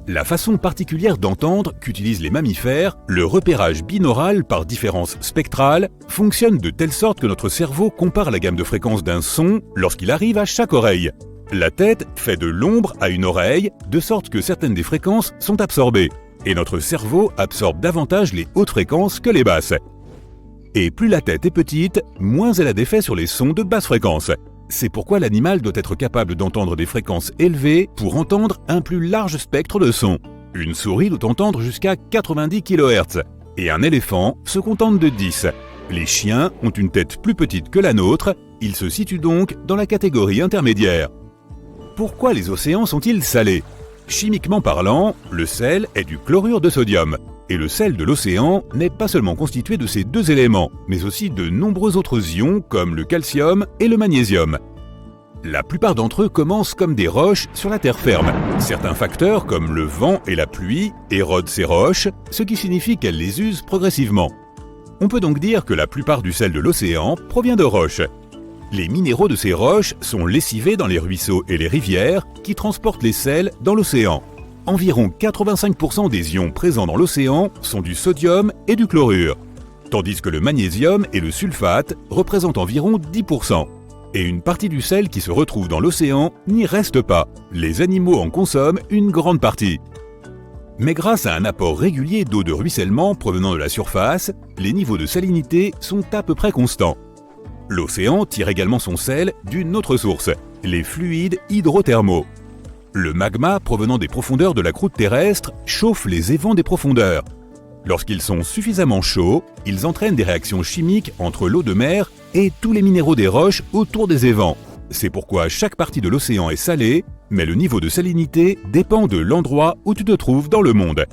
La façon particulière d'entendre qu'utilisent les mammifères, le repérage binaural par différence spectrale, fonctionne de telle sorte que notre cerveau compare la gamme de fréquences d'un son lorsqu'il arrive à chaque oreille. La tête fait de l'ombre à une oreille, de sorte que certaines des fréquences sont absorbées, et notre cerveau absorbe davantage les hautes fréquences que les basses. Et plus la tête est petite, moins elle a d'effet sur les sons de basse fréquence. C'est pourquoi l'animal doit être capable d'entendre des fréquences élevées pour entendre un plus large spectre de sons. Une souris doit entendre jusqu'à 90 kHz, et un éléphant se contente de 10. Les chiens ont une tête plus petite que la nôtre, ils se situent donc dans la catégorie intermédiaire. Pourquoi les océans sont-ils salés ? Chimiquement parlant, le sel est du chlorure de sodium. Et le sel de l'océan n'est pas seulement constitué de ces 2 éléments, mais aussi de nombreux autres ions comme le calcium et le magnésium. La plupart d'entre eux commencent comme des roches sur la terre ferme. Certains facteurs, comme le vent et la pluie, érodent ces roches, ce qui signifie qu'elles les usent progressivement. On peut donc dire que la plupart du sel de l'océan provient de roches. Les minéraux de ces roches sont lessivés dans les ruisseaux et les rivières qui transportent les sels dans l'océan. Environ 85% des ions présents dans l'océan sont du sodium et du chlorure, tandis que le magnésium et le sulfate représentent environ 10%. Et une partie du sel qui se retrouve dans l'océan n'y reste pas. Les animaux en consomment une grande partie. Mais grâce à un apport régulier d'eau de ruissellement provenant de la surface, les niveaux de salinité sont à peu près constants. L'océan tire également son sel d'une autre source, les fluides hydrothermaux. Le magma provenant des profondeurs de la croûte terrestre chauffe les évents des profondeurs. Lorsqu'ils sont suffisamment chauds, ils entraînent des réactions chimiques entre l'eau de mer et tous les minéraux des roches autour des évents. C'est pourquoi chaque partie de l'océan est salée, mais le niveau de salinité dépend de l'endroit où tu te trouves dans le monde.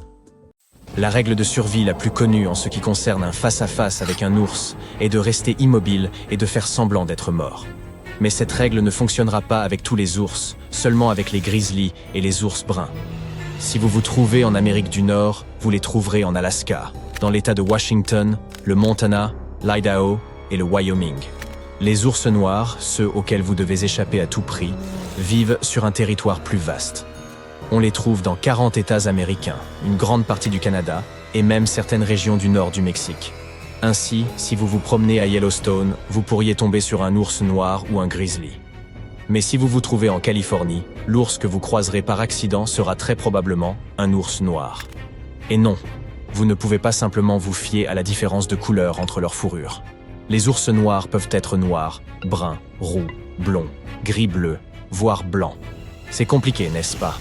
La règle de survie la plus connue en ce qui concerne un face-à-face avec un ours est de rester immobile et de faire semblant d'être mort. Mais cette règle ne fonctionnera pas avec tous les ours, seulement avec les grizzlies et les ours bruns. Si vous vous trouvez en Amérique du Nord, vous les trouverez en Alaska, dans l'État de Washington, le Montana, l'Idaho et le Wyoming. Les ours noirs, ceux auxquels vous devez échapper à tout prix, vivent sur un territoire plus vaste. On les trouve dans 40 États américains, une grande partie du Canada et même certaines régions du nord du Mexique. Ainsi, si vous vous promenez à Yellowstone, vous pourriez tomber sur un ours noir ou un grizzly. Mais si vous vous trouvez en Californie, l'ours que vous croiserez par accident sera très probablement un ours noir. Et non, vous ne pouvez pas simplement vous fier à la différence de couleur entre leurs fourrures. Les ours noirs peuvent être noirs, bruns, roux, blonds, gris-bleu, voire blancs. C'est compliqué, n'est-ce pas?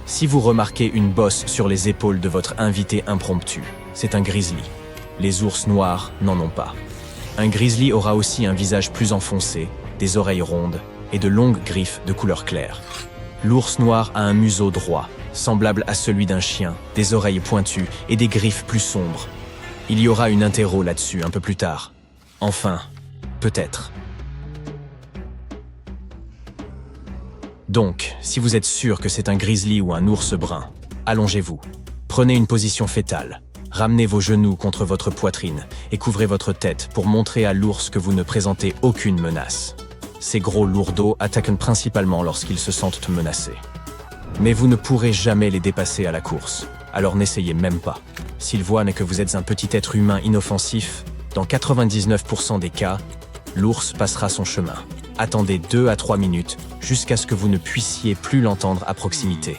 Si vous remarquez une bosse sur les épaules de votre invité impromptu, c'est un grizzly. Les ours noirs n'en ont pas. Un grizzly aura aussi un visage plus enfoncé, des oreilles rondes et de longues griffes de couleur claire. L'ours noir a un museau droit, semblable à celui d'un chien, des oreilles pointues et des griffes plus sombres. Il y aura une interro là-dessus un peu plus tard. Enfin, peut-être. Donc, si vous êtes sûr que c'est un grizzly ou un ours brun, allongez-vous. Prenez une position fétale. Ramenez vos genoux contre votre poitrine et couvrez votre tête pour montrer à l'ours que vous ne présentez aucune menace. Ces gros lourdeaux attaquent principalement lorsqu'ils se sentent menacés. Mais vous ne pourrez jamais les dépasser à la course, alors n'essayez même pas. S'ils voient que vous êtes un petit être humain inoffensif, dans 99% des cas, l'ours passera son chemin. Attendez 2 à 3 minutes jusqu'à ce que vous ne puissiez plus l'entendre à proximité.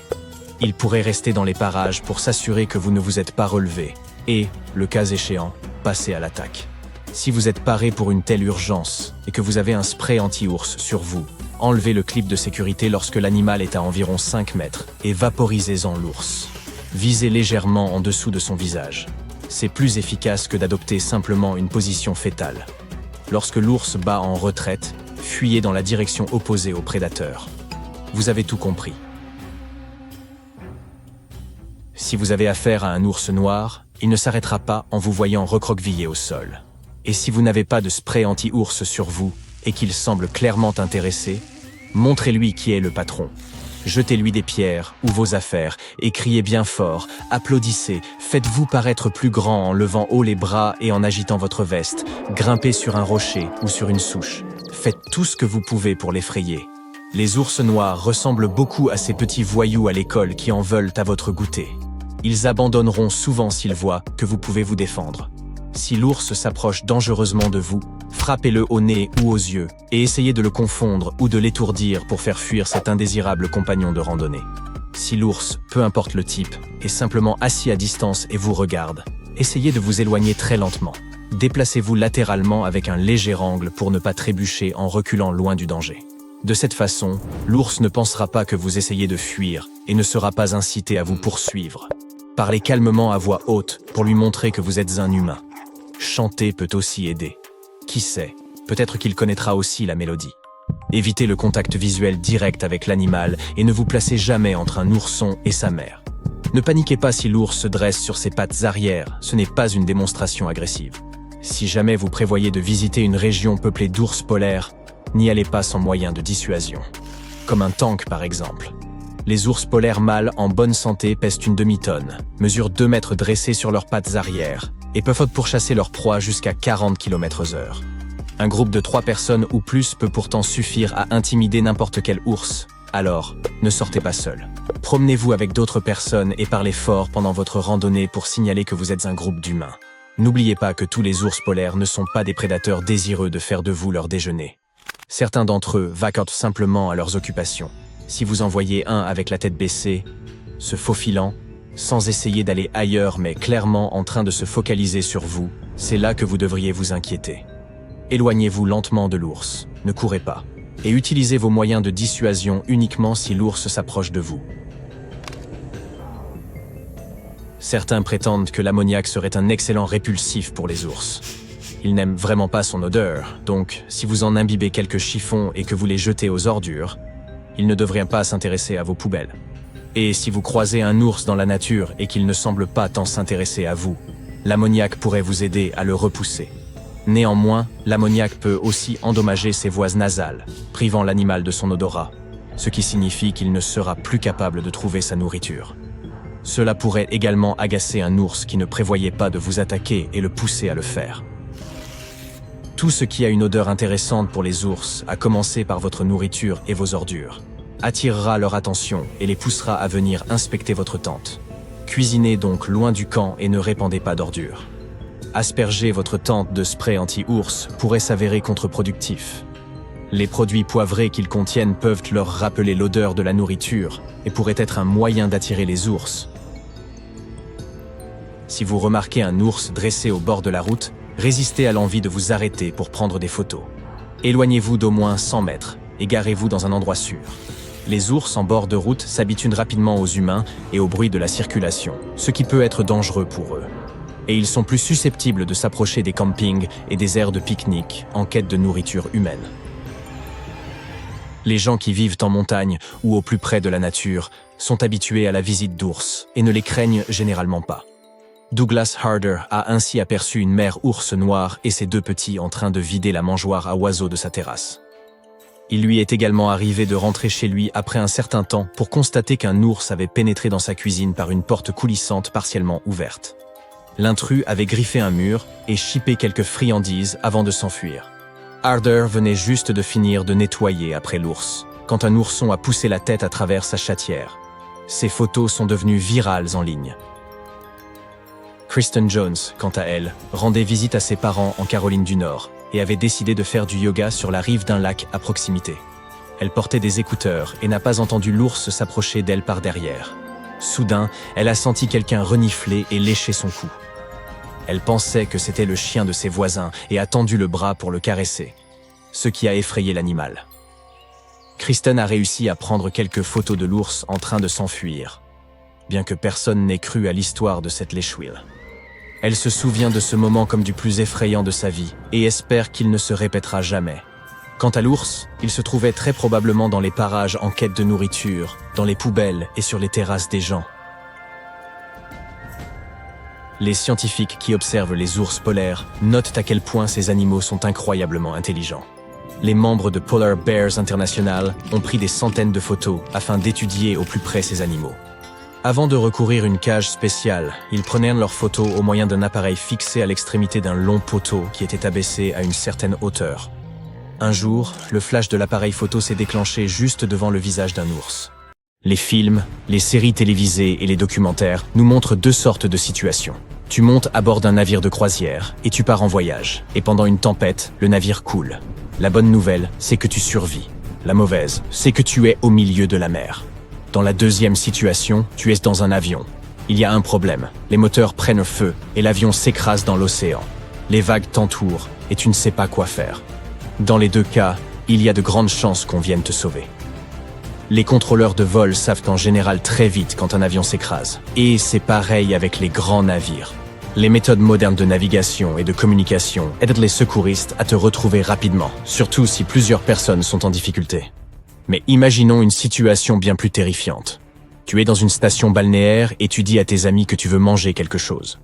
Il pourrait rester dans les parages pour s'assurer que vous ne vous êtes pas relevé et, le cas échéant, passer à l'attaque. Si vous êtes paré pour une telle urgence et que vous avez un spray anti-ours sur vous, enlevez le clip de sécurité lorsque l'animal est à environ 5 mètres et vaporisez-en l'ours. Visez légèrement en dessous de son visage. C'est plus efficace que d'adopter simplement une position fétale. Lorsque l'ours bat en retraite, fuyez dans la direction opposée au prédateur. Vous avez tout compris. Si vous avez affaire à un ours noir, il ne s'arrêtera pas en vous voyant recroquevillé au sol. Et si vous n'avez pas de spray anti-ours sur vous et qu'il semble clairement intéressé, montrez-lui qui est le patron. Jetez-lui des pierres ou vos affaires et criez bien fort, applaudissez, faites-vous paraître plus grand en levant haut les bras et en agitant votre veste, grimpez sur un rocher ou sur une souche. Faites tout ce que vous pouvez pour l'effrayer. Les ours noirs ressemblent beaucoup à ces petits voyous à l'école qui en veulent à votre goûter. Ils abandonneront souvent s'ils voient que vous pouvez vous défendre. Si l'ours s'approche dangereusement de vous, frappez-le au nez ou aux yeux et essayez de le confondre ou de l'étourdir pour faire fuir cet indésirable compagnon de randonnée. Si l'ours, peu importe le type, est simplement assis à distance et vous regarde, essayez de vous éloigner très lentement. Déplacez-vous latéralement avec un léger angle pour ne pas trébucher en reculant loin du danger. De cette façon, l'ours ne pensera pas que vous essayez de fuir et ne sera pas incité à vous poursuivre. Parlez calmement à voix haute pour lui montrer que vous êtes un humain. Chanter peut aussi aider. Qui sait, peut-être qu'il connaîtra aussi la mélodie. Évitez le contact visuel direct avec l'animal et ne vous placez jamais entre un ourson et sa mère. Ne paniquez pas si l'ours se dresse sur ses pattes arrière, ce n'est pas une démonstration agressive. Si jamais vous prévoyez de visiter une région peuplée d'ours polaires, n'y allez pas sans moyen de dissuasion. Comme un tank par exemple. Les ours polaires mâles en bonne santé pèsent une demi-tonne, mesurent 2 mètres dressés sur leurs pattes arrière et peuvent pourchasser leur proie jusqu'à 40 km/h. Un groupe de 3 personnes ou plus peut pourtant suffire à intimider n'importe quel ours. Alors, ne sortez pas seul. Promenez-vous avec d'autres personnes et parlez fort pendant votre randonnée pour signaler que vous êtes un groupe d'humains. N'oubliez pas que tous les ours polaires ne sont pas des prédateurs désireux de faire de vous leur déjeuner. Certains d'entre eux vaquent simplement à leurs occupations. Si vous en voyez un avec la tête baissée, se faufilant, sans essayer d'aller ailleurs mais clairement en train de se focaliser sur vous, c'est là que vous devriez vous inquiéter. Éloignez-vous lentement de l'ours, ne courez pas, et utilisez vos moyens de dissuasion uniquement si l'ours s'approche de vous. Certains prétendent que l'ammoniac serait un excellent répulsif pour les ours. Ils n'aiment vraiment pas son odeur, donc si vous en imbibez quelques chiffons et que vous les jetez aux ordures, ils ne devraient pas s'intéresser à vos poubelles. Et si vous croisez un ours dans la nature et qu'il ne semble pas tant s'intéresser à vous, l'ammoniac pourrait vous aider à le repousser. Néanmoins, l'ammoniac peut aussi endommager ses voies nasales, privant l'animal de son odorat, ce qui signifie qu'il ne sera plus capable de trouver sa nourriture. Cela pourrait également agacer un ours qui ne prévoyait pas de vous attaquer et le pousser à le faire. Tout ce qui a une odeur intéressante pour les ours, à commencer par votre nourriture et vos ordures, attirera leur attention et les poussera à venir inspecter votre tente. Cuisinez donc loin du camp et ne répandez pas d'ordures. asperger votre tente de spray anti-ours pourrait s'avérer contre-productif. Les produits poivrés qu'ils contiennent peuvent leur rappeler l'odeur de la nourriture et pourraient être un moyen d'attirer les ours. Si vous remarquez un ours dressé au bord de la route, résistez à l'envie de vous arrêter pour prendre des photos. Éloignez-vous d'au moins 100 mètres et garez-vous dans un endroit sûr. Les ours en bord de route s'habituent rapidement aux humains et au bruit de la circulation, ce qui peut être dangereux pour eux. Et ils sont plus susceptibles de s'approcher des campings et des aires de pique-nique en quête de nourriture humaine. Les gens qui vivent en montagne ou au plus près de la nature sont habitués à la visite d'ours et ne les craignent généralement pas. Douglas Harder a ainsi aperçu une mère ours noire et ses deux petits en train de vider la mangeoire à oiseaux de sa terrasse. Il lui est également arrivé de rentrer chez lui après un certain temps pour constater qu'un ours avait pénétré dans sa cuisine par une porte coulissante partiellement ouverte. L'intrus avait griffé un mur et chippé quelques friandises avant de s'enfuir. Harder venait juste de finir de nettoyer après l'ours, quand un ourson a poussé la tête à travers sa chatière. Ces photos sont devenues virales en ligne. Kristen Jones, quant à elle, rendait visite à ses parents en Caroline du Nord et avait décidé de faire du yoga sur la rive d'un lac à proximité. Elle portait des écouteurs et n'a pas entendu l'ours s'approcher d'elle par derrière. Soudain, elle a senti quelqu'un renifler et lécher son cou. Elle pensait que c'était le chien de ses voisins et a tendu le bras pour le caresser, ce qui a effrayé l'animal. Kristen a réussi à prendre quelques photos de l'ours en train de s'enfuir, bien que personne n'ait cru à l'histoire de cette léchouille. Elle se souvient de ce moment comme du plus effrayant de sa vie et espère qu'il ne se répétera jamais. Quant à l'ours, il se trouvait très probablement dans les parages en quête de nourriture, dans les poubelles et sur les terrasses des gens. Les scientifiques qui observent les ours polaires notent à quel point ces animaux sont incroyablement intelligents. Les membres de Polar Bears International ont pris des centaines de photos afin d'étudier au plus près ces animaux. Avant de recourir à une cage spéciale, ils prenaient leurs photos au moyen d'un appareil fixé à l'extrémité d'un long poteau qui était abaissé à une certaine hauteur. Un jour, le flash de l'appareil photo s'est déclenché juste devant le visage d'un ours. Les films, les séries télévisées et les documentaires nous montrent deux sortes de situations. Tu montes à bord d'un navire de croisière et tu pars en voyage. Et pendant une tempête, le navire coule. La bonne nouvelle, c'est que tu survis. La mauvaise, c'est que tu es au milieu de la mer. Dans la deuxième situation, tu es dans un avion. Il y a un problème. Les moteurs prennent feu et l'avion s'écrase dans l'océan. Les vagues t'entourent et tu ne sais pas quoi faire. Dans les deux cas, il y a de grandes chances qu'on vienne te sauver. Les contrôleurs de vol savent en général très vite quand un avion s'écrase. Et c'est pareil avec les grands navires. Les méthodes modernes de navigation et de communication aident les secouristes à te retrouver rapidement, surtout si plusieurs personnes sont en difficulté. Mais imaginons une situation bien plus terrifiante. Tu es dans une station balnéaire et tu dis à tes amis que tu veux manger quelque chose.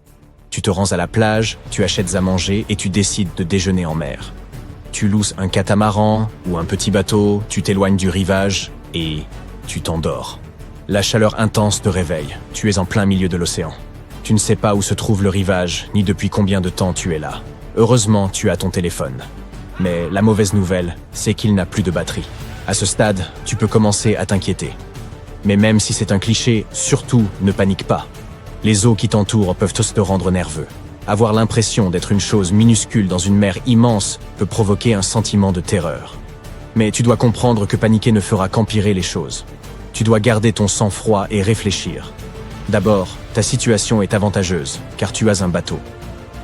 Tu te rends à la plage, tu achètes à manger et tu décides de déjeuner en mer. Tu loues un catamaran ou un petit bateau, tu t'éloignes du rivage et tu t'endors. La chaleur intense te réveille, tu es en plein milieu de l'océan. Tu ne sais pas où se trouve le rivage, ni depuis combien de temps tu es là. Heureusement, tu as ton téléphone. Mais la mauvaise nouvelle, c'est qu'il n'a plus de batterie. À ce stade, tu peux commencer à t'inquiéter. Mais même si c'est un cliché, surtout ne panique pas. Les eaux qui t'entourent peuvent te rendre nerveux. Avoir l'impression d'être une chose minuscule dans une mer immense peut provoquer un sentiment de terreur. Mais tu dois comprendre que paniquer ne fera qu'empirer les choses. Tu dois garder ton sang-froid et réfléchir. D'abord, ta situation est avantageuse, car tu as un bateau.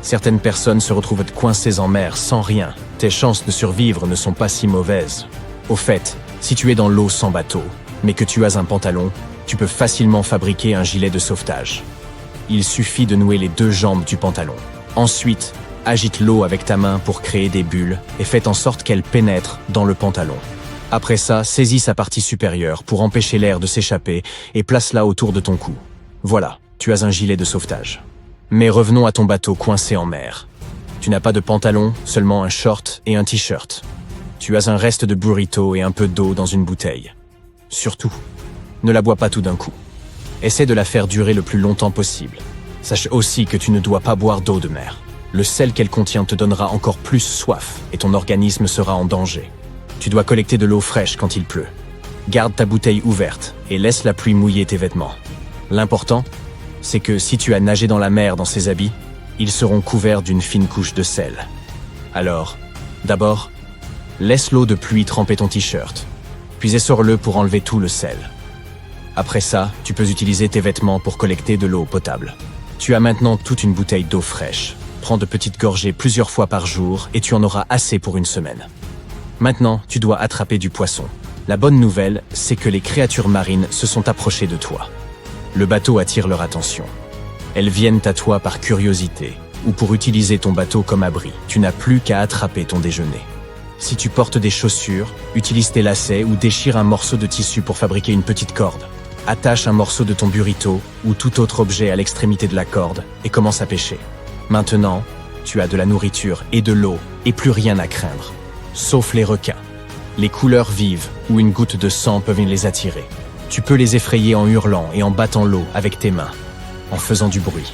Certaines personnes se retrouvent coincées en mer sans rien. Tes chances de survivre ne sont pas si mauvaises. Au fait, si tu es dans l'eau sans bateau, mais que tu as un pantalon, tu peux facilement fabriquer un gilet de sauvetage. Il suffit de nouer les deux jambes du pantalon. Ensuite, agite l'eau avec ta main pour créer des bulles et faites en sorte qu'elle pénètre dans le pantalon. Après ça, saisis sa partie supérieure pour empêcher l'air de s'échapper et place-la autour de ton cou. Voilà, tu as un gilet de sauvetage. Mais revenons à ton bateau coincé en mer. Tu n'as pas de pantalon, seulement un short et un t-shirt. Tu as un reste de burrito et un peu d'eau dans une bouteille. Surtout, ne la bois pas tout d'un coup. Essaie de la faire durer le plus longtemps possible. Sache aussi que tu ne dois pas boire d'eau de mer. Le sel qu'elle contient te donnera encore plus soif et ton organisme sera en danger. Tu dois collecter de l'eau fraîche quand il pleut. Garde ta bouteille ouverte et laisse la pluie mouiller tes vêtements. L'important, c'est que si tu as nagé dans la mer dans ces habits, Ils seront couverts d'une fine couche de sel. Alors, d'abord, laisse l'eau de pluie tremper ton t-shirt, puis essore-le pour enlever tout le sel. Après ça, tu peux utiliser tes vêtements pour collecter de l'eau potable. Tu as maintenant toute une bouteille d'eau fraîche. Prends de petites gorgées plusieurs fois par jour et tu en auras assez pour une semaine. Maintenant, tu dois attraper du poisson. La bonne nouvelle, c'est que les créatures marines se sont approchées de toi. Le bateau attire leur attention. Elles viennent à toi par curiosité ou pour utiliser ton bateau comme abri. Tu n'as plus qu'à attraper ton déjeuner. Si tu portes des chaussures, utilise tes lacets ou déchire un morceau de tissu pour fabriquer une petite corde. Attache un morceau de ton burrito ou tout autre objet à l'extrémité de la corde et commence à pêcher. Maintenant, tu as de la nourriture et de l'eau et plus rien à craindre. Sauf les requins. Les couleurs vives ou une goutte de sang peuvent les attirer. Tu peux les effrayer en hurlant et en battant l'eau avec tes mains, en faisant du bruit.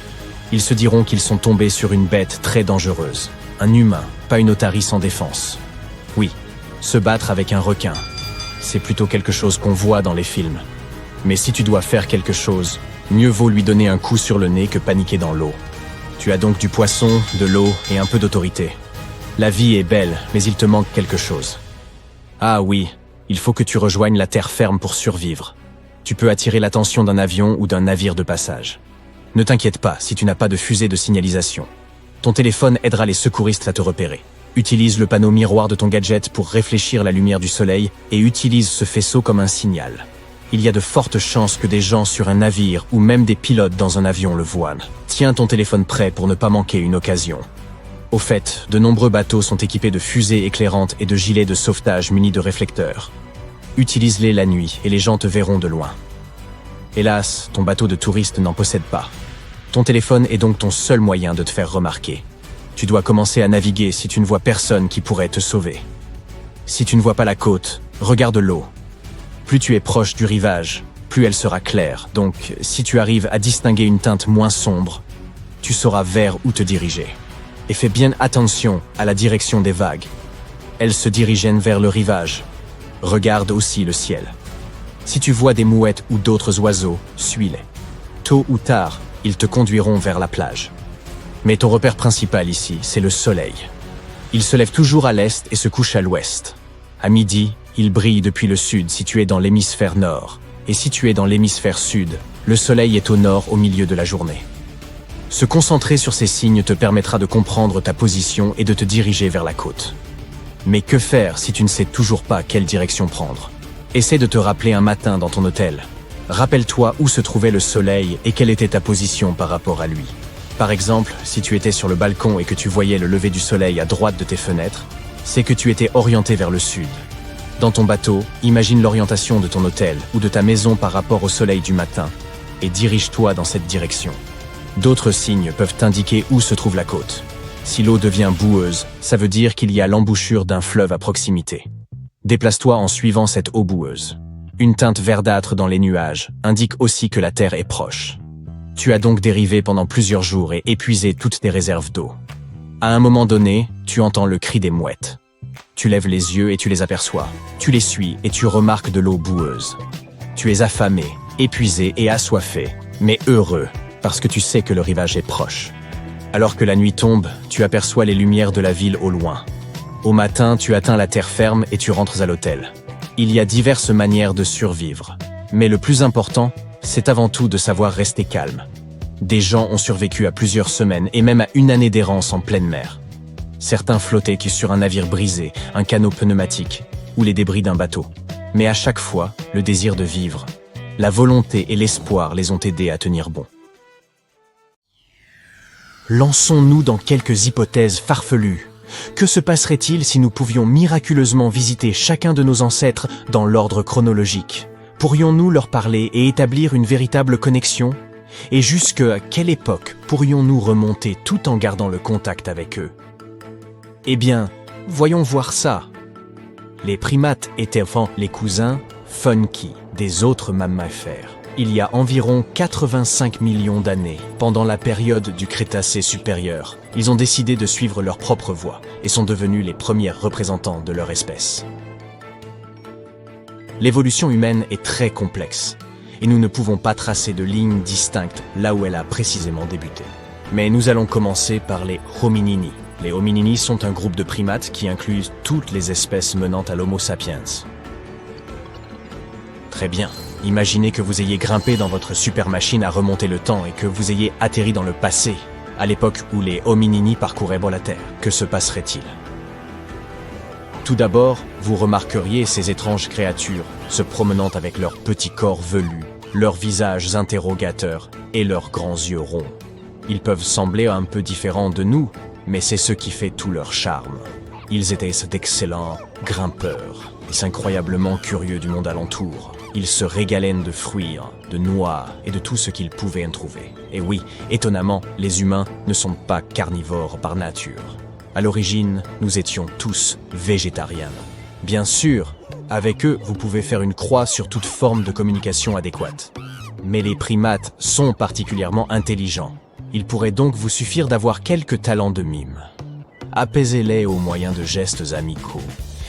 Ils se diront qu'ils sont tombés sur une bête très dangereuse. Un humain, pas une otarie sans défense. Oui, se battre avec un requin, c'est plutôt quelque chose qu'on voit dans les films. Mais si tu dois faire quelque chose, mieux vaut lui donner un coup sur le nez que paniquer dans l'eau. Tu as donc du poisson, de l'eau et un peu d'autorité. La vie est belle, mais il te manque quelque chose. Ah oui, il faut que tu rejoignes la terre ferme pour survivre. Tu peux attirer l'attention d'un avion ou d'un navire de passage. Ne t'inquiète pas si tu n'as pas de fusée de signalisation. Ton téléphone aidera les secouristes à te repérer. Utilise le panneau miroir de ton gadget pour réfléchir la lumière du soleil et utilise ce faisceau comme un signal. Il y a de fortes chances que des gens sur un navire ou même des pilotes dans un avion le voient. Tiens ton téléphone prêt pour ne pas manquer une occasion. Au fait, de nombreux bateaux sont équipés de fusées éclairantes et de gilets de sauvetage munis de réflecteurs. Utilise-les la nuit et les gens te verront de loin. Hélas, ton bateau de touriste n'en possède pas. Ton téléphone est donc ton seul moyen de te faire remarquer. Tu dois commencer à naviguer si tu ne vois personne qui pourrait te sauver. Si tu ne vois pas la côte, regarde l'eau. Plus tu es proche du rivage, plus elle sera claire. Donc, si tu arrives à distinguer une teinte moins sombre, tu sauras vers où te diriger. Et fais bien attention à la direction des vagues. Elles se dirigent vers le rivage. Regarde aussi le ciel. Si tu vois des mouettes ou d'autres oiseaux, suis-les. Tôt ou tard, ils te conduiront vers la plage. Mais ton repère principal ici, c'est le soleil. Il se lève toujours à l'est et se couche à l'ouest. À midi, il brille depuis le sud si tu es dans l'hémisphère nord. Et si tu es dans l'hémisphère sud, le soleil est au nord au milieu de la journée. Se concentrer sur ces signes te permettra de comprendre ta position et de te diriger vers la côte. Mais que faire si tu ne sais toujours pas quelle direction prendre? Essaie de te rappeler un matin dans ton hôtel. Rappelle-toi où se trouvait le soleil et quelle était ta position par rapport à lui. Par exemple, si tu étais sur le balcon et que tu voyais le lever du soleil à droite de tes fenêtres, c'est que tu étais orienté vers le sud. Dans ton bateau, imagine l'orientation de ton hôtel ou de ta maison par rapport au soleil du matin et dirige-toi dans cette direction. D'autres signes peuvent t'indiquer où se trouve la côte. Si l'eau devient boueuse, ça veut dire qu'il y a l'embouchure d'un fleuve à proximité. Déplace-toi en suivant cette eau boueuse. Une teinte verdâtre dans les nuages indique aussi que la terre est proche. Tu as donc dérivé pendant plusieurs jours et épuisé toutes tes réserves d'eau. À un moment donné, tu entends le cri des mouettes. Tu lèves les yeux et tu les aperçois. Tu les suis et tu remarques de l'eau boueuse. Tu es affamé, épuisé et assoiffé, mais heureux, parce que tu sais que le rivage est proche. Alors que la nuit tombe, tu aperçois les lumières de la ville au loin. Au matin, tu atteins la terre ferme et tu rentres à l'hôtel. Il y a diverses manières de survivre. Mais le plus important, c'est avant tout de savoir rester calme. Des gens ont survécu à plusieurs semaines et même à une année d'errance en pleine mer. Certains flottaient sur un navire brisé, un canot pneumatique ou les débris d'un bateau. Mais à chaque fois, le désir de vivre, la volonté et l'espoir les ont aidés à tenir bon. Lançons-nous dans quelques hypothèses farfelues. Que se passerait-il si nous pouvions miraculeusement visiter chacun de nos ancêtres dans l'ordre chronologique? Pourrions-nous leur parler et établir une véritable connexion? Et jusqu'à quelle époque pourrions-nous remonter tout en gardant le contact avec eux? Eh bien, voyons voir ça. Les primates étaient enfin les cousins funky des autres mammifères. Il y a environ 85 millions d'années, pendant la période du Crétacé supérieur, ils ont décidé de suivre leur propre voie et sont devenus les premiers représentants de leur espèce. L'évolution humaine est très complexe et nous ne pouvons pas tracer de ligne distincte là où elle a précisément débuté. Mais nous allons commencer par les hominini. Les hominini sont un groupe de primates qui inclut toutes les espèces menant à l'Homo sapiens. Très bien. Imaginez que vous ayez grimpé dans votre super machine à remonter le temps et que vous ayez atterri dans le passé, à l'époque où les hominini parcouraient la Terre. Que se passerait-il? Tout d'abord, vous remarqueriez ces étranges créatures se promenant avec leurs petits corps velus, leurs visages interrogateurs et leurs grands yeux ronds. Ils peuvent sembler un peu différents de nous, mais c'est ce qui fait tout leur charme. Ils étaient d'excellents grimpeurs, et incroyablement curieux du monde alentour. Ils se régalaient de fruits, de noix et de tout ce qu'ils pouvaient en trouver. Et oui, étonnamment, les humains ne sont pas carnivores par nature. À l'origine, nous étions tous végétariens. Bien sûr, avec eux, vous pouvez faire une croix sur toute forme de communication adéquate. Mais les primates sont particulièrement intelligents. Il pourrait donc vous suffire d'avoir quelques talents de mime. Apaisez-les au moyen de gestes amicaux,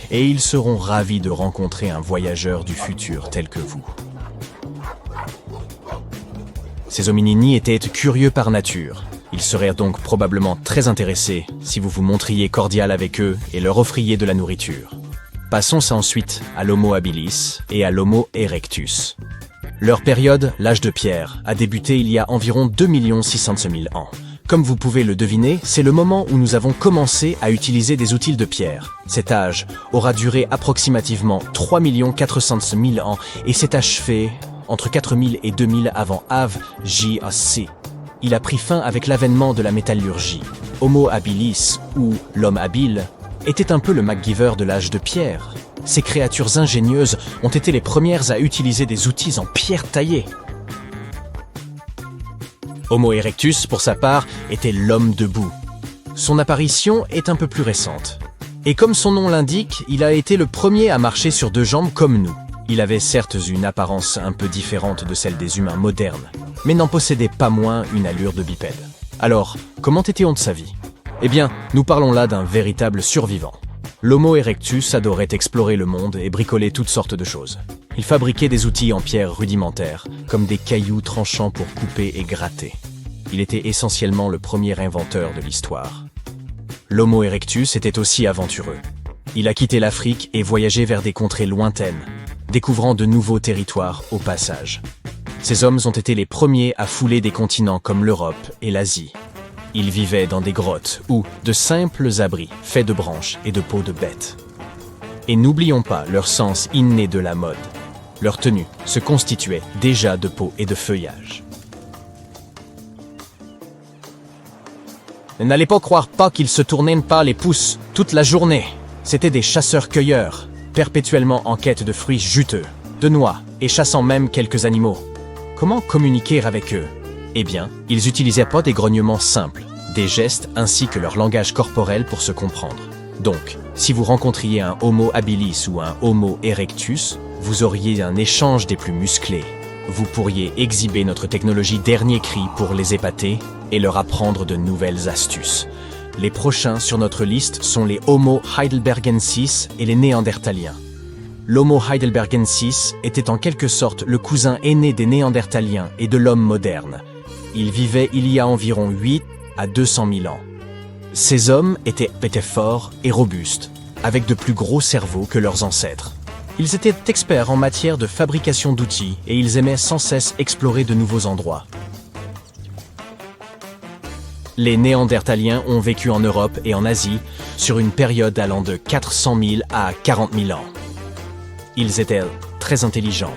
et ils seront ravis de rencontrer un voyageur du futur tel que vous. Ces hominini étaient curieux par nature. Ils seraient donc probablement très intéressés si vous vous montriez cordial avec eux et leur offriez de la nourriture. Passons ensuite à l'Homo habilis et à l'Homo erectus. Leur période, l'âge de pierre, a débuté il y a environ 2 600 000 ans. Comme vous pouvez le deviner, c'est le moment où nous avons commencé à utiliser des outils de pierre. Cet âge aura duré approximativement 3 400 000 ans et s'est achevé entre 4000 et 2000 avant Av J.A.C. Il a pris fin avec l'avènement de la métallurgie. Homo habilis, ou l'homme habile, était un peu le MacGyver de l'âge de pierre. Ces créatures ingénieuses ont été les premières à utiliser des outils en pierre taillée. Homo erectus, pour sa part, était l'homme debout. Son apparition est un peu plus récente. Et comme son nom l'indique, il a été le premier à marcher sur 2 jambes comme nous. Il avait certes une apparence un peu différente de celle des humains modernes, mais n'en possédait pas moins une allure de bipède. Alors, comment était-on de sa vie? Eh bien, nous parlons là d'un véritable survivant. L'Homo erectus adorait explorer le monde et bricoler toutes sortes de choses. Il fabriquait des outils en pierre rudimentaires, comme des cailloux tranchants pour couper et gratter. Il était essentiellement le premier inventeur de l'histoire. L'Homo erectus était aussi aventureux. Il a quitté l'Afrique et voyagé vers des contrées lointaines, découvrant de nouveaux territoires au passage. Ces hommes ont été les premiers à fouler des continents comme l'Europe et l'Asie. Ils vivaient dans des grottes ou de simples abris faits de branches et de peaux de bêtes. Et n'oublions pas leur sens inné de la mode. Leur tenue se constituait déjà de peau et de feuillage. N'allez pas croire qu'ils se tournaient pas les pouces toute la journée. C'étaient des chasseurs-cueilleurs, perpétuellement en quête de fruits juteux, de noix et chassant même quelques animaux. Comment communiquer avec eux? Eh bien, ils n'utilisaient pas des grognements simples, des gestes ainsi que leur langage corporel pour se comprendre. Donc, si vous rencontriez un Homo habilis ou un Homo erectus, vous auriez un échange des plus musclés. Vous pourriez exhiber notre technologie dernier cri pour les épater et leur apprendre de nouvelles astuces. Les prochains sur notre liste sont les Homo heidelbergensis et les Néandertaliens. L'Homo heidelbergensis était en quelque sorte le cousin aîné des Néandertaliens et de l'homme moderne. Il vivait il y a environ 8 à 200 000 ans. Ces hommes étaient forts et robustes, avec de plus gros cerveaux que leurs ancêtres. Ils étaient experts en matière de fabrication d'outils et ils aimaient sans cesse explorer de nouveaux endroits. Les Néandertaliens ont vécu en Europe et en Asie sur une période allant de 400 000 à 40 000 ans. Ils étaient très intelligents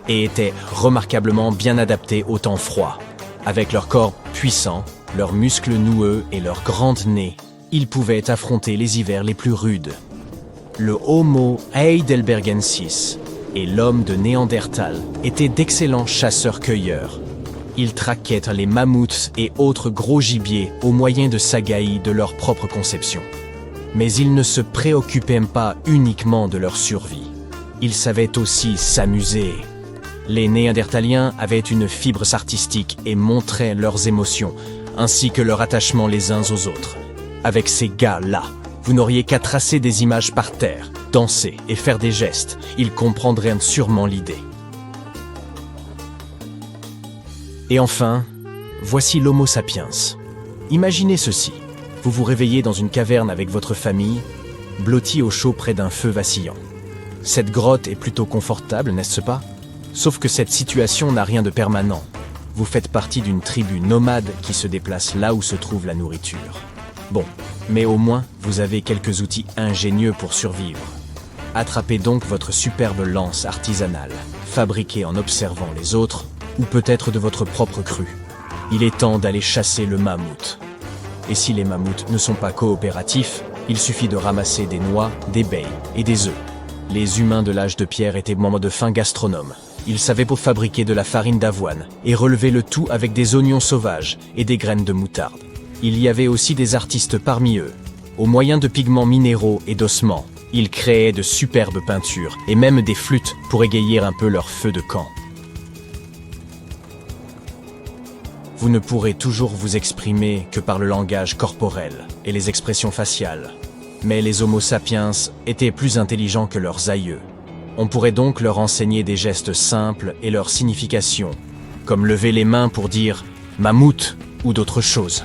et étaient remarquablement bien adaptés au temps froid. Avec leur corps puissant, leurs muscles noueux et leurs grandes nez, ils pouvaient affronter les hivers les plus rudes. Le Homo heidelbergensis et l'homme de Néandertal étaient d'excellents chasseurs-cueilleurs. Ils traquaient les mammouths et autres gros gibiers au moyen de sagaïs de leur propre conception. Mais ils ne se préoccupaient pas uniquement de leur survie. Ils savaient aussi s'amuser. Les Néandertaliens avaient une fibre artistique et montraient leurs émotions, ainsi que leur attachement les uns aux autres. Avec ces gars-là, vous n'auriez qu'à tracer des images par terre, danser et faire des gestes. Ils comprendraient sûrement l'idée. Et enfin, voici l'Homo sapiens. Imaginez ceci. Vous vous réveillez dans une caverne avec votre famille, blotti au chaud près d'un feu vacillant. Cette grotte est plutôt confortable, n'est-ce pas? Sauf que cette situation n'a rien de permanent. Vous faites partie d'une tribu nomade qui se déplace là où se trouve la nourriture. Bon, mais au moins, vous avez quelques outils ingénieux pour survivre. Attrapez donc votre superbe lance artisanale, fabriquée en observant les autres, ou peut-être de votre propre cru. Il est temps d'aller chasser le mammouth. Et si les mammouths ne sont pas coopératifs, il suffit de ramasser des noix, des baies et des œufs. Les humains de l'âge de pierre étaient de fins gastronomes. Ils savaient pour fabriquer de la farine d'avoine et relever le tout avec des oignons sauvages et des graines de moutarde. Il y avait aussi des artistes parmi eux. Au moyen de pigments minéraux et d'ossements, ils créaient de superbes peintures et même des flûtes pour égayer un peu leur feu de camp. Vous ne pourrez toujours vous exprimer que par le langage corporel et les expressions faciales. Mais les Homo sapiens étaient plus intelligents que leurs aïeux. On pourrait donc leur enseigner des gestes simples et leur signification, comme lever les mains pour dire « mammouth » ou d'autres choses.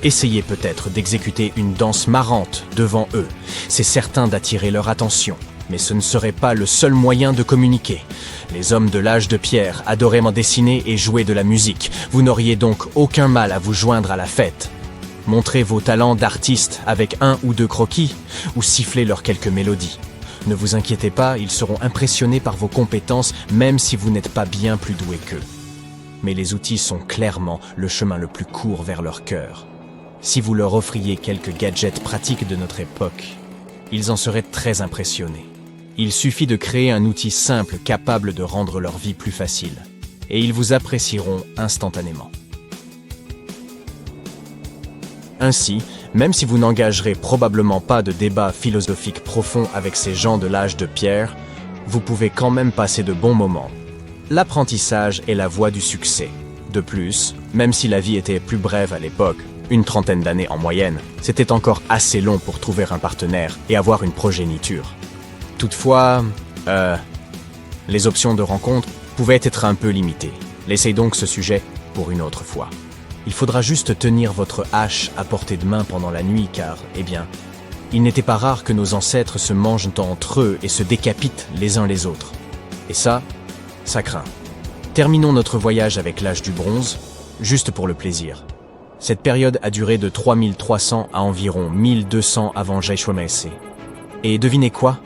Essayez peut-être d'exécuter une danse marrante devant eux. C'est certain d'attirer leur attention, mais ce ne serait pas le seul moyen de communiquer. Les hommes de l'âge de pierre adoraient dessiner et jouer de la musique. Vous n'auriez donc aucun mal à vous joindre à la fête. Montrez vos talents d'artiste avec 1 ou 2 croquis, ou sifflez leurs quelques mélodies. Ne vous inquiétez pas, ils seront impressionnés par vos compétences, même si vous n'êtes pas bien plus doué qu'eux. Mais les outils sont clairement le chemin le plus court vers leur cœur. Si vous leur offriez quelques gadgets pratiques de notre époque, ils en seraient très impressionnés. Il suffit de créer un outil simple capable de rendre leur vie plus facile, et ils vous apprécieront instantanément. Ainsi, même si vous n'engagerez probablement pas de débat philosophique profond avec ces gens de l'âge de pierre, vous pouvez quand même passer de bons moments. L'apprentissage est la voie du succès. De plus, même si la vie était plus brève à l'époque, une 30aine d'années en moyenne, c'était encore assez long pour trouver un partenaire et avoir une progéniture. Toutefois, les options de rencontre pouvaient être un peu limitées. Laissez donc ce sujet pour une autre fois. Il faudra juste tenir votre hache à portée de main pendant la nuit car, il n'était pas rare que nos ancêtres se mangent entre eux et se décapitent les uns les autres. Et ça craint. Terminons notre voyage avec l'âge du bronze, juste pour le plaisir. Cette période a duré de 3300 à environ 1200 avant J.H. Et devinez quoi?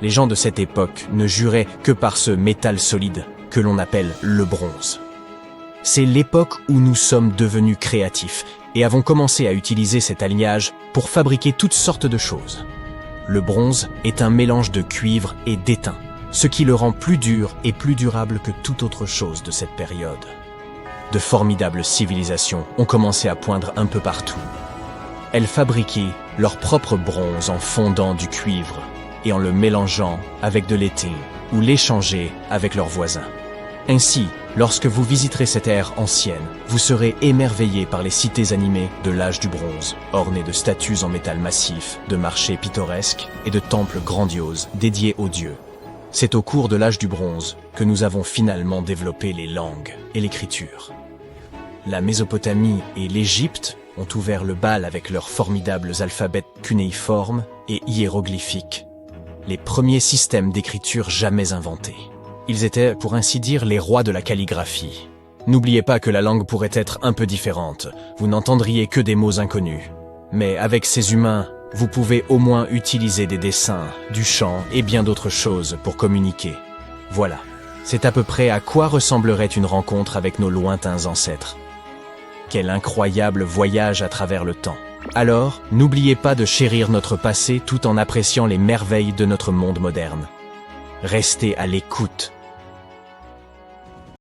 Les gens de cette époque ne juraient que par ce métal solide que l'on appelle le bronze. C'est l'époque où nous sommes devenus créatifs et avons commencé à utiliser cet alliage pour fabriquer toutes sortes de choses. Le bronze est un mélange de cuivre et d'étain, ce qui le rend plus dur et plus durable que toute autre chose de cette période. De formidables civilisations ont commencé à poindre un peu partout. Elles fabriquaient leur propre bronze en fondant du cuivre et en le mélangeant avec de l'étain ou l'échangeaient avec leurs voisins. Ainsi, lorsque vous visiterez cette ère ancienne, vous serez émerveillé par les cités animées de l'âge du bronze, ornées de statues en métal massif, de marchés pittoresques et de temples grandioses dédiés aux dieux. C'est au cours de l'âge du bronze que nous avons finalement développé les langues et l'écriture. La Mésopotamie et l'Égypte ont ouvert le bal avec leurs formidables alphabets cunéiformes et hiéroglyphiques, les premiers systèmes d'écriture jamais inventés. Ils étaient, pour ainsi dire, les rois de la calligraphie. N'oubliez pas que la langue pourrait être un peu différente, vous n'entendriez que des mots inconnus. Mais avec ces humains, vous pouvez au moins utiliser des dessins, du chant et bien d'autres choses pour communiquer. Voilà, c'est à peu près à quoi ressemblerait une rencontre avec nos lointains ancêtres. Quel incroyable voyage à travers le temps. Alors, n'oubliez pas de chérir notre passé tout en appréciant les merveilles de notre monde moderne. Restez à l'écoute